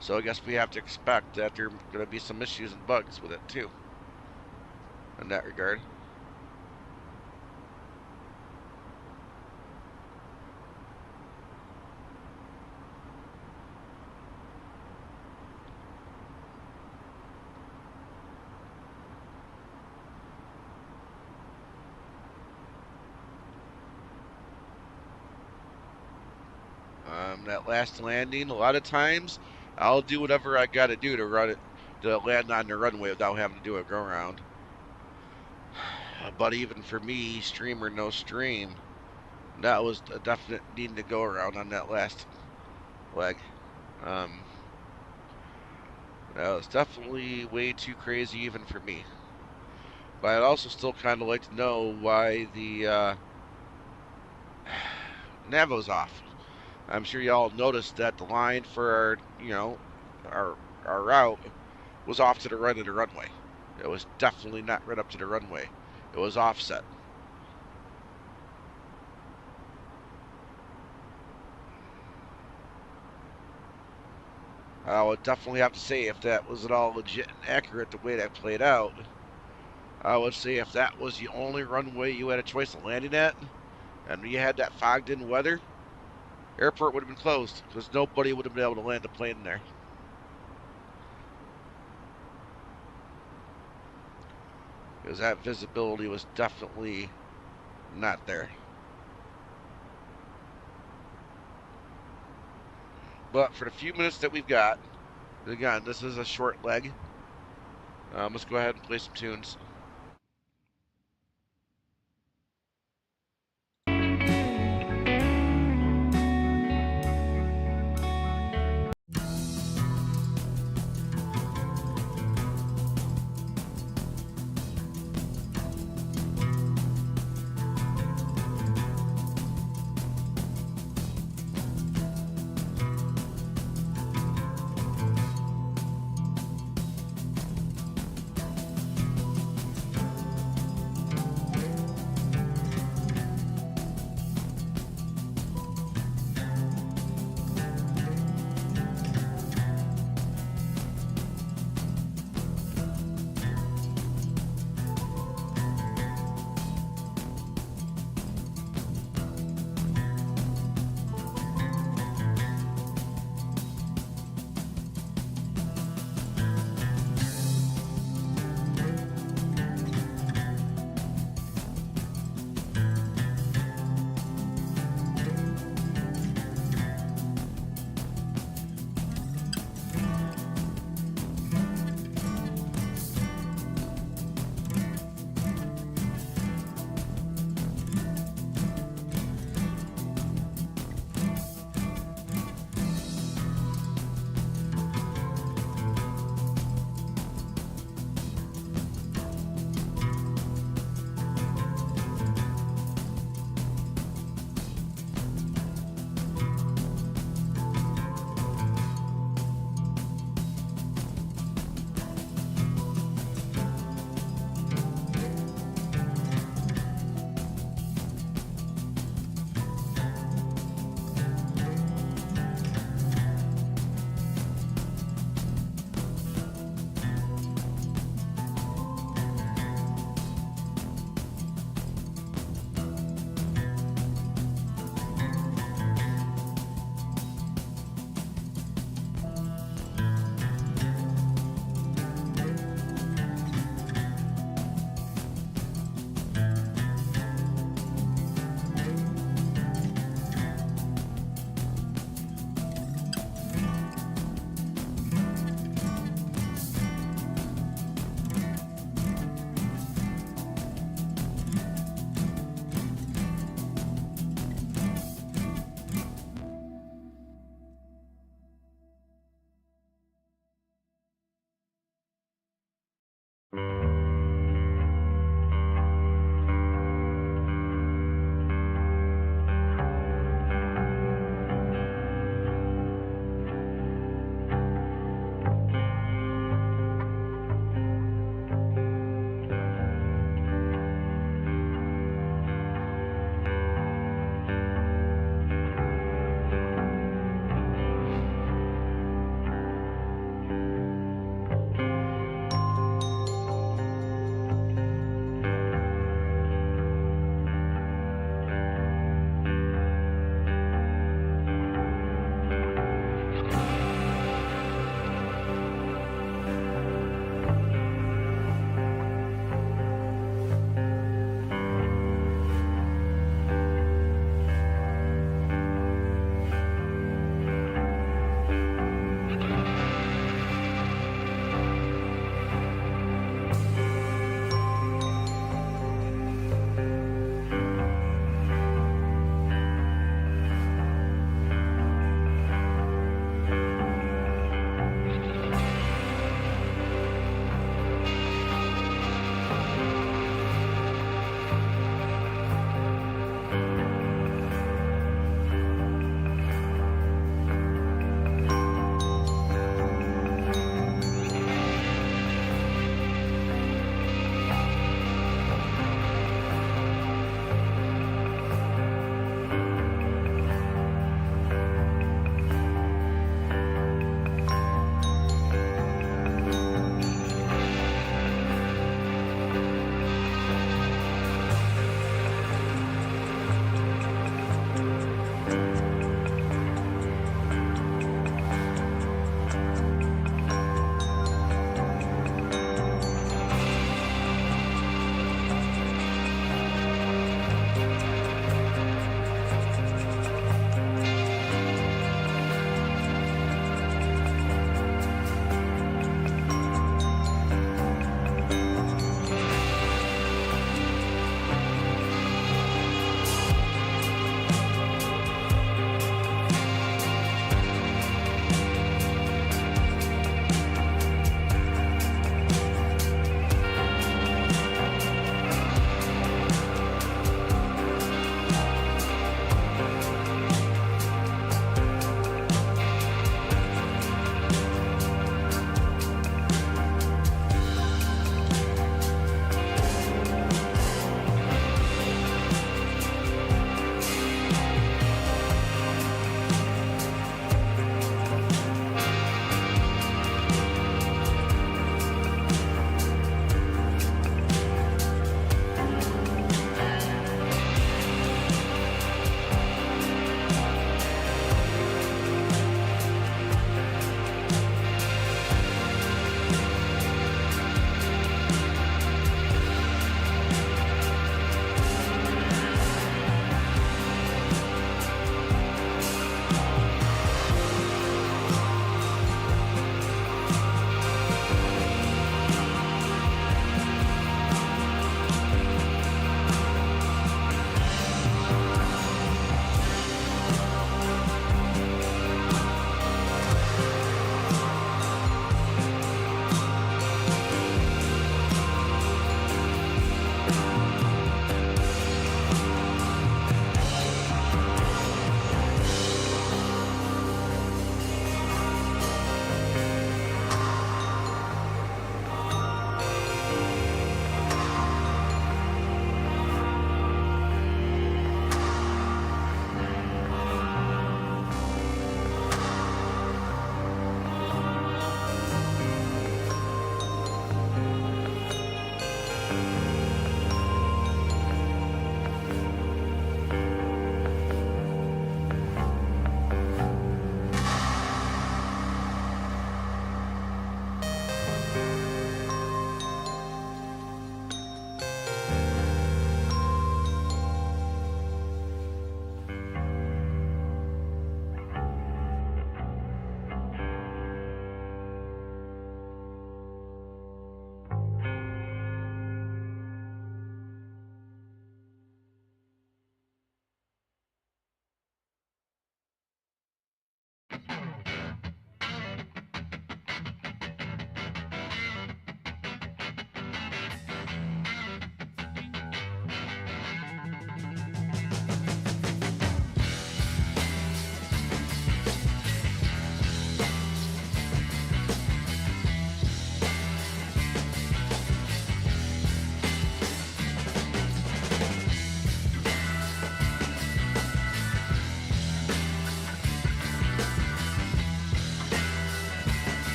So I guess we have to expect that there are going to be some issues and bugs with it too, in that regard. That last landing, a lot of times, I'll do whatever I got to do to run it, to land on the runway without having to do a go around. But even for me, stream or no stream, That was a definite need to go around on that last leg. That was definitely way too crazy even for me. But I'd also still kind of like to know why the Navo's off. I'm sure y'all noticed that the line for our route was off to the right of the runway. It was definitely not right up to the runway. It was offset. I would definitely have to say if that was at all legit and accurate the way that played out, I would say if that was the only runway you had a choice of landing at, and you had that fogged in weather, airport would have been closed because nobody would have been able to land a plane there. Because that visibility was definitely not there. But for the few minutes that we've got, again, this is a short leg. Let's go ahead and play some tunes.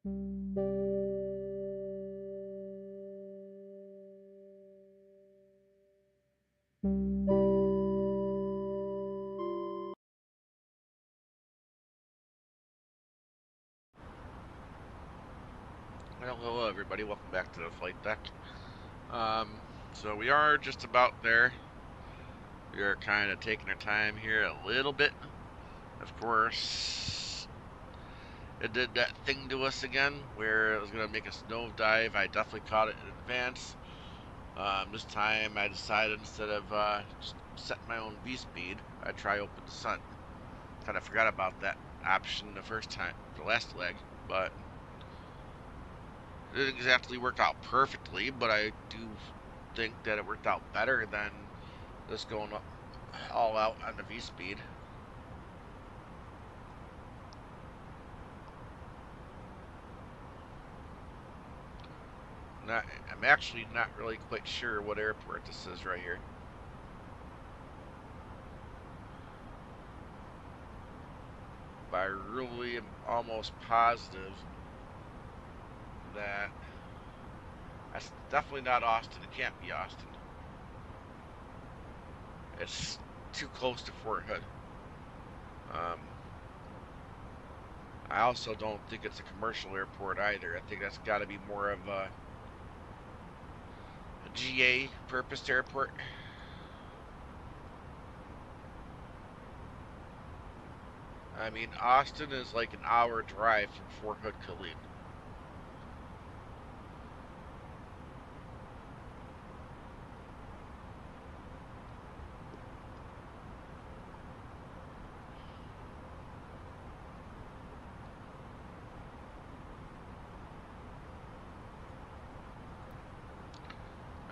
Well, hello everybody, welcome back to the flight deck. So we are just about there. We are kind of taking our time here a little bit. Of course, it did that thing to us again where it was going to make us nosedive. I definitely caught it in advance. This time I decided instead of just setting my own V-speed, I'd try open the sun. Kind of forgot about that option the first time, the last leg, but it didn't exactly work out perfectly, but I do think that it worked out better than just going up all out on the V-speed. I'm actually not really quite sure what airport this is right here. But I really am almost positive that that's definitely not Austin. It can't be Austin. It's too close to Fort Hood. I also don't think it's a commercial airport either. I think that's got to be more of a GA purposed airport. I mean, Austin is like an hour drive from Fort Hood, Killeen.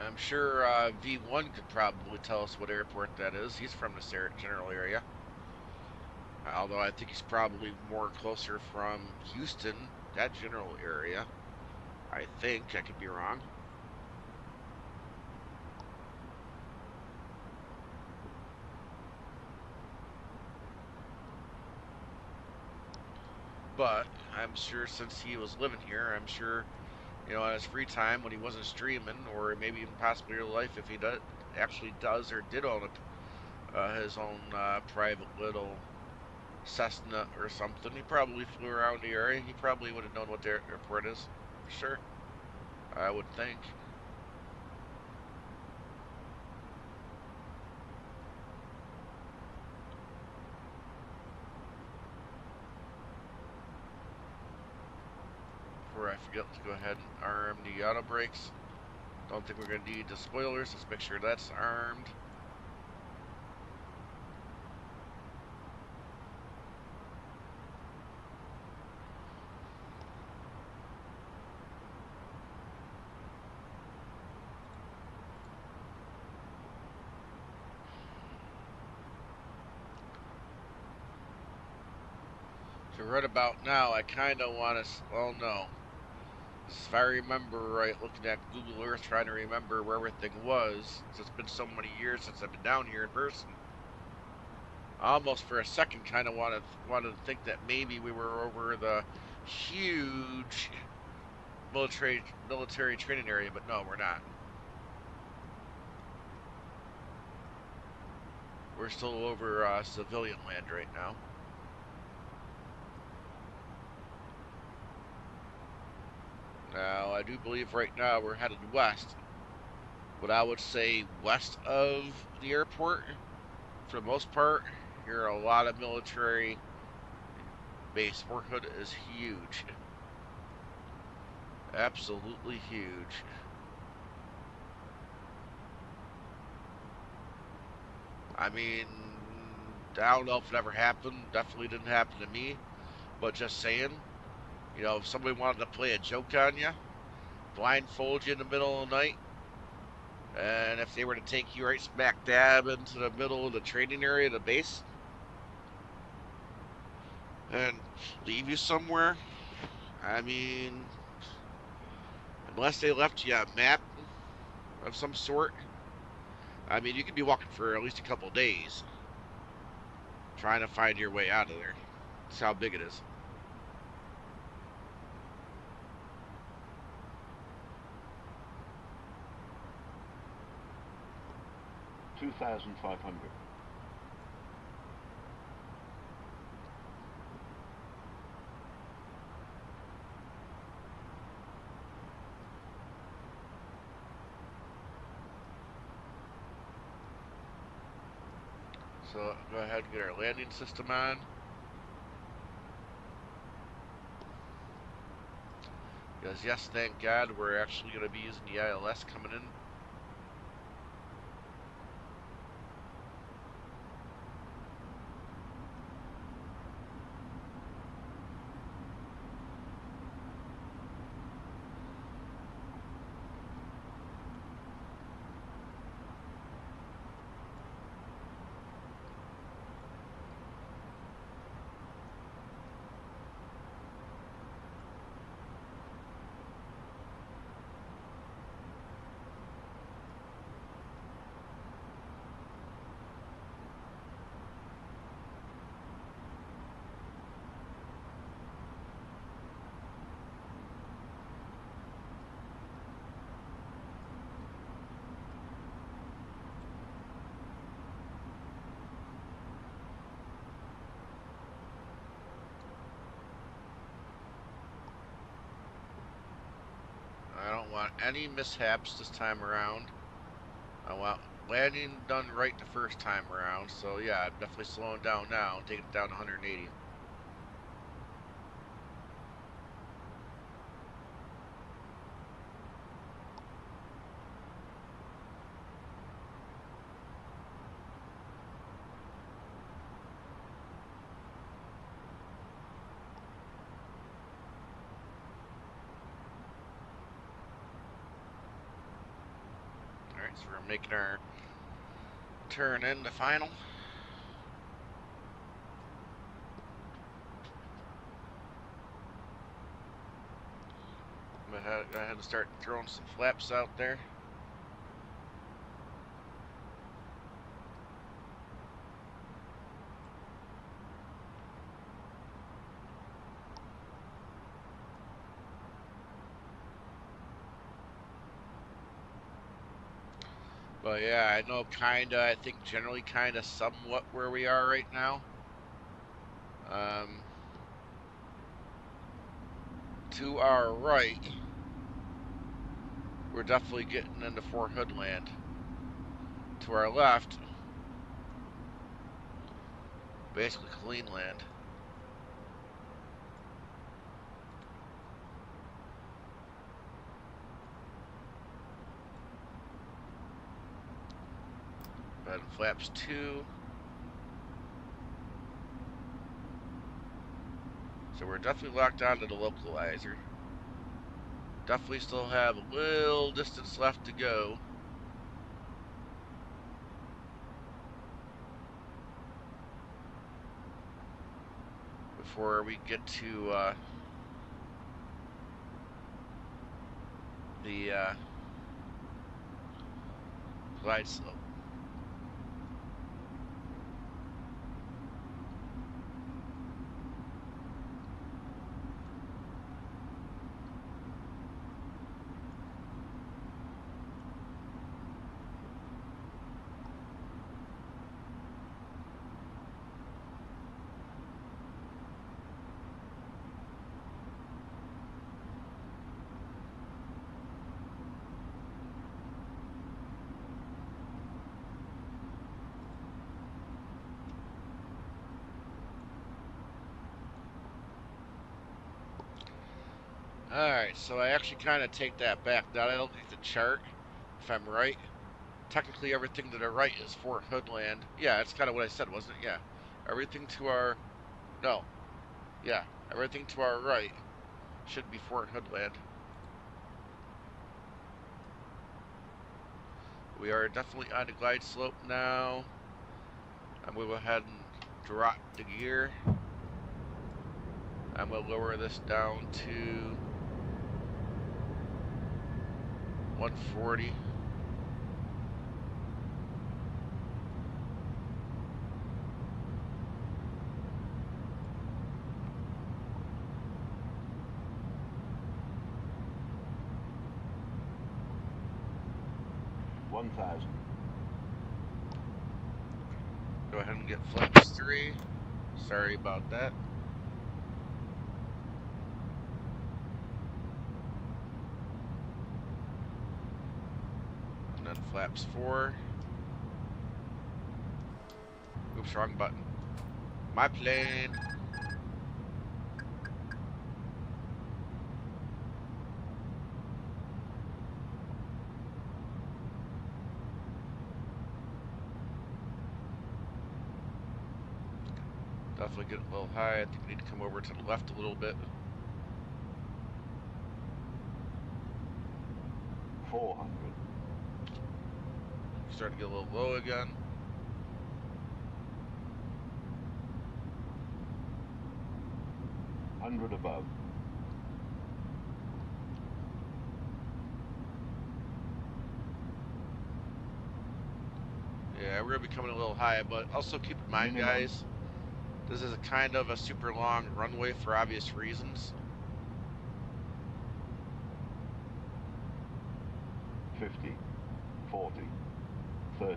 I'm sure V1 could probably tell us what airport that is. He's from this general area. Although I think he's probably more closer from Houston, that general area. I think. I could be wrong. But I'm sure since he was living here, I'm sure, you know, on his free time when he wasn't streaming, or maybe even possibly real life, if he actually does or did own his own private little Cessna or something, he probably flew around the area. He probably would have known what the airport is, for sure. I would think. Before I forget, let's go ahead and arm the auto brakes. Don't think we're going to need the spoilers. Let's make sure that's armed. So right about now, I kind of want to, well, no. If I remember right, looking at Google Earth, trying to remember where everything was, since it's been so many years since I've been down here in person. I almost for a second kind of wanted to think that maybe we were over the huge military training area, but no, we're not. We're still over civilian land right now. Now, I do believe right now we're headed west. What I would say west of the airport, for the most part, here are a lot of military base. Fort Hood is huge. Absolutely huge. I mean, I don't know if it ever happened. Definitely didn't happen to me. But just saying, you know, if somebody wanted to play a joke on you, blindfold you in the middle of the night, and if they were to take you right smack dab into the middle of the training area, the base, and leave you somewhere, I mean, unless they left you a map of some sort, I mean, you could be walking for at least a couple days trying to find your way out of there. That's how big it is. 2,500. So go ahead and get our landing system on. Because yes, thank God, we're actually going to be using the ILS coming in. I don't want any mishaps this time around. I want landing done right the first time around. So yeah, I'm definitely slowing down now and taking it down to 180. Alright, so we're making our turn into final. Go ahead and start throwing some flaps out there. But yeah, I know kinda, I think generally kinda somewhat where we are right now. To our right, we're definitely getting into Fort Hood land. To our left, basically Killeen land. But flaps 2. So we're definitely locked onto the localizer. Definitely still have a little distance left to go. Before we get to the glide slope. Alright, so I actually kind of take that back. Now I look at the chart, if I'm right. Technically everything to the right is Fort Hood land. Yeah, that's kind of what I said, wasn't it? Yeah. Everything to our... No. Yeah, everything to our right should be Fort Hood land. We are definitely on the glide slope now. I'm going to go ahead and drop the gear. I'm going to lower this down to 140. Go ahead and get flaps 3. Sorry about that. And then flaps 4. Oops, wrong button. My plane. Definitely get a little high. I think we need to come over to the left a little bit. 400. Starting to get a little low again. Hundred above. Yeah, we're gonna be coming a little high, but also keep in mind, Minimum. guys, this is a kind of a super long runway for obvious reasons. 50, 40, 30,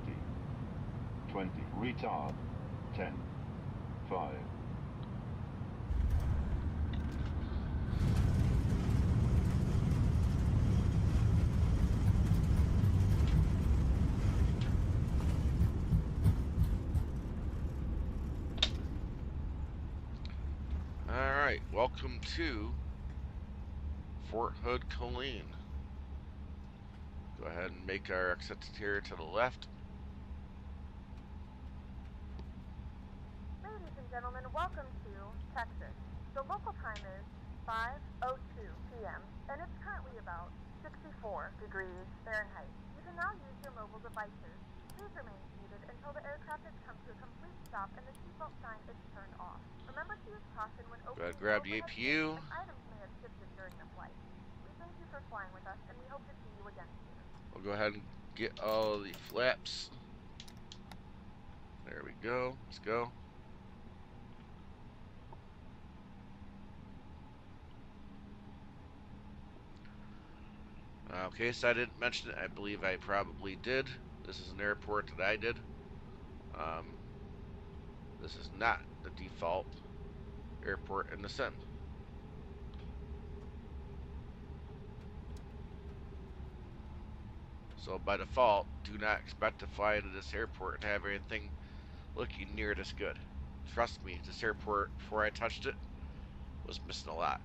20. Retard. 10, 5. Alright, welcome to Fort Hood, Killeen. Go ahead and make our exit here to the left. Ladies and gentlemen, welcome to Texas. The local time is 5:02 p.m. and it's currently about 64 degrees Fahrenheit. You can now use your mobile devices. Please remain seated until the aircraft has come to a complete stop and the seatbelt sign is turned off. Remember to use caution when Go opening ahead and grab the overhead APU. bins, as items may have shifted during the flight. We thank you for flying with us and we hope to see you again soon. We'll go ahead and get all the flaps. There we go. Let's go. Okay, so I didn't mention it. I believe I probably did. This is an airport that I did. This is not the default airport in the sim. So by default, do not expect to fly into this airport and have anything looking near this good. Trust me, this airport, before I touched it, was missing a lot.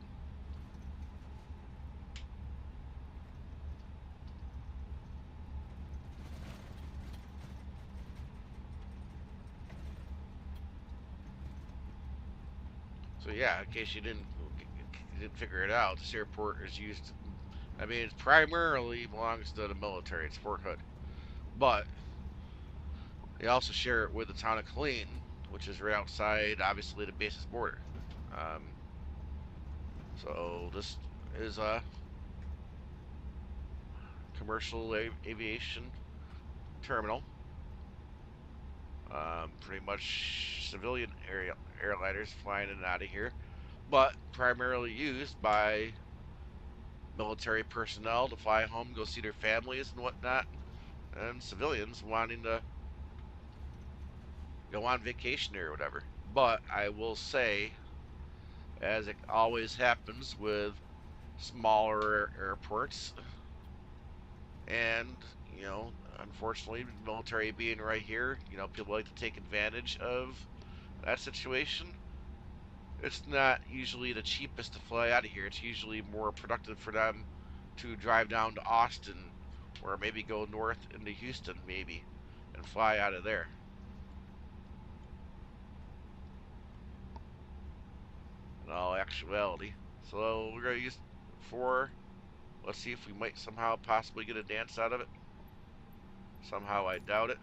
So yeah, in case you didn't figure it out, this airport is used. I mean, it primarily belongs to the military. It's Fort Hood, but they also share it with the town of Killeen, which is right outside, obviously, the base's border. So this is a commercial aviation terminal. Pretty much civilian airliners flying in and out of here, but primarily used by military personnel to fly home, go see their families and whatnot, and civilians wanting to go on vacation or whatever. But I will say, as it always happens with smaller airports, and unfortunately, military being right here, people like to take advantage of that situation. It's not usually the cheapest to fly out of here. It's usually more productive for them to drive down to Austin or maybe go north into Houston maybe and fly out of there. In all actuality. So we're going to use 4. Let's see if we might somehow possibly get a dance out of it. Somehow I doubt it.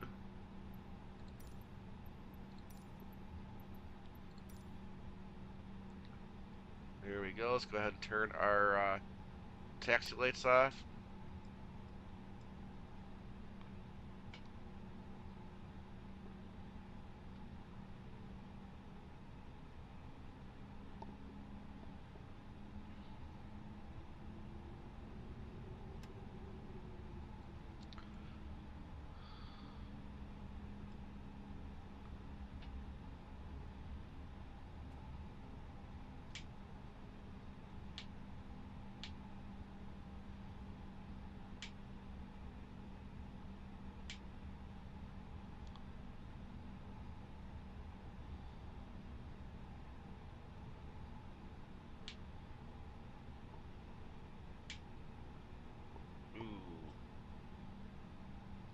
Here we go. Let's go ahead and turn our taxi lights off.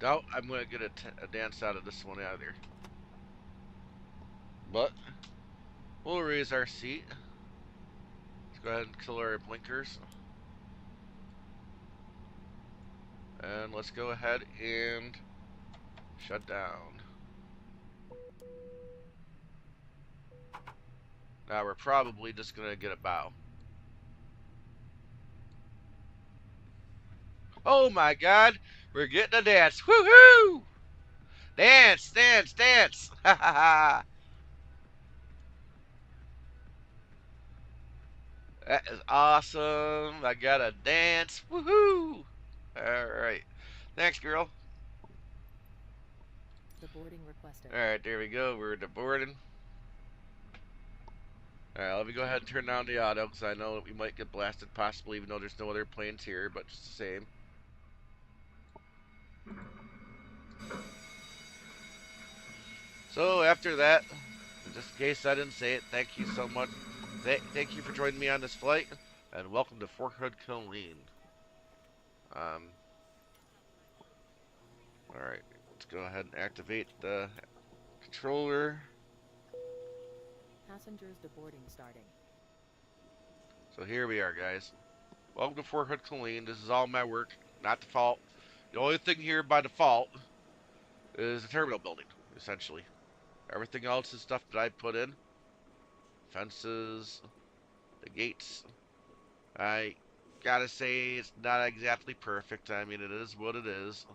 doubt I'm going to get a dance out of this one either. But we'll raise our seat. Let's go ahead and kill our blinkers. And let's go ahead and shut down. Now we're probably just going to get a bow. Oh my god, we're getting a dance. Woohoo! Dance, dance, dance. Ha ha ha. That is awesome. I got a dance. Woohoo! Alright. Thanks, girl. Deboarding requested. Alright, there we go. We're deboarding. Alright, let me go ahead and turn down the auto because I know that we might get blasted possibly, even though there's no other planes here, but just the same. So after that, just in case I didn't say it, thank you so much. Thank you for joining me on this flight, and welcome to Fort Hood, Killeen. Alright, let's go ahead and activate the controller. Passengers deboarding starting. So here we are, guys. Welcome to Fort Hood, Killeen. This is all my work, not default. The only thing here by default is the terminal building, essentially. Everything else is stuff that I put in. Fences, the gates. I gotta say, it's not exactly perfect. I mean, it is what it is.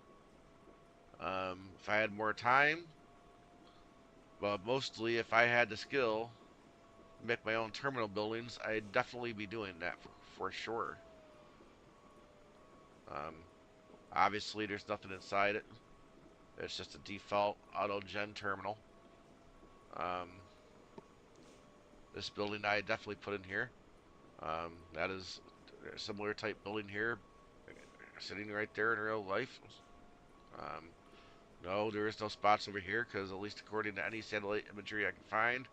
If I had more time, but mostly if I had the skill to make my own terminal buildings, I'd definitely be doing that for sure. Obviously, there's nothing inside it. It's just a default auto-gen terminal. This building I definitely put in here. That is a similar type building here, sitting right there in real life. No, there is no spots over here because at least according to any satellite imagery I can find,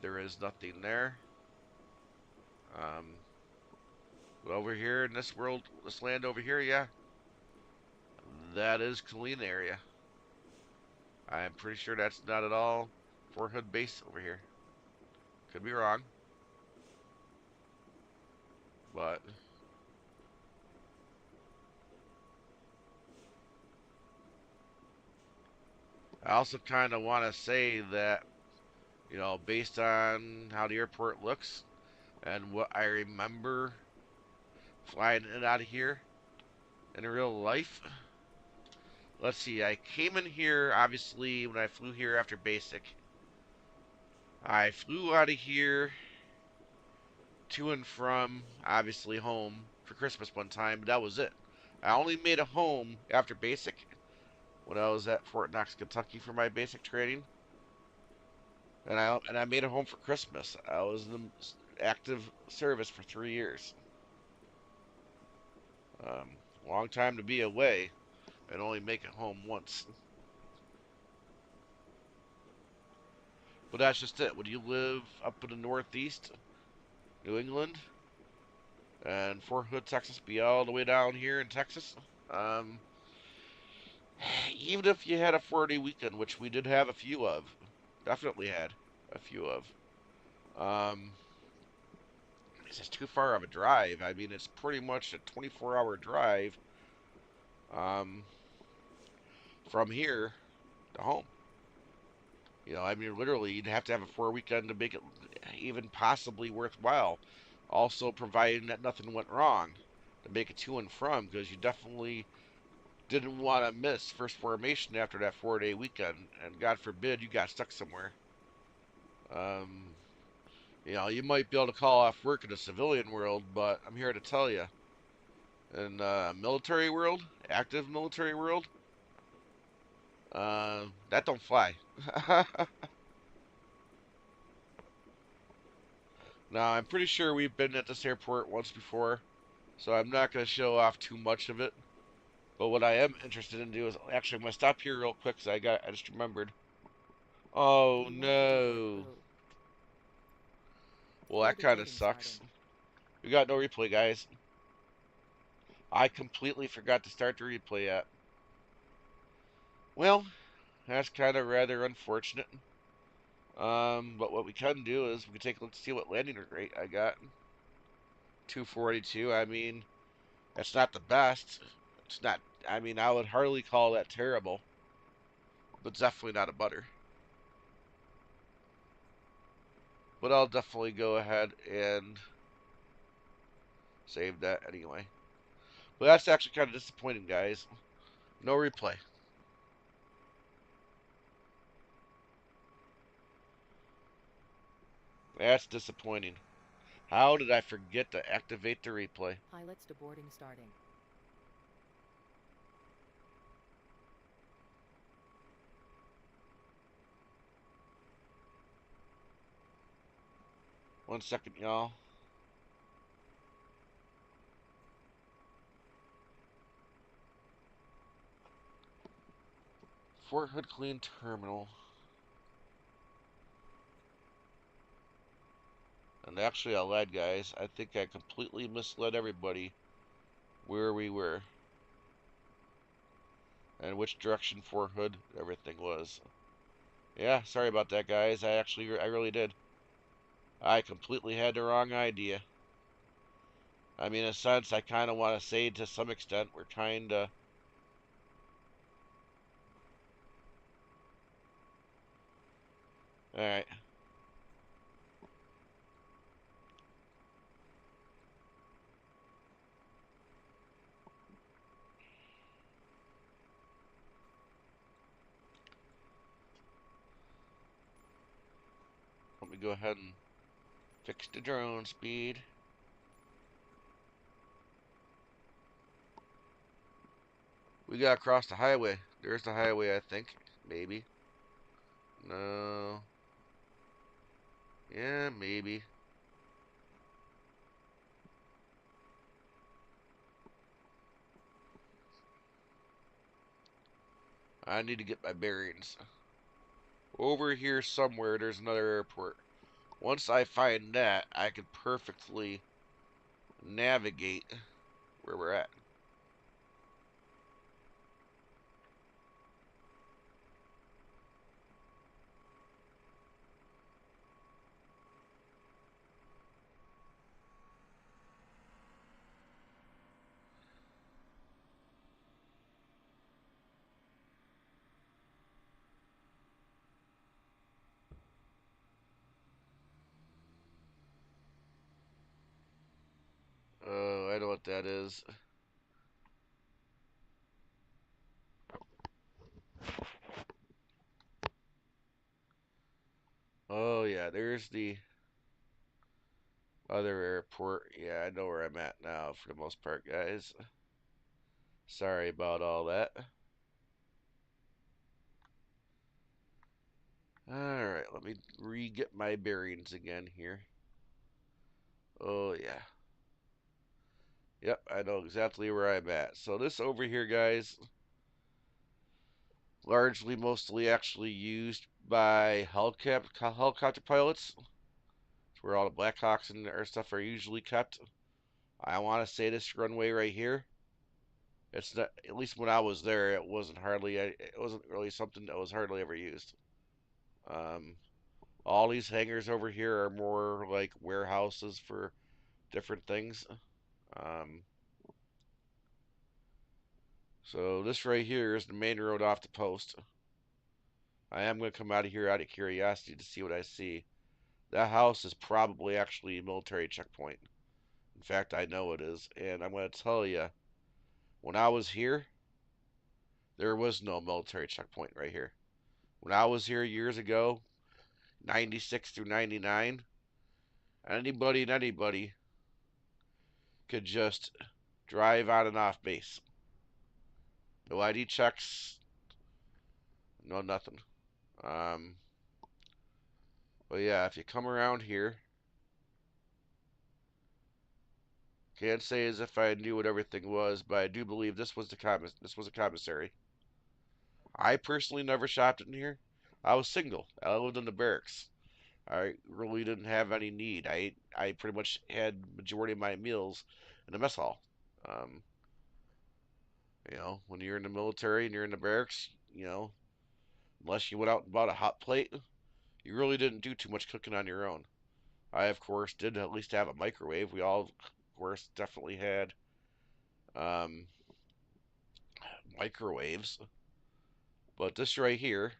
there is nothing there. But over here in this world, this land over here, yeah, that is Killeen area. I'm pretty sure that's not at all Fort Hood base over here. Could be wrong. But I also kind of want to say that, you know, based on how the airport looks and what I remember flying in and out of here in real life. Let's see, I came in here, obviously, when I flew here after basic. I flew out of here to and from, obviously, home for Christmas one time, but that was it. I only made a home after basic when I was at Fort Knox, Kentucky for my basic training. And I made it home for Christmas. I was in active service for 3 years. Long time to be away and only make it home once. But that's just it. When you live up in the Northeast, New England, and Fort Hood, Texas, be all the way down here in Texas, even if you had a 4-day weekend, which we did have a few of, definitely had a few of, it's just too far of a drive. I mean, it's pretty much a 24-hour drive from here to home. You know, I mean, literally, you'd have to have a 4 weekend to make it even possibly worthwhile. Also, providing that nothing went wrong to make it to and from, because you definitely didn't want to miss first formation after that 4-day weekend, and God forbid you got stuck somewhere. You know, you might be able to call off work in the civilian world, but I'm here to tell you, in military world, active military world, that don't fly. Now, I'm pretty sure we've been at this airport once before, so I'm not going to show off too much of it. But what I am interested in doing is, actually, I'm going to stop here real quick because I just remembered. Oh, no. Well, that kind of sucks. We got no replay, guys. I completely forgot to start the replay app. Well, that's kind of rather unfortunate. But what we can do is we can take a look to see what landing rate I got. 242. I mean, it's not the best. It's not. I mean, I would hardly call that terrible, but it's definitely not a butter. But I'll definitely go ahead and save that anyway. But that's actually kind of disappointing, guys. No replay. That's disappointing. How did I forget to activate the replay? Pilots to boarding starting. One second, y'all. Fort Hood Killeen Terminal. And actually, I lied, guys. I think I completely misled everybody where we were and which direction Fort Hood everything was. Yeah, sorry about that, guys. I really did. I completely had the wrong idea. I mean, in a sense, I kind of want to say to some extent we're trying to. Alright. Let me go ahead and fix the drone speed. We gotta cross the highway. There's the highway, I think. Maybe. No. Yeah, maybe. I need to get my bearings. Over here somewhere, there's another airport. Once I find that, I can perfectly navigate where we're at. Oh, I know what that is. Oh, yeah, there's the other airport. Yeah, I know where I'm at now for the most part, guys. Sorry about all that. Alright, let me re-get my bearings again here. Oh, yeah. Yep, I know exactly where I'm at. So this over here, guys, largely, mostly actually used by helicopter pilots. It's where all the Blackhawks and their stuff are usually kept. I want to say this runway right here. It's not, at least when I was there, it wasn't really something that was hardly ever used. Um, all these hangars over here are more like warehouses for different things. Um, so this right here is the main road off the post. I am going to come out of here out of curiosity to see what I see. That house is probably actually a military checkpoint. In fact, I know it is. And I'm going to tell you, when I was here, there was no military checkpoint right here. When I was here years ago, 96 through 99, anybody and anybody could just drive on and off base. No ID checks, no nothing. Um, but yeah, if you come around here, can't say as if I knew what everything was, but I do believe this was a commissary. I personally never shopped in here. I was single. I lived in the barracks. I really didn't have any need. I pretty much had majority of my meals in the mess hall. Um, when you're in the military and you're in the barracks, you know, unless you went out and bought a hot plate, you really didn't do too much cooking on your own. I, of course, did at least have a microwave. We all, of course, definitely had um, microwaves. But this right here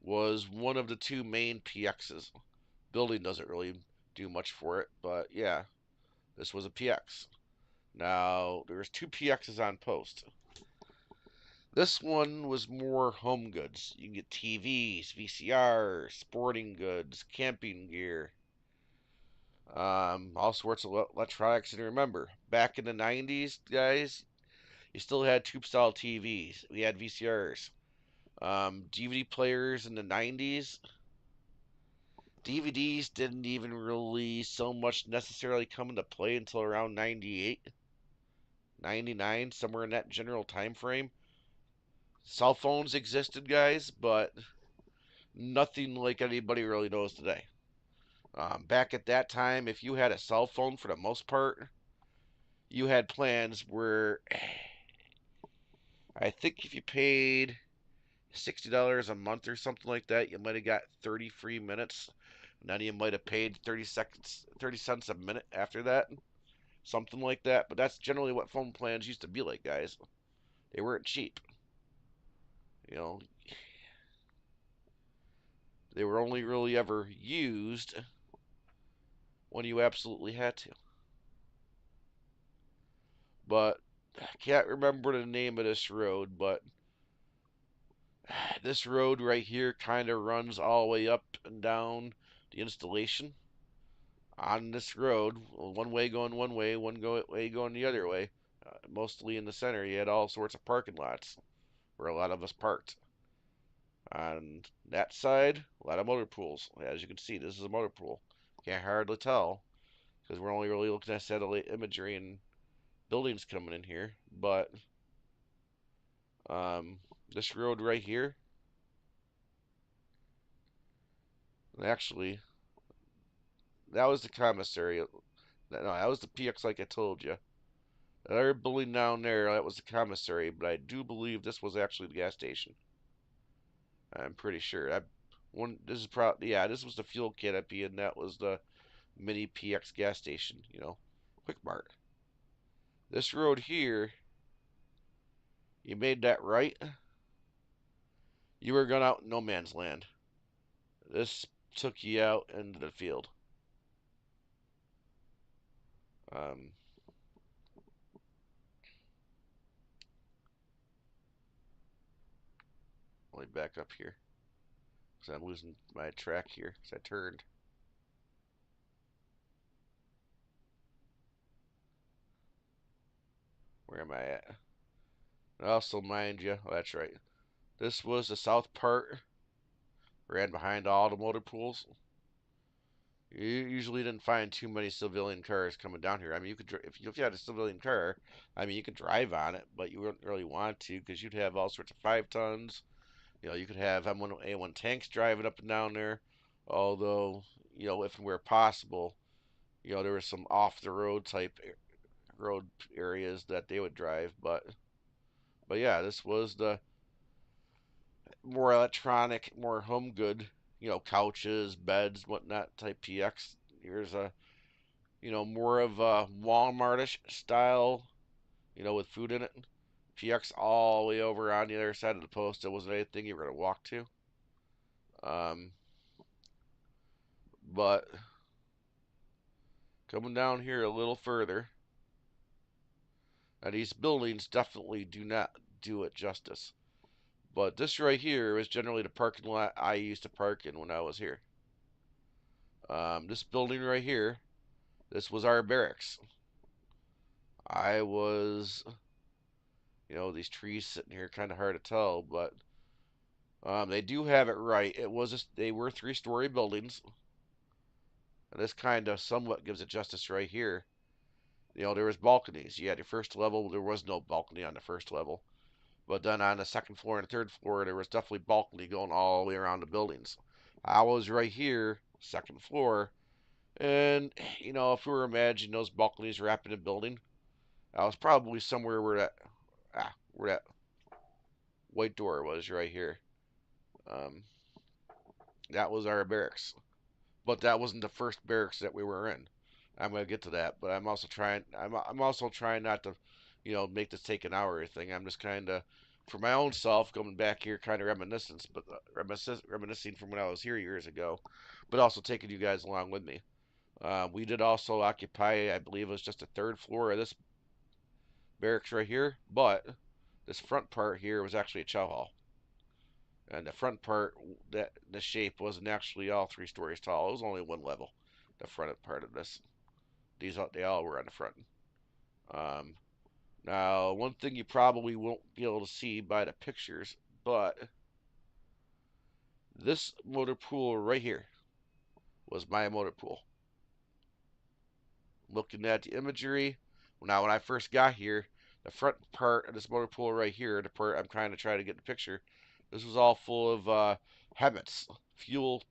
was one of the two main PXs. Building doesn't really do much for it, but yeah, this was a PX. Now, there was two PXs on post. This one was more home goods. You can get TVs, VCRs, sporting goods, camping gear, all sorts of electronics. And remember, back in the 90s, guys, you still had tube-style TVs. We had VCRs. DVD players in the 90s. DVDs didn't even really so much necessarily come into play until around 98, 99, somewhere in that general time frame. Cell phones existed, guys, but nothing like anybody really knows today. Back at that time, if you had a cell phone, for the most part, you had plans where I think if you paid $60 a month or something like that, you might have got 30 free minutes. And then you might have paid 30 cents a minute after that, something like that. But that's generally what phone plans used to be like, guys. They weren't cheap. You know, they were only really ever used when you absolutely had to. But I can't remember the name of this road, but this road right here kind of runs all the way up and down the installation. On this road, one way going one way, way going the other way, mostly in the center, you had all sorts of parking lots where a lot of us parked. On that side, a lot of motor pools. As you can see, this is a motor pool. Can't hardly tell because we're only really looking at satellite imagery and buildings coming in here. But this road right here, actually, that was the commissary. No, that was the PX like I told you. That other building down there, that was the commissary, but I do believe this was actually the gas station. I'm pretty sure. This is probably, yeah, this was the fuel canopy, and that was the mini PX gas station, you know, Quick Mart. This road here, you made that right, you were going out in no man's land. This took you out into the field. Let me back up here, because I'm losing my track here, because I turned. Where am I at? Also, mind you, oh, that's right. This was the south part, ran behind all the motor pools. You usually didn't find too many civilian cars coming down here. I mean, you could if you had a civilian car, I mean, you could drive on it, but you wouldn't really want to because you'd have all sorts of 5 tons. You know, you could have M1A1 tanks driving up and down there. Although, you know, if and where possible, you know, there were some off the road type road areas that they would drive. But yeah, this was the more electronic, more home good, you know, couches, beds, whatnot type PX. Here's a, you know, more of a Walmartish style, you know, with food in it. PX all the way over on the other side of the post. It wasn't anything you were going to walk to. But coming down here a little further, now these buildings definitely do not do it justice. But this right here is generally the parking lot I used to park in when I was here. This building right here, this was our barracks. I was, you know, these trees sitting here kind of hard to tell, but they do have it right. They were 3-story buildings. And this kind of somewhat gives it justice right here. You know, there was balconies. You had your first level. There was no balcony on the first level. But then on the second floor and third floor, there was definitely balcony going all the way around the buildings. I was right here, second floor. And, you know, if we were imagining those balconies wrapping a building, I was probably somewhere where that white door was right here. Um, that was our barracks, but that wasn't the first barracks that we were in. I'm gonna get to that, but I'm also trying. I'm also trying not to, make this take an hour or thing. I'm just kind of, for my own self, coming back here, kind of reminiscence, but reminiscing from when I was here years ago, but also taking you guys along with me. We did also occupy, I believe, it was just the third floor of this barracks right here, but this front part here was actually a chow hall. And the front part, that the shape wasn't actually all 3 stories tall. It was only one level. The front part of this, they all were on the front. Um, Now, one thing you probably won't be able to see by the pictures, but this motor pool right here was my motor pool. Looking at the imagery, now when I first got here, the front part of this motor pool right here, the part I'm trying to get the picture, this was all full of HEMTs, fuel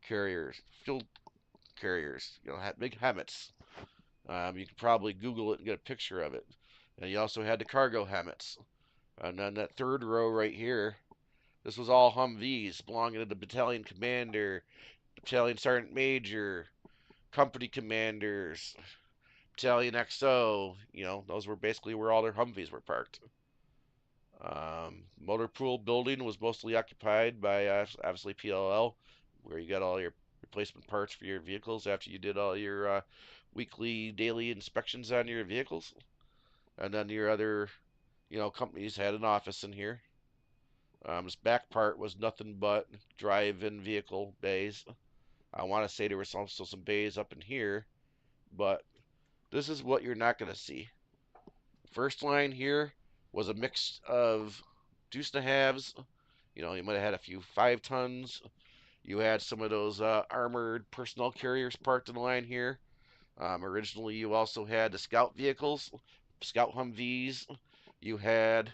carriers, big HEMTs. You can probably Google it and get a picture of it. And you also had the cargo HEMTs. And then that third row right here, this was all Humvees belonging to the battalion commander, battalion sergeant major, company commanders, battalion XO. Those were basically where all their Humvees were parked. Motor pool building was mostly occupied by obviously PLL, where you got all your replacement parts for your vehicles after you did all your weekly, daily inspections on your vehicles. And then your other, companies had an office in here. This back part was nothing but drive-in vehicle bays. I want to say there was also some bays up in here, but this is what you're not going to see. First line here was a mix of deuce to halves. You might have had a few 5 tons. You had some of those armored personnel carriers parked in the line here. Originally, you also had the scout vehicles, scout Humvees. You had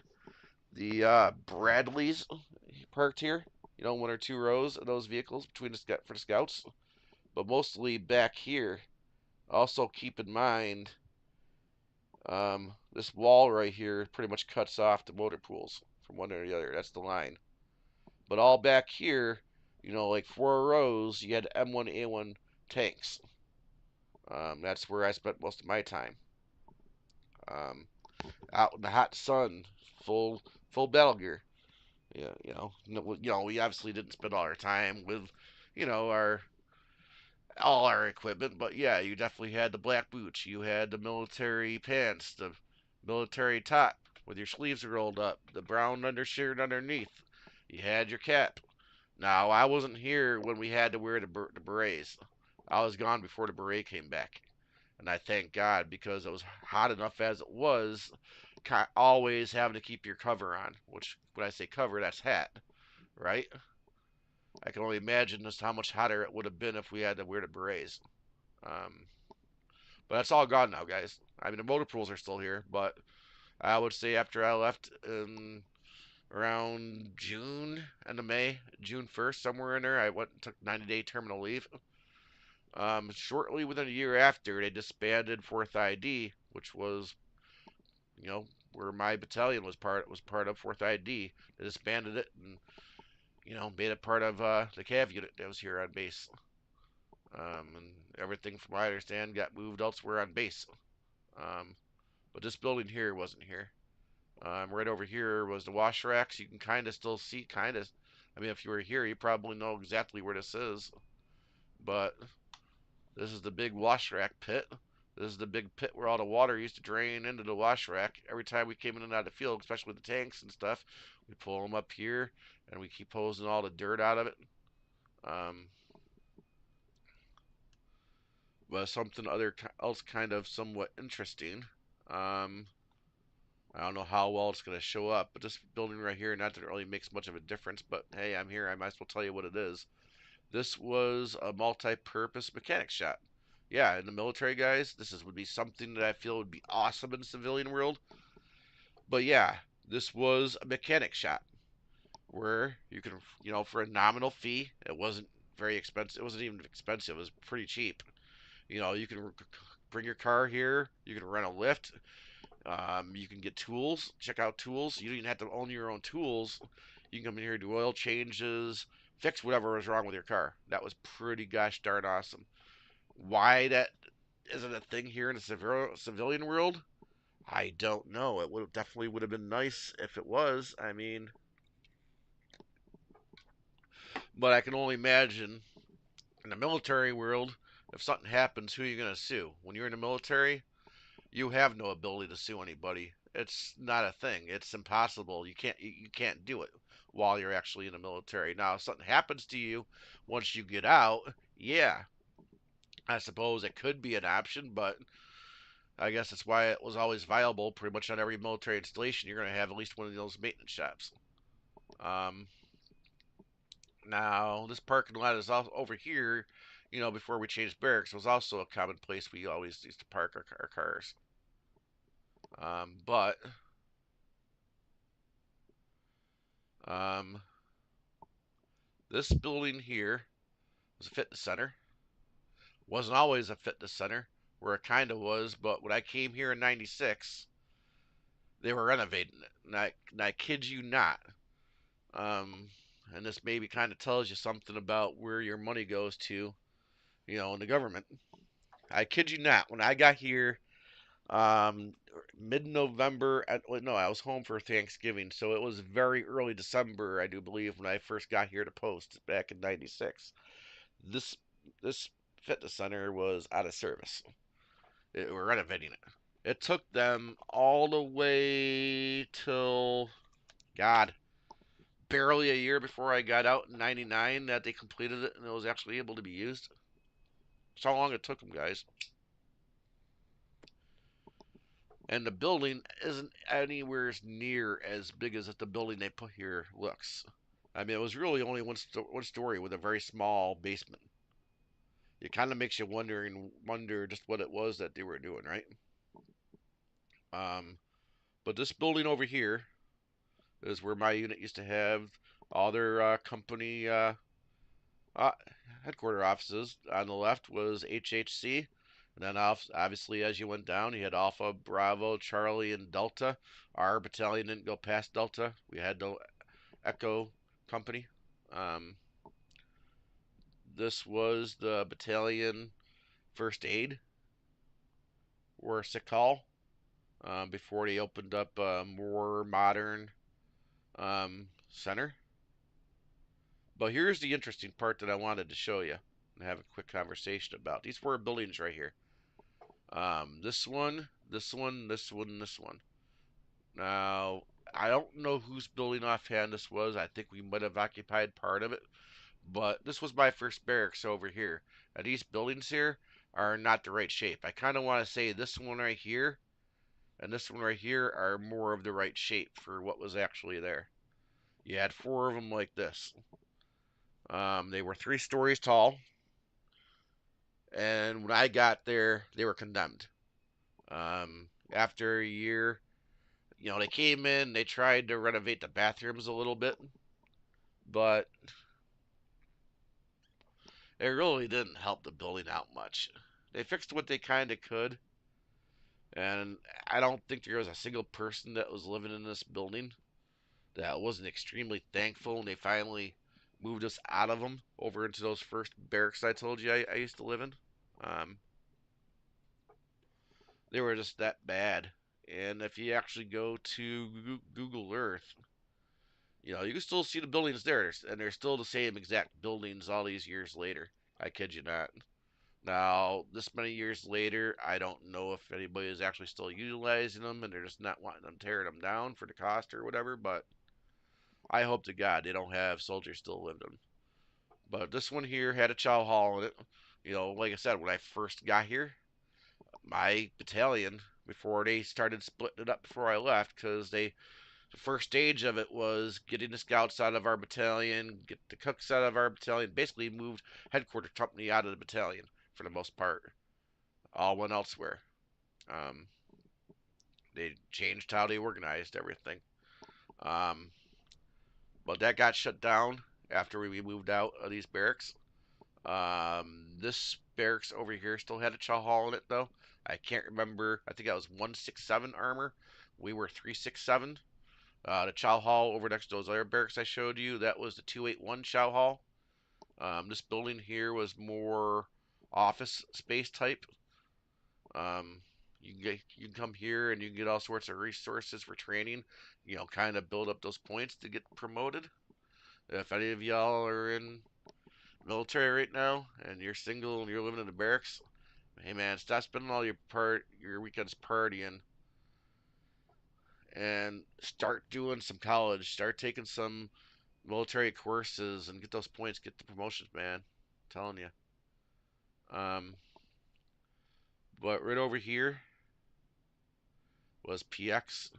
the Bradleys parked here. 1 or 2 rows of those vehicles between for the scouts. But mostly back here. Also keep in mind, this wall right here pretty much cuts off the motor pools from one to the other. That's the line. But all back here, like 4 rows, you had M1A1 tanks. That's where I spent most of my time. Out in the hot sun, full battle gear. Yeah, we obviously didn't spend all our time with, all our equipment, but yeah, you definitely had the black boots, you had the military pants, the military top with your sleeves rolled up, the brown undershirt underneath. You had your cap. Now, I wasn't here when we had to wear the berets. I was gone before the beret came back. And I thank God, because it was hot enough as it was, always having to keep your cover on. Which, when I say cover, that's hat, right? I can only imagine just how much hotter it would have been if we had to wear the berets. But that's all gone now, guys. I mean, the motor pools are still here, but I would say after I left in around June, end of May, June 1st, somewhere in there, I went and took 90-day terminal leave. Shortly within a year after, they disbanded 4th ID, which was, where my battalion was part of 4th ID. They disbanded it and, made it part of the Cav unit that was here on base. And everything, from what I understand, got moved elsewhere on base. But this building here wasn't here. Right over here was the wash racks. You can kind of still see, I mean, if you were here, you probably know exactly where this is. But this is the big wash rack pit. This is the big pit where all the water used to drain into the wash rack. Every time we came in and out of the field, especially with the tanks and stuff, we pull them up here and we keep hosing all the dirt out of it. But something else kind of somewhat interesting. I don't know how well it's going to show up, but this building right here, not that it really makes much of a difference, but hey, I'm here. I might as well tell you what it is. This was a multi-purpose mechanic shop. Yeah, in the military, guys, would be something that I feel would be awesome in the civilian world. But yeah, this was a mechanic shop where you can, for a nominal fee, it wasn't very expensive. It wasn't even expensive. It was pretty cheap. You can bring your car here. You can rent a lift. You can get tools. Check out tools. You don't even have to own your own tools. You can come in here, do oil changes, fix whatever was wrong with your car. That was pretty gosh darn awesome. Why that isn't a thing here in the civilian world, I don't know. It would definitely would have been nice if it was. I mean, but I can only imagine in the military world, if something happens, who are you going to sue? When you're in the military, you have no ability to sue anybody. It's not a thing. It's impossible. You can't do it while you're actually in the military. Now, if something happens to you once you get out, yeah, I suppose it could be an option, but I guess that's why it was always viable. Pretty much on every military installation, you're going to have at least one of those maintenance shops. Um, Now, this parking lot is over here. You know, before we changed barracks, was also a common place we always used to park our cars. But um, this building here was a fitness center. Wasn't always a fitness center, where it kind of was. But when I came here in '96, they were renovating it. And I kid you not. Um, and this maybe kind of tells you something about where your money goes to, in the government. I kid you not. When I got here, um, mid-November, well, no, I was home for Thanksgiving, so it was very early December, I do believe, when I first got here to post back in '96. This this fitness center was out of service. We're renovating it. It took them all the way till, God, barely a year before I got out in '99 that they completed it and it was actually able to be used. That's how long it took them, guys. And the building isn't anywhere near as big as the building they put here looks. I mean, it was really only one story with a very small basement. It kind of makes you wonder just what it was that they were doing, right? Um, but this building over here is where my unit used to have all their company uh, headquarter offices. On the left was HHC, and then obviously as you went down, you had Alpha, Bravo, Charlie, and Delta. Our battalion didn't go past Delta. We had the Echo Company. Um, this was the battalion first aid or sick call before they opened up a more modern center. But here's the interesting part that I wanted to show you and have a quick conversation about. These four buildings right here. This one, this one, this one, this one. Now, I don't know whose building offhand this was. I think we might have occupied part of it. But this was my first barracks over here. And these buildings here are not the right shape. I kind of want to say this one right here and this one right here are more of the right shape for what was actually there. You had four of them like this. They were 3 stories tall. And when I got there, they were condemned. After a year, they came in, they tried to renovate the bathrooms a little bit, but it really didn't help the building out much. They fixed what they kind of could, and I don't think there was a single person that was living in this building that wasn't extremely thankful when they finally moved us out of them over into those first barracks I told you I used to live in. They were just that bad. And if you actually go to Google Earth, you can still see the buildings there, and they're still the same exact buildings all these years later. I kid you not. Now, this many years later, I don't know if anybody is actually still utilizing them, and they're just not wanting them tearing them down for the cost or whatever, but I hope to God they don't have soldiers still living in them. But this one here had a chow hall in it. Like I said, when I first got here, my battalion, before they started splitting it up before I left, because the first stage of it was getting the scouts out of our battalion, get the cooks out of our battalion, basically moved headquarters company out of the battalion for the most part. All went elsewhere. Um, they changed how they organized everything. Um, but that got shut down after we moved out of these barracks. This barracks over here still had a chow hall in it, though. I can't remember. I think that was 167 armor. We were 367. The Chow Hall over next to those other barracks I showed you, that was the 281 Chow Hall. This building here was more office space type. You can come here and you can get all sorts of resources for training. You know, kind of build up those points to get promoted. If any of y'all are in military right now and you're single and you're living in the barracks, hey man, stop spending all your weekends partying and start doing some college. Start taking some military courses and get those points, get the promotions, man. I'm telling you. But right over here was PX,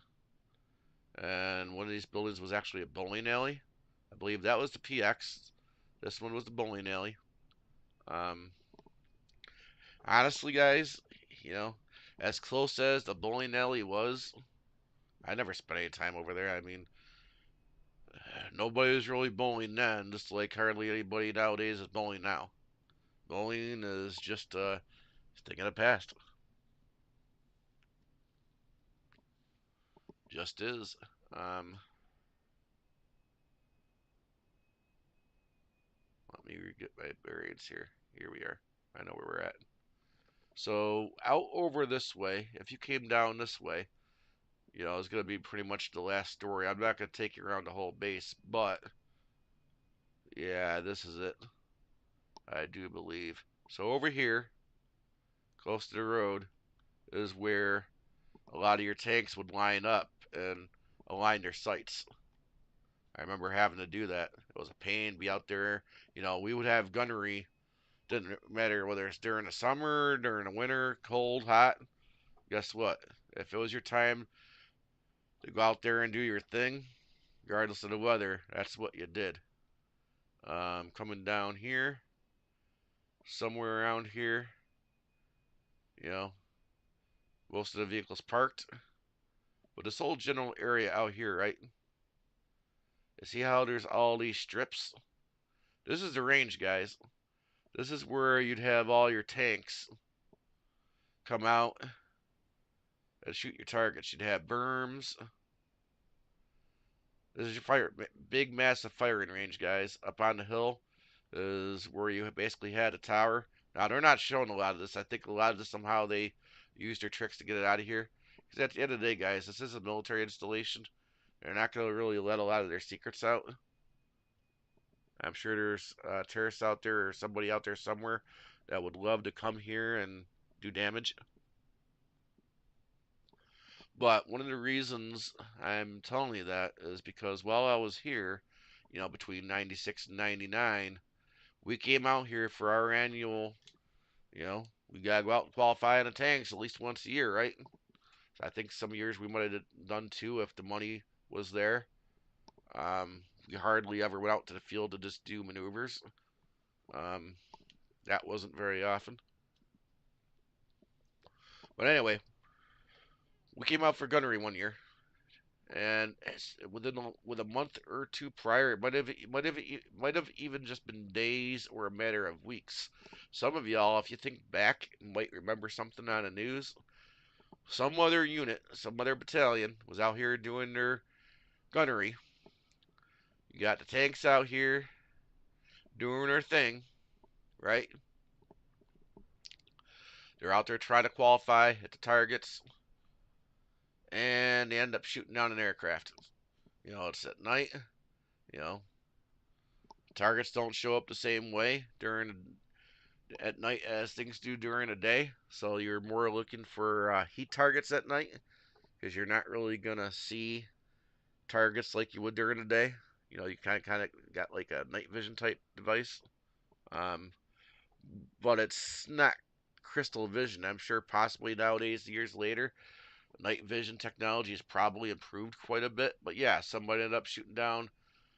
and one of these buildings was actually a bowling alley. I believe that was the PX. This one was the bowling alley. Honestly, guys, you know, as close as the bowling alley was, I never spent any time over there. I mean, nobody was really bowling then, just like hardly anybody nowadays is bowling now. Bowling is just a thing of the past. Just is. Let me get my bearings here. Here we are. I know where we're at. So out over this way, if you came down this way, you know, it's going to be pretty much the last story. I'm not going to take you around the whole base, but yeah, this is it. I do believe. So over here, close to the road, is where a lot of your tanks would line up and align their sights. I remember having to do that. It was a pain to be out there. You know, we would have gunnery. Didn't matter whether it's during the summer, during the winter, cold, hot. Guess what? If it was your time to go out there and do your thing, regardless of the weather, that's what you did. Coming down here, somewhere around here, you know, most of the vehicles parked. But this whole general area out here, right? You see how there's all these strips? This is the range, guys. This is where you'd have all your tanks come out and shoot your targets. You'd have berms. This is your big, massive firing range, guys. Up on the hill is where you basically had a tower. Now, they're not showing a lot of this. I think a lot of this, somehow they used their tricks to get it out of here. Because at the end of the day, guys, this is a military installation. They're not going to really let a lot of their secrets out. I'm sure there's terrorists out there or somebody out there somewhere that would love to come here and do damage. But one of the reasons I'm telling you that is because while I was here, you know, between 96 and 99, we came out here for our annual, you know, we got to go out and qualify in the tanks at least once a year, right? So I think some years we might have done two if the money was there. We hardly ever went out to the field to just do maneuvers. That wasn't very often. But anyway, we came out for gunnery one year, and with a month or two prior, it might have even just been days or a matter of weeks. Some of y'all, if you think back, might remember something on the news. Some other unit, some other battalion was out here doing their gunnery. You got the tanks out here doing their thing, right? They're out there trying to qualify at the targets, and they end up shooting down an aircraft. You know, it's at night. You know, targets don't show up the same way at night as things do during the day. So you're more looking for heat targets at night because you're not really gonna see targets like you would during the day. You know, you kind of got like a night vision type device, but it's not crystal vision. I'm sure possibly nowadays, years later, night vision technology has probably improved quite a bit. But yeah, somebody ended up shooting down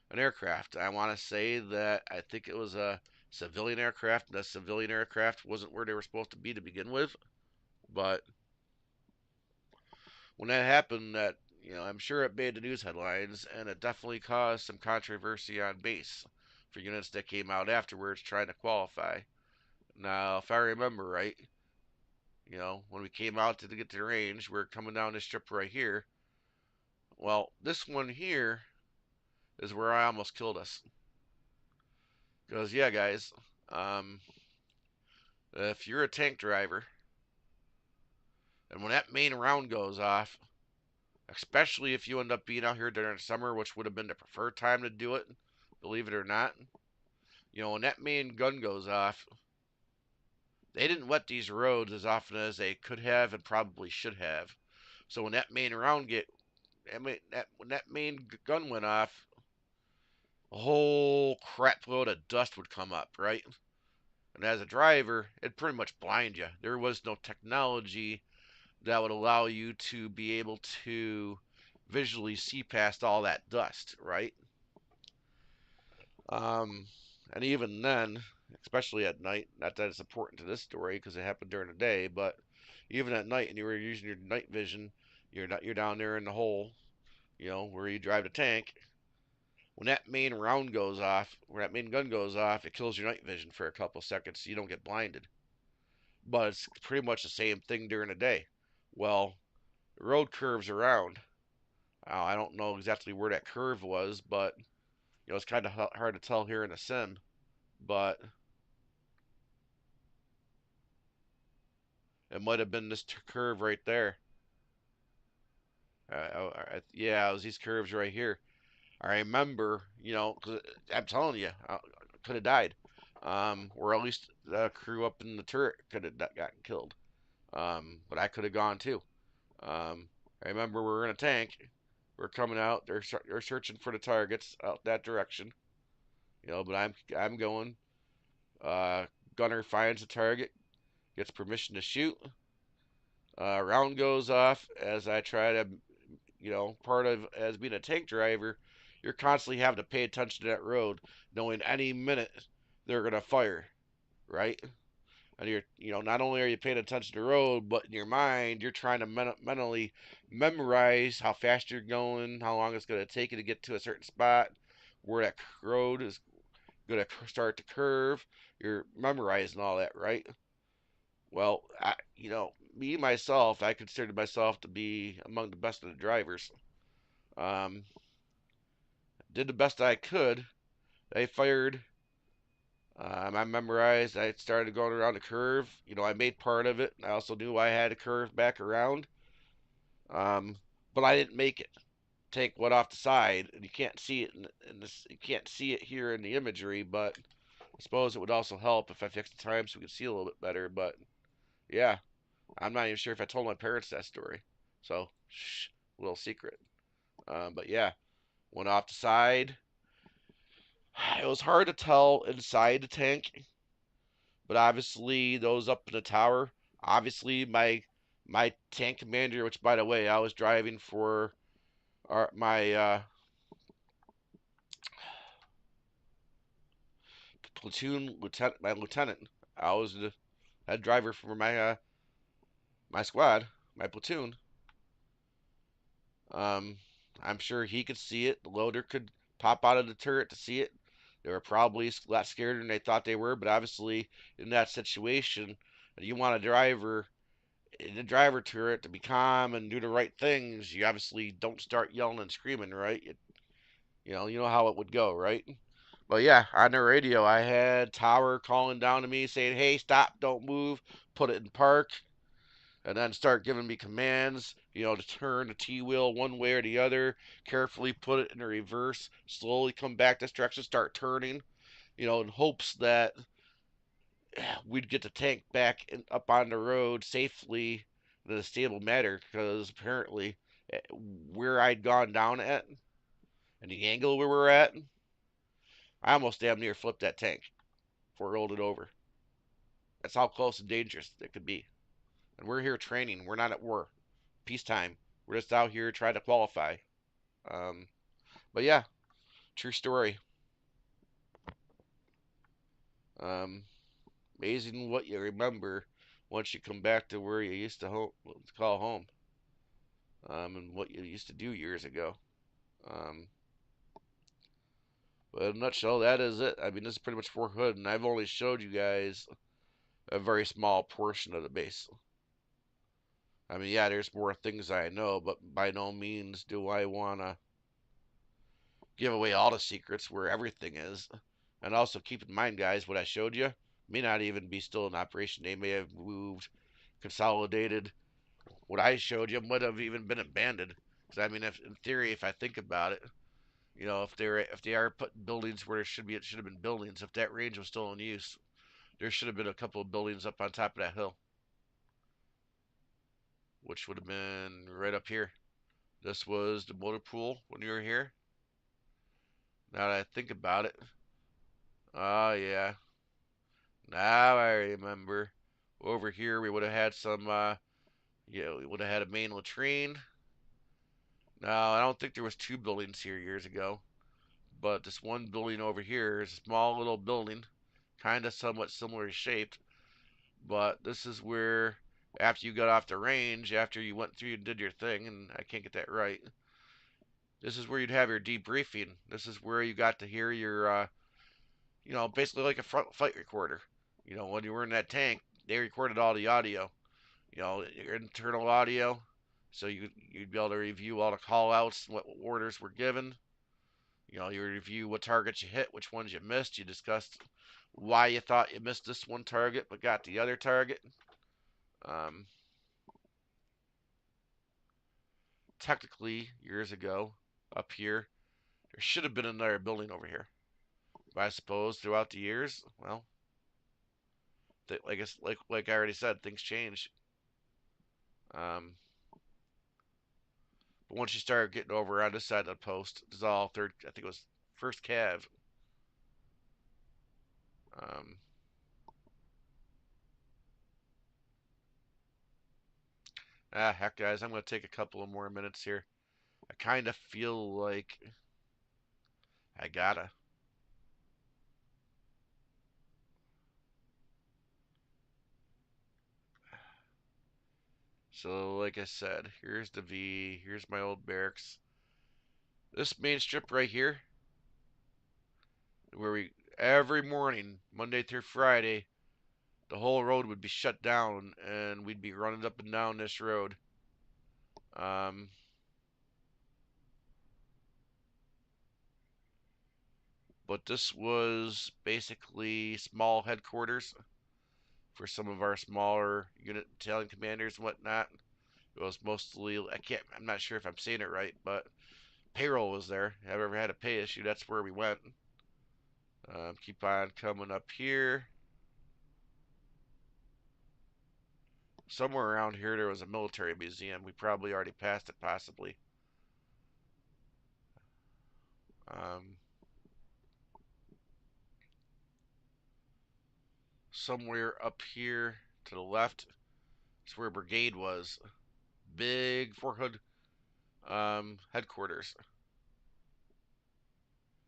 an aircraft. I want to say that I think it was a civilian aircraft. And that civilian aircraft wasn't where they were supposed to be to begin with. But when that happened, that, you know, I'm sure it made the news headlines, and it definitely caused some controversy on base for units that came out afterwards trying to qualify. Now, if I remember right, You know, when we came out to get to the range, we're coming down this strip right here. Well, this one here is where I almost killed us. Because, yeah, guys, if you're a tank driver, and when that main round goes off, especially if you end up being out here during summer, which would have been the preferred time to do it, believe it or not, you know, when that main gun goes off, they didn't wet these roads as often as they could have and probably should have. So when that main round when that main gun went off, a whole crap load of dust would come up, right? And as a driver, it'd pretty much blind you. There was no technology that would allow you to be able to visually see past all that dust, right? And even then, especially at night, not that it's important to this story because it happened during the day, but even at night and you were using your night vision, you're down there in the hole, you know, where you drive the tank. When that main round goes off, when that main gun goes off, it kills your night vision for a couple seconds so you don't get blinded. But it's pretty much the same thing during the day. Well, the road curves around. I don't know exactly where that curve was, but you know it's kind of hard to tell here in the sim. But it might have been this curve right there. Yeah, it was these curves right here. I remember, you know, cause I'm telling you, I could have died. Or at least the crew up in the turret could have gotten killed. But I could have gone too. I remember we were in a tank. We're coming out. They're searching for the targets out that direction. You know, but I'm going. Gunner finds the target, gets permission to shoot. Round goes off as I try to, you know, part of as being a tank driver, you're constantly having to pay attention to that road, knowing any minute they're gonna fire, right? And you know, not only are you paying attention to the road, but in your mind, you're trying to mentally memorize how fast you're going, how long it's gonna take you to get to a certain spot, where that road is gonna start to curve. You're memorizing all that, right? Well, you know, me myself, I considered myself to be among the best of the drivers. Um, did the best I could. I fired. I memorized. I started going around the curve. You know, I made part of it. I also knew I had to curve back around. Um, but I didn't make it. Tank went off the side, and you can't see it in this. You can't see it here in the imagery, but I suppose it would also help if I fixed the time so we could see a little bit better. But yeah, I'm not even sure if I told my parents that story. So, shh, little secret. But yeah, went off the side. It was hard to tell inside the tank, but obviously those up in the tower, obviously my tank commander, which by the way I was driving for my platoon lieutenant, my lieutenant. I was the head driver for my squad, my platoon. Um, I'm sure he could see it. The loader could pop out of the turret to see it. They were probably a lot scared than they thought they were, but obviously in that situation, you want a driver in the driver turret to be calm and do the right things. You obviously don't start yelling and screaming, right? You know how it would go, right? But yeah, on the radio, I had Tower calling down to me saying, "Hey, stop, don't move, put it in park," and then start giving me commands, you know, to turn the T wheel one way or the other, carefully put it in the reverse, slowly come back this direction, start turning, you know, in hopes that we'd get the tank back up on the road safely in a stable manner. Because apparently, where I'd gone down at and the angle we were at, I almost damn near flipped that tank before I rolled it over. That's how close and dangerous it could be. And we're here training. We're not at war. Peacetime. We're just out here trying to qualify. Um, but yeah, true story. Um, amazing what you remember once you come back to where you used to call home. And what you used to do years ago. Um, but in a nutshell, that is it. I mean, this is pretty much Fort Hood, and I've only showed you guys a very small portion of the base. I mean, yeah, there's more things I know, but by no means do I want to give away all the secrets where everything is. And also keep in mind, guys, what I showed you may not even be still in operation. They may have moved, consolidated. What I showed you might have even been abandoned. Because I mean, if in theory, if I think about it, you know, if they are putting buildings where it should have been buildings. If that range was still in use, there should have been a couple of buildings up on top of that hill, which would have been right up here. This was the motor pool when you were here. Now that I think about it, oh yeah, now I remember. Over here we would have had some, yeah, we would have had a main latrine. Now I don't think there was two buildings here years ago, but this one building over here is a small little building, kind of somewhat similar shaped. But this is where, after you got off the range, after you went through and did your thing, and I can't get that right, this is where you'd have your debriefing. This is where you got to hear your, you know, basically like a flight recorder. You know, when you were in that tank, they recorded all the audio. You know, your internal audio, so you'd be able to review all the call outs, what orders were given. You know, you review what targets you hit, which ones you missed. You discussed why you thought you missed this one target but got the other target. Um, Technically, years ago, up here, there should have been another building over here. But I suppose throughout the years, well, like I already said, things change. Um, but once you start getting over on this side of the post, this is all third. I think it was first Cav. Um, Heck, guys, I'm gonna take a couple of more minutes here. I kind of feel like I gotta. So, like I said, here's the V. Here's my old barracks. This main strip right here, where we every morning, Monday through Friday, the whole road would be shut down, and we'd be running up and down this road. Um, but this was basically small headquarters for some of our smaller unit battalion commanders and whatnot. It was mostly, I'm not sure if I'm saying it right, but payroll was there. If I ever had a pay issue, that's where we went. Keep on coming up here. Somewhere around here there was a military museum. We probably already passed it, possibly. Somewhere up here to the left is where brigade was. Big Fort Hood headquarters.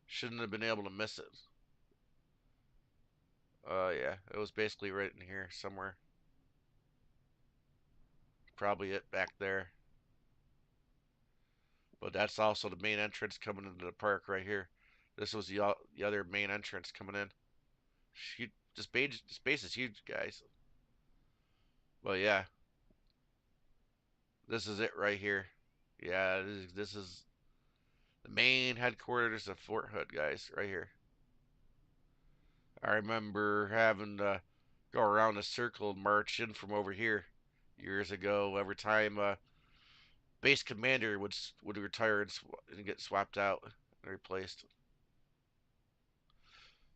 Shouldn't have been able to miss it. Yeah, it was basically right in here somewhere. Probably it back there. But that's also the main entrance coming into the park right here. This was the other main entrance coming in. This space is huge, guys. Well, yeah. This is it right here. Yeah, this is the main headquarters of Fort Hood, guys, right here. I remember having to go around a circle and march in from over here years ago. Every time base commander would retire and get swapped out and replaced.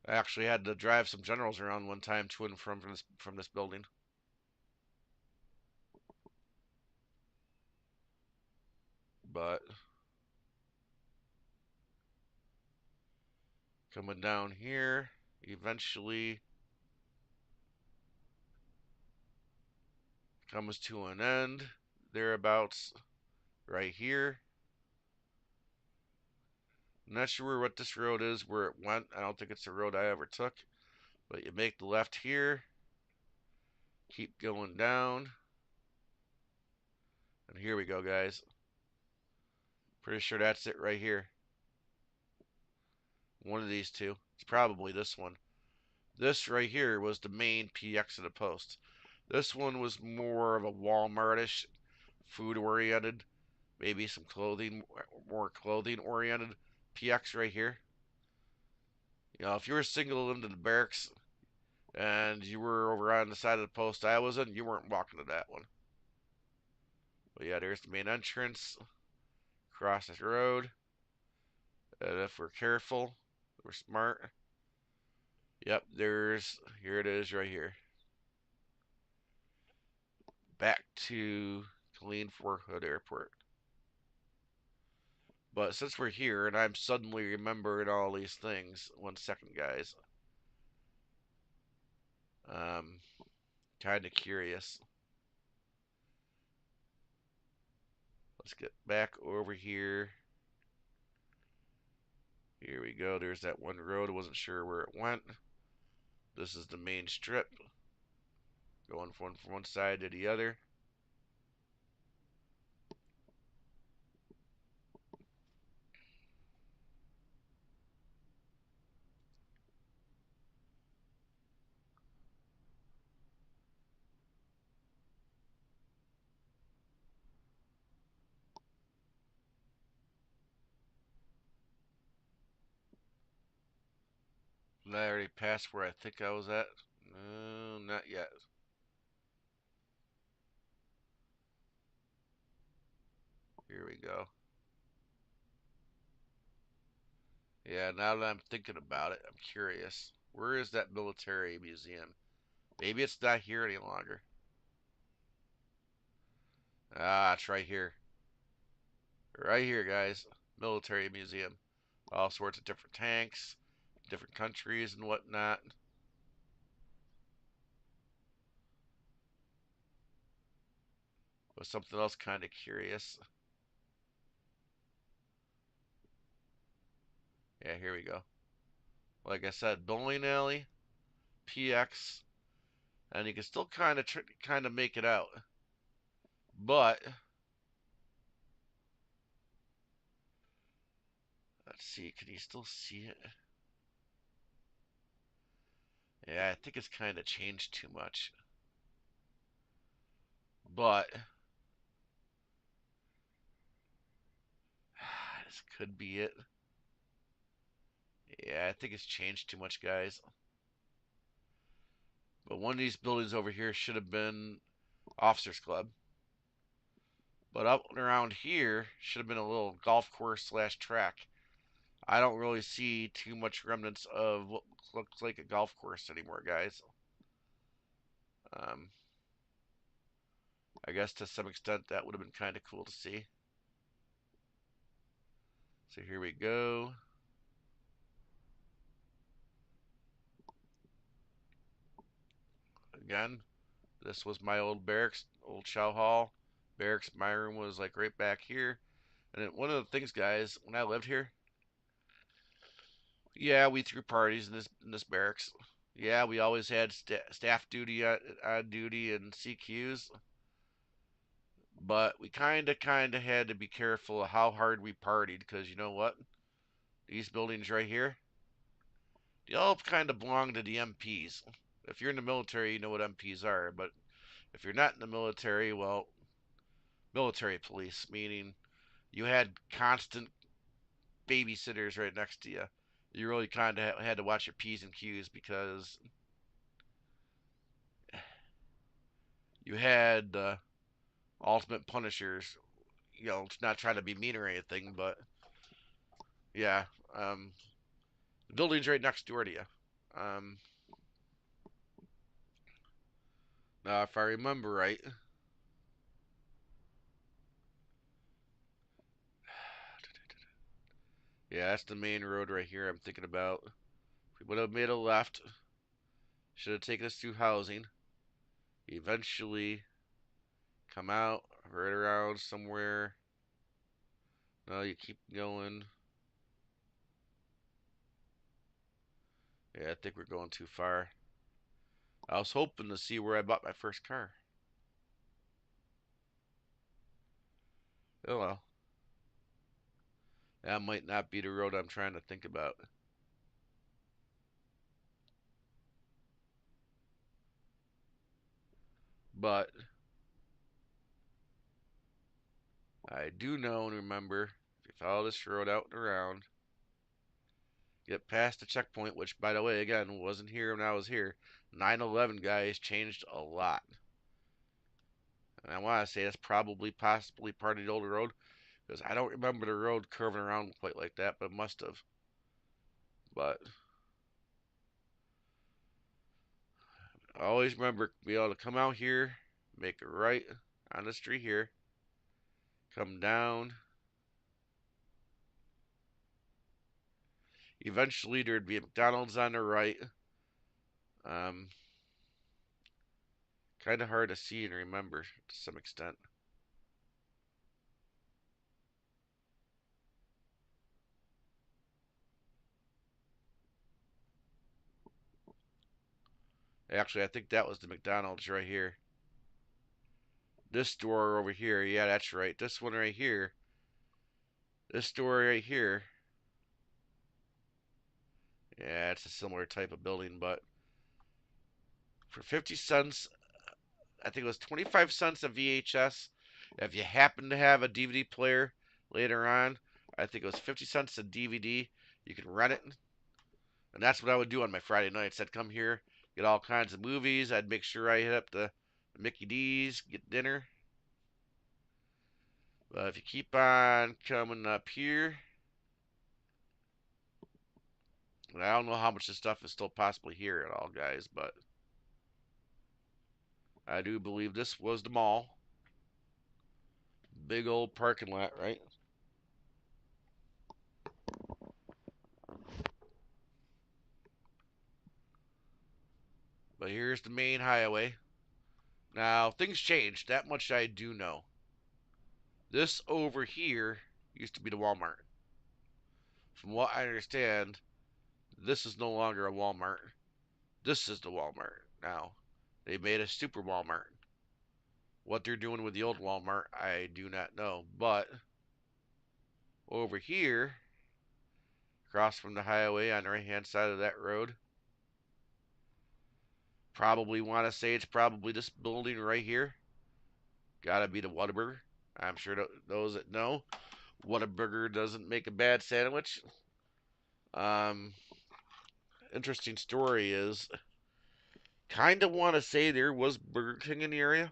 I actually had to drive some generals around one time to and from this building. But coming down here, eventually comes to an end. Thereabouts right here. I'm not sure what this road is, where it went. I don't think it's the road I ever took. But you make the left here. Keep going down. And here we go, guys. Pretty sure that's it right here. One of these two. It's probably this one. This right here was the main PX of the post. This one was more of a Walmart-ish. food oriented, maybe some clothing, more clothing oriented PX right here. You know, if you were single into the barracks and you were over on the side of the post I was in, you weren't walking to that one. But yeah, there's the main entrance. Across this road. And if we're careful, we're smart. Yep, here it is right here. Back to Killeen Fort Hood Airport. But since we're here and I'm suddenly remembering all these things, 1 second, guys. Kind of curious. Let's get back over here. Here we go. There's that one road. I wasn't sure where it went. This is the main strip. Going from one side to the other. Did I already passed where I think I was at? No, not yet. Here we go. Yeah, now that I'm thinking about it, I'm curious. Where is that military museum? Maybe it's not here any longer. Ah, it's right here. Right here, guys. Military museum. All sorts of different tanks, different countries and whatnot. But something else kind of curious. Yeah, here we go. Like I said, bowling alley, PX, and you can still kind of make it out. But let's see, can you still see it? Yeah, I think it's kind of changed too much. But this could be it. Yeah, I think it's changed too much, guys. But one of these buildings over here should have been Officers Club. But up and around here should have been a little golf course slash track. I don't really see too much remnants of what looks like a golf course anymore, guys. I guess to some extent that would have been kind of cool to see. So here we go. Again, this was my old barracks, old chow hall. Barracks, my room was like right back here. And one of the things, guys, when I lived here, yeah, we threw parties in this barracks. Yeah, we always had staff duty on duty and CQs, but we kind of had to be careful of how hard we partied because you know what? These buildings right here, they all kind of belong to the MPs. If you're in the military, you know what MPs are, but if you're not in the military, well, military police, meaning you had constant babysitters right next to you. You really kind of had to watch your P's and Q's because you had ultimate punishers. You know, it's not trying to be mean or anything, but yeah, the building's right next door to you. Now, if I remember right, yeah, that's the main road right here I'm thinking about. If we would have made a left, should have taken us through housing. Eventually come out right around somewhere. No, you keep going. Yeah, I think we're going too far. I was hoping to see where I bought my first car. Oh well. That might not be the road I'm trying to think about. But I do know and remember, if you follow this road out and around, get past the checkpoint, which, by the way, again, wasn't here when I was here. 9/11, guys, changed a lot. And I want to say that's probably, possibly part of the older road, because I don't remember the road curving around quite like that, but it must have. But I always remember be able to come out here, make a right on the street here, come down. Eventually, there'd be a McDonald's on the right. Um, kind of hard to see and remember to some extent. Actually, I think that was the McDonald's right here. This store over here, yeah, that's right. This one right here. This store right here. Yeah, it's a similar type of building, but for 50 cents, I think it was 25 cents a VHS. If you happen to have a DVD player later on, I think it was 50 cents a DVD. You can rent it. And that's what I would do on my Friday nights. I'd come here, get all kinds of movies. I'd make sure I hit up the Mickey D's, get dinner. But if you keep on coming up here, and I don't know how much this stuff is still possibly here at all, guys, but I do believe this was the mall. Big old parking lot, right? But here's the main highway. Now, things changed. That much I do know. This over here used to be the Walmart. From what I understand, this is no longer a Walmart. This is the Walmart now. They made a super Walmart. What they're doing with the old Walmart, I do not know. But over here, across from the highway on the right hand side of that road, probably want to say it's probably this building right here. Gotta be the Whataburger. I'm sure those that know, Whataburger doesn't make a bad sandwich. Um, Interesting story is, kind of want to say there was Burger King in the area,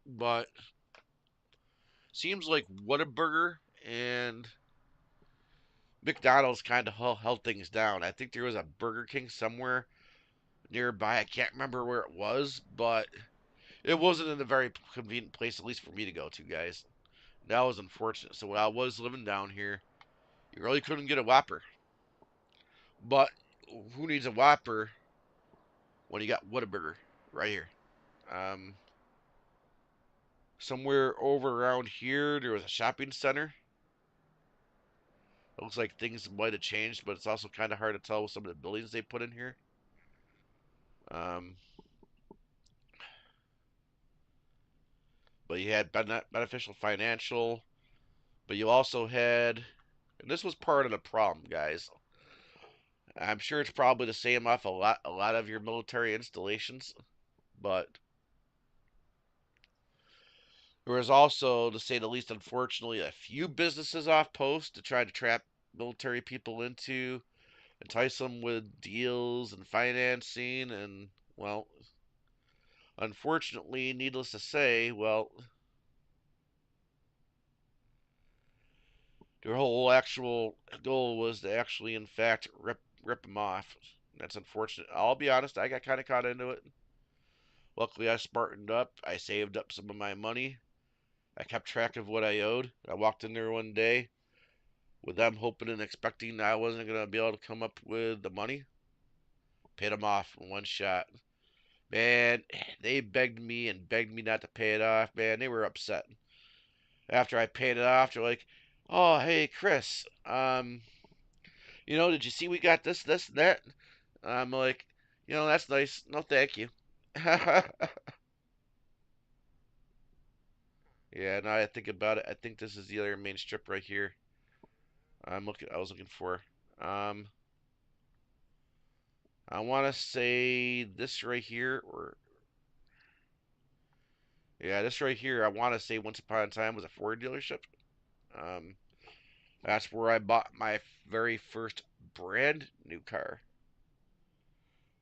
but seems like Whataburger and McDonald's kind of held things down. I think there was a Burger King somewhere nearby. I can't remember where it was, but it wasn't in a very convenient place, at least for me to go to, guys. That was unfortunate. So when I was living down here, you really couldn't get a Whopper. But who needs a Whopper when you got Whataburger right here? Um, Somewhere over around here, there was a shopping center. It looks like things might have changed, but it's also kind of hard to tell with some of the buildings they put in here. Um, but you had beneficial financial, but you also had, and this was part of the problem, guys. I'm sure it's probably the same off a lot of your military installations, but there was also, to say the least, unfortunately, a few businesses off post to try to trap military people into, entice them with deals and financing, and, well, unfortunately, needless to say, well, their whole actual goal was to actually, in fact, rip them off. That's unfortunate. I'll be honest, I got kind of caught into it. Luckily, I smartened up. I saved up some of my money. I kept track of what I owed. I walked in there one day with them hoping and expecting I wasn't going to be able to come up with the money. Paid them off in one shot. Man, they begged me and begged me not to pay it off. Man, they were upset. After I paid it off, they're like, "Oh, hey, Chris, did you see we got this, and that?" I'm like, that's nice. No, thank you. Yeah, now I think about it, I think this is the other main strip right here. I was looking for. Um, I want to say this right here, or Yeah, this right here, I want to say once upon a time was a Ford dealership. Um, that's where I bought my very first brand new car.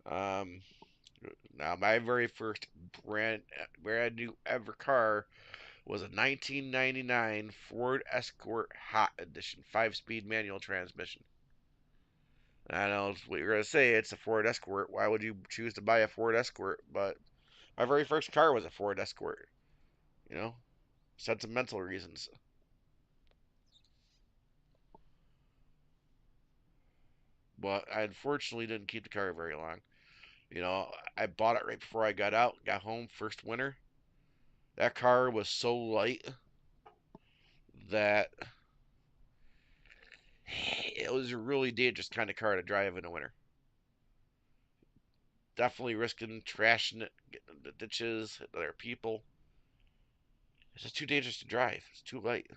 Um, Now my very first brand new ever car was a 1999 Ford Escort Hot Edition 5-speed manual transmission. I know what you're gonna say. It's a Ford Escort. Why would you choose to buy a Ford Escort? But my very first car was a Ford Escort. You know, sentimental reasons. But I unfortunately didn't keep the car very long. You know, I bought it right before I got out, got home first winter. That car was so light that it was a really dangerous kind of car to drive in the winter. Definitely risking trashing it, getting into ditches, hitting other people. It's just too dangerous to drive. It's too light.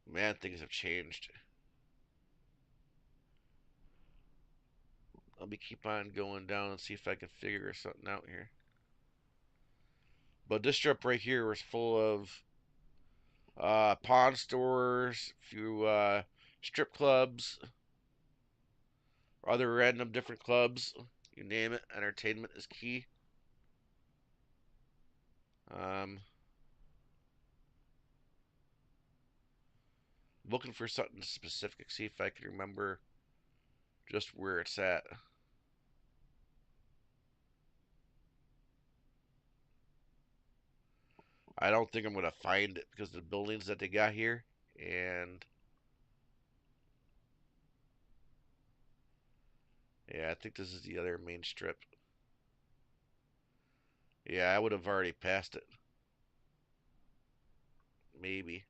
Man, things have changed. Let me keep on going down and see if I can figure something out here. But this strip right here was full of pawn stores, a few strip clubs, other random different clubs. You name it, entertainment is key. Um, Looking for something specific, see if I can remember just where it's at. I don't think I'm going to find it because of the buildings that they got here. And yeah, I think this is the other main strip. Yeah, I would have already passed it. Maybe.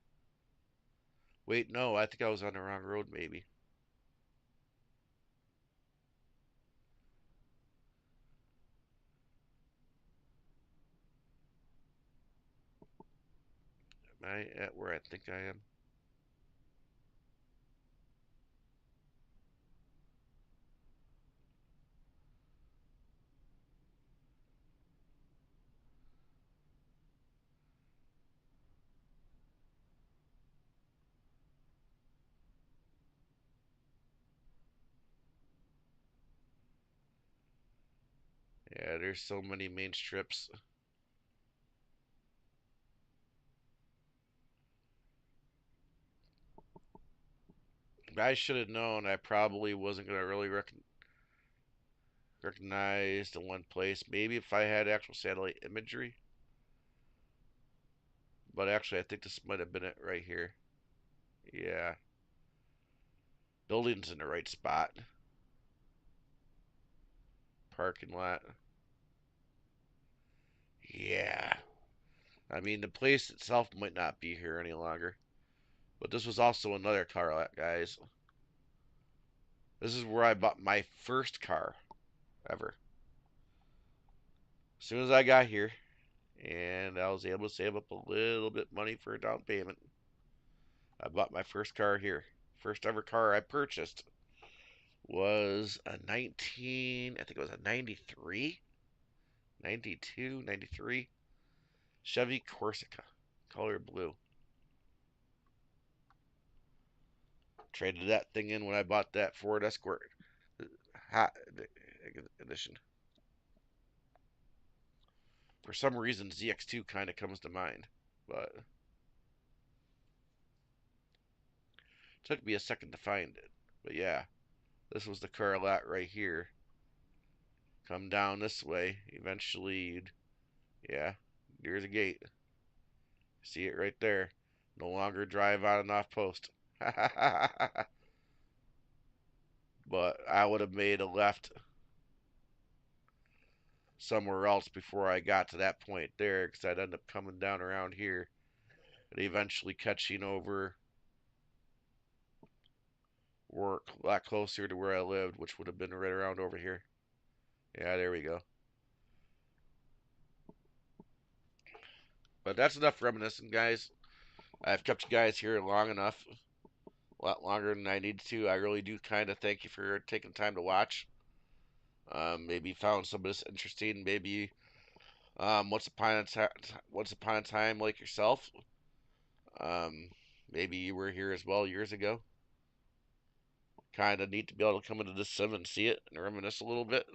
Wait, no, I think I was on the wrong road, maybe. Am I at where I think I am? Yeah, there's so many main strips. I should have known I probably wasn't going to really recognize the one place. Maybe if I had actual satellite imagery. But actually, I think this might have been it right here. Yeah. Building's in the right spot. Parking lot. Yeah. I mean, the place itself might not be here any longer. But this was also another car lot, guys. This is where I bought my first car ever. As soon as I got here, and I was able to save up a little bit money for a down payment, I bought my first car here. First ever car I purchased was a 19, I think it was a 93, 92, 93 Chevy Corsica, color blue. Traded that thing in when I bought that Ford Escort Hot Edition. For some reason, ZX2 kind of comes to mind, but it took me a second to find it. But yeah, this was the car lot right here. Come down this way. Eventually, yeah, there's a gate. See it right there. No longer drive on and off post. But I would have made a left somewhere else before I got to that point there, because I'd end up coming down around here and eventually catching over work a lot closer to where I lived, which would have been right around over here. Yeah, there we go. But that's enough reminiscing, guys. I've kept you guys here long enough, a lot longer than I need to. I really do kind of thank you for taking time to watch. Maybe found some of this interesting. Maybe once upon a time, like yourself. Um, Maybe you were here as well years ago. Kind of neat to be able to come into this sim and see it and reminisce a little bit.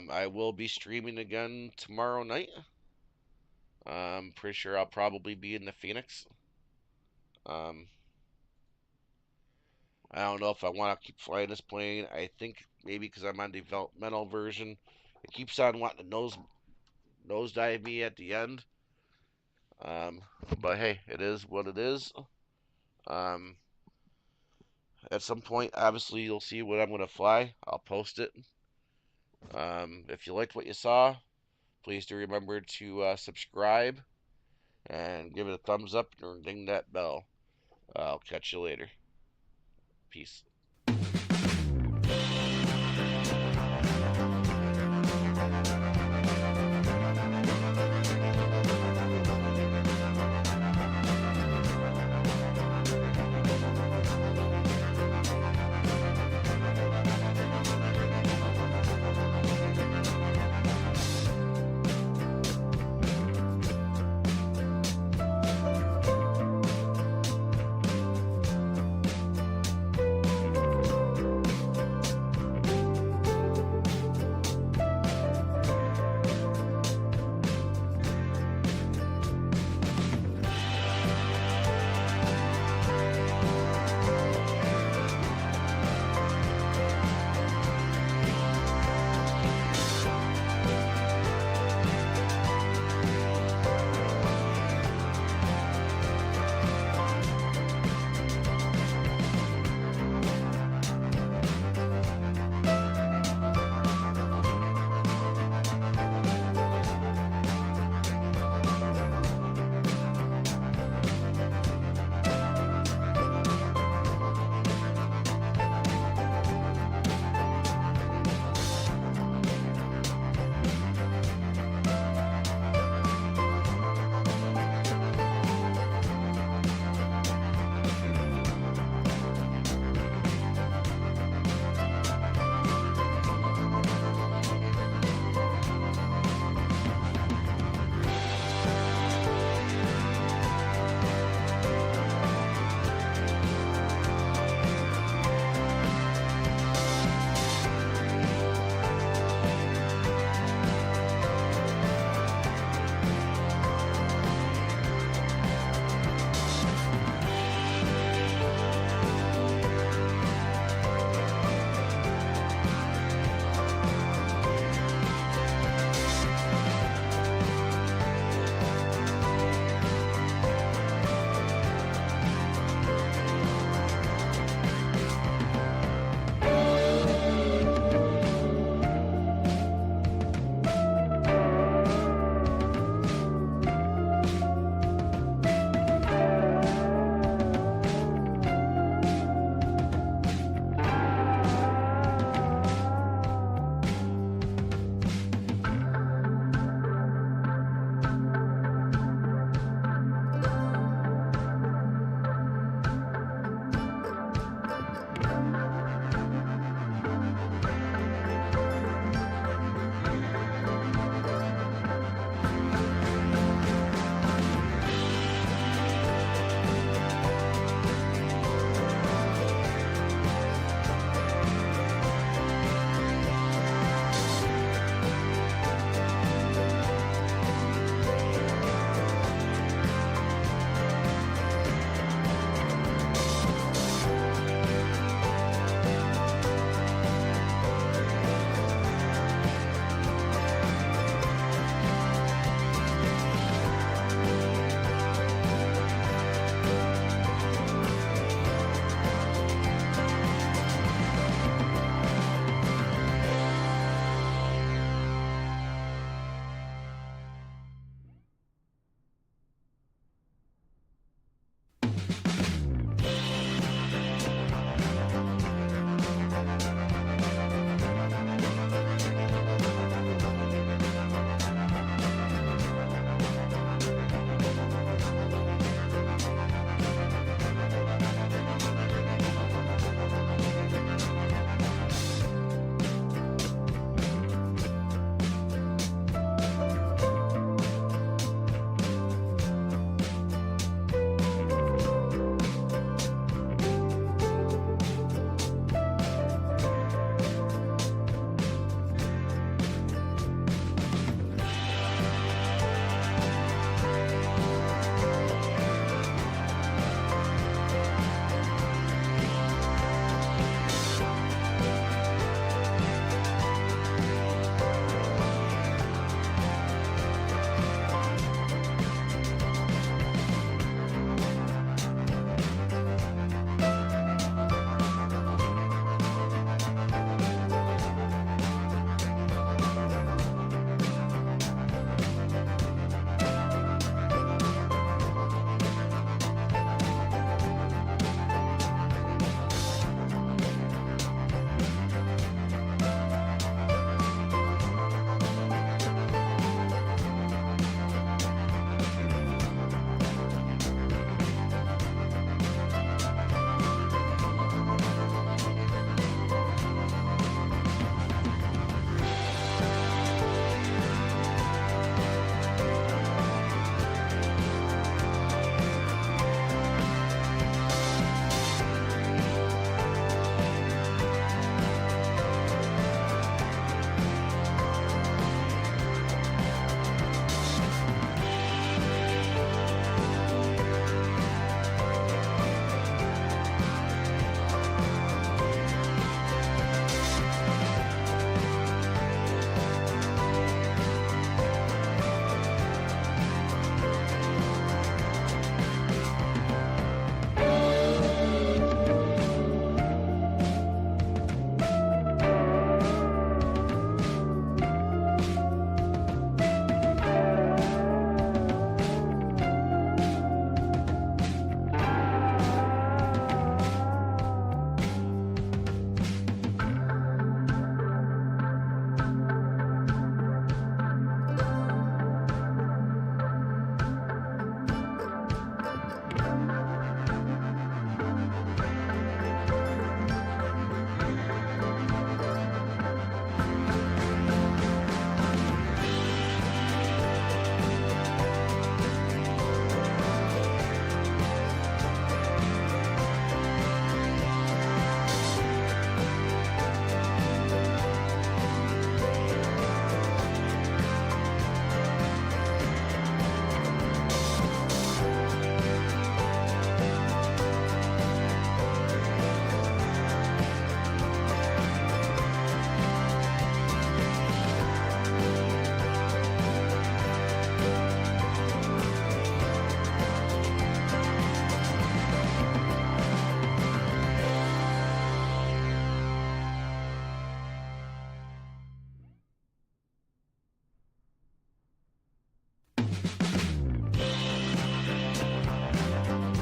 I will be streaming again tomorrow night. I'm pretty sure I'll probably be in the Phoenix. Um, I don't know if I want to keep flying this plane. I think maybe because I'm on developmental version, it keeps on wanting to nosedive me at the end. Um, but hey, it is what it is. Um, at some point, obviously, you'll see what I'm going to fly. I'll post it. If you liked what you saw, please do remember to subscribe and give it a thumbs up and ding that bell. I'll catch you later. Peace.